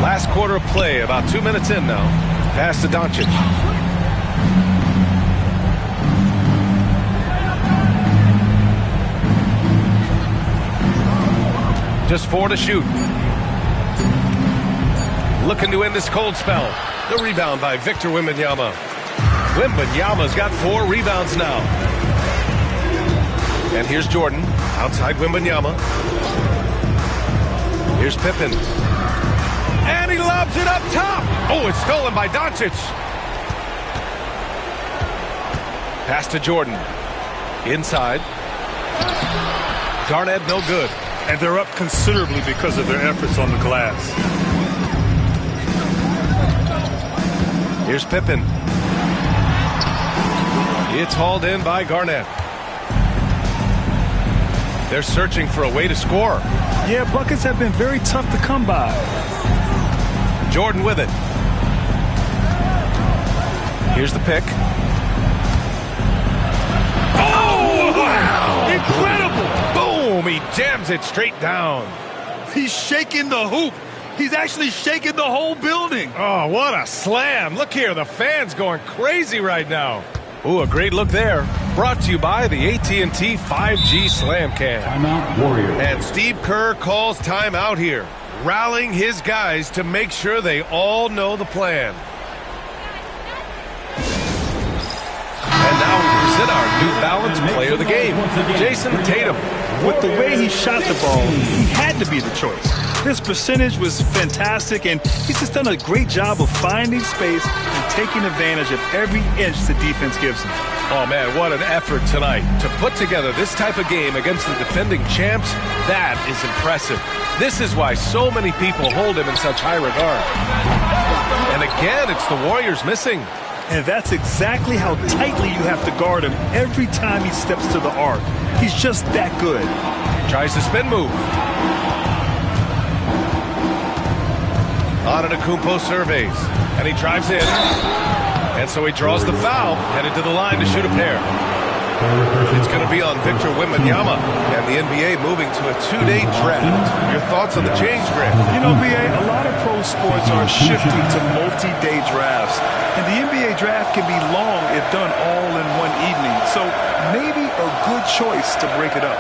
Last quarter of play, about 2 minutes in now. Pass to Doncic. Just 4 to shoot. Looking to end this cold spell. The rebound by Victor Wembanyama. Wembanyama's got 4 rebounds now. And here's Jordan outside Wembanyama. Here's Pippen. And he lobs it up top. Oh, it's stolen by Doncic. Pass to Jordan. Inside. Garnett no good. And they're up considerably because of their efforts on the glass. Here's Pippen. It's hauled in by Garnett. They're searching for a way to score. Yeah, buckets have been very tough to come by. Jordan with it. Here's the pick. Oh, wow! Incredible! Boom! He jams it straight down. He's shaking the hoop. He's actually shaking the whole building. Oh, what a slam. Look here, the fans going crazy right now. Ooh, a great look there. Brought to you by the AT&T 5G Slam Cam. Timeout, Warriors. And Steve Kerr calls timeout here, rallying his guys to make sure they all know the plan. And now we present our New Balance player of the game, Jason Tatum. With the way he shot the ball, he had to be the choice. His percentage was fantastic, and he's just done a great job of finding space and taking advantage of every inch the defense gives him. Oh, man, what an effort tonight. To put together this type of game against the defending champs, that is impressive. This is why so many people hold him in such high regard. And again, it's the Warriors missing. And that's exactly how tightly you have to guard him every time he steps to the arc. He's just that good. Tries the spin move. Antetokounmpo surveys, and he drives in. And so he draws the foul, headed to the line to shoot a pair. It's going to be on Victor Wembanyama, and the NBA moving to a 2-day draft. Your thoughts on the change, Grant? You know, BA, a lot of pro sports are shifting to multi-day drafts, and the NBA draft can be long if done all in one evening. So maybe a good choice to break it up.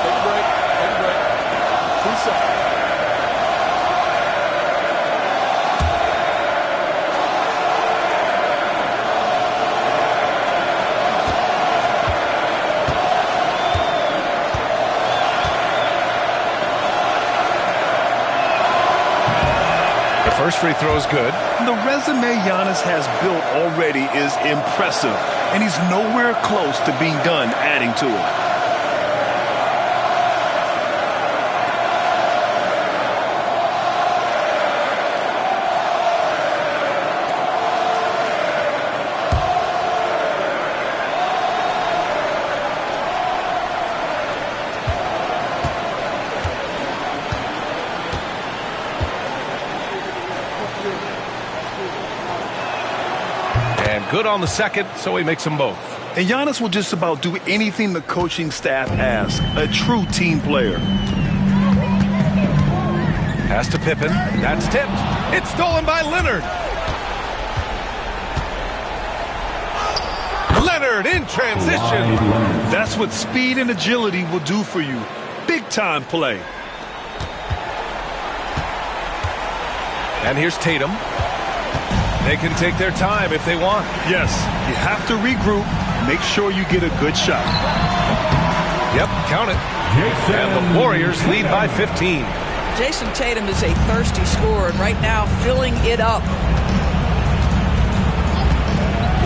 Take a break. 2 seconds. First free throw is good. The resume Giannis has built already is impressive, and he's nowhere close to being done adding to it. Good on the second, so he makes them both. And Giannis will just about do anything the coaching staff asks. A true team player. Pass to Pippen. That's tipped. It's stolen by Leonard. Leonard in transition. That's what speed and agility will do for you. Big time play. And here's Tatum. They can take their time if they want. Yes, you have to regroup. Make sure you get a good shot. Yep, count it. And the Warriors lead by 15. Jason Tatum is a thirsty scorer, and right now filling it up.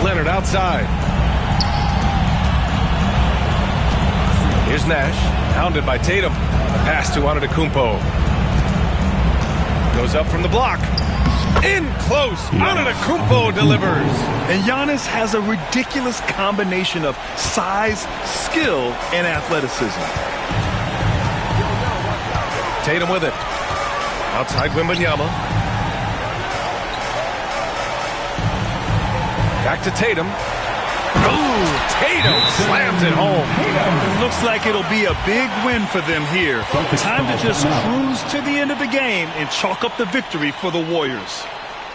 Leonard outside. Here's Nash, hounded by Tatum. A pass to Antetokounmpo. Goes up from the block. In close. Antetokounmpo delivers. And Giannis has a ridiculous combination of size, skill, and athleticism. Tatum with it. Outside Wembanyama. Back to Tatum. Ooh, Tatum slams it home. It looks like it'll be a big win for them here. Time to just cruise to the end of the game and chalk up the victory for the Warriors.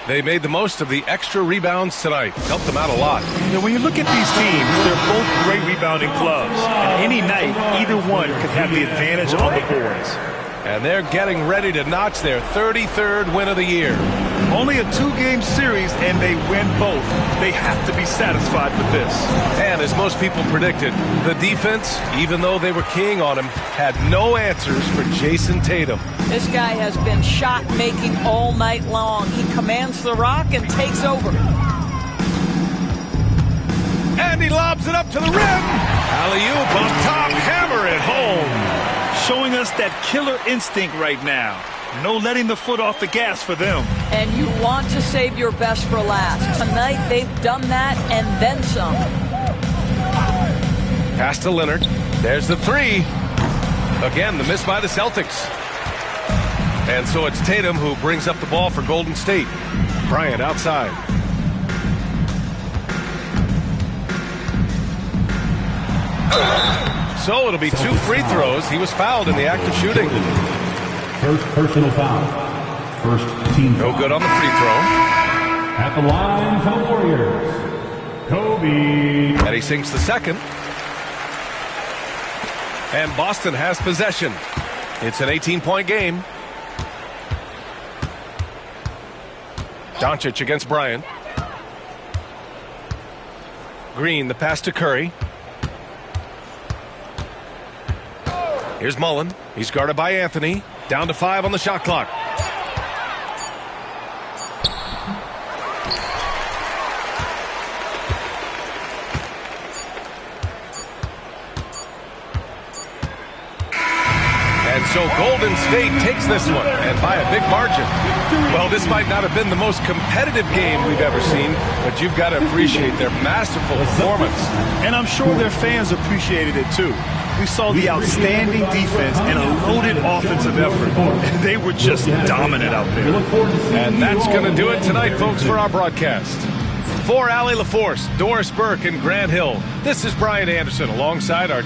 They made the most of the extra rebounds tonight. Helped them out a lot. You know, when you look at these teams, they're both great rebounding clubs. And any night, either one could have the advantage on the boards. And they're getting ready to notch their 33rd win of the year. Only a 2-game series, and they win both. They have to be satisfied with this. And as most people predicted, the defense, even though they were keying on him, had no answers for Jason Tatum. This guy has been shot-making all night long. He commands the rock and takes over. And he lobs it up to the rim. Alley-oop on top, hammer it home. Showing us that killer instinct right now. No letting the foot off the gas for them. And you want to save your best for last. Tonight, they've done that and then some. Pass to Leonard. There's the three. Again, the miss by the Celtics. And so it's Tatum who brings up the ball for Golden State. Bryant outside. So it'll be 2 free throws. He was fouled in the act of shooting. First personal foul. First team foul. No good on the free throw. At the line for the Warriors, Kobe. And he sinks the second. And Boston has possession. It's an 18-point game. Doncic against Bryant. Green, the pass to Curry. Here's Mullen. He's guarded by Anthony. Down to 5 on the shot clock. And so Golden State takes this one, and by a big margin. Well, this might not have been the most competitive game we've ever seen, but you've got to appreciate their masterful performance. And I'm sure their fans appreciated it too. We saw the outstanding defense and a loaded offensive effort. And they were just dominant out there. And that's going to do it tonight, folks, for our broadcast. For Allie LaForce, Doris Burke, and Grant Hill, this is Brian Anderson alongside our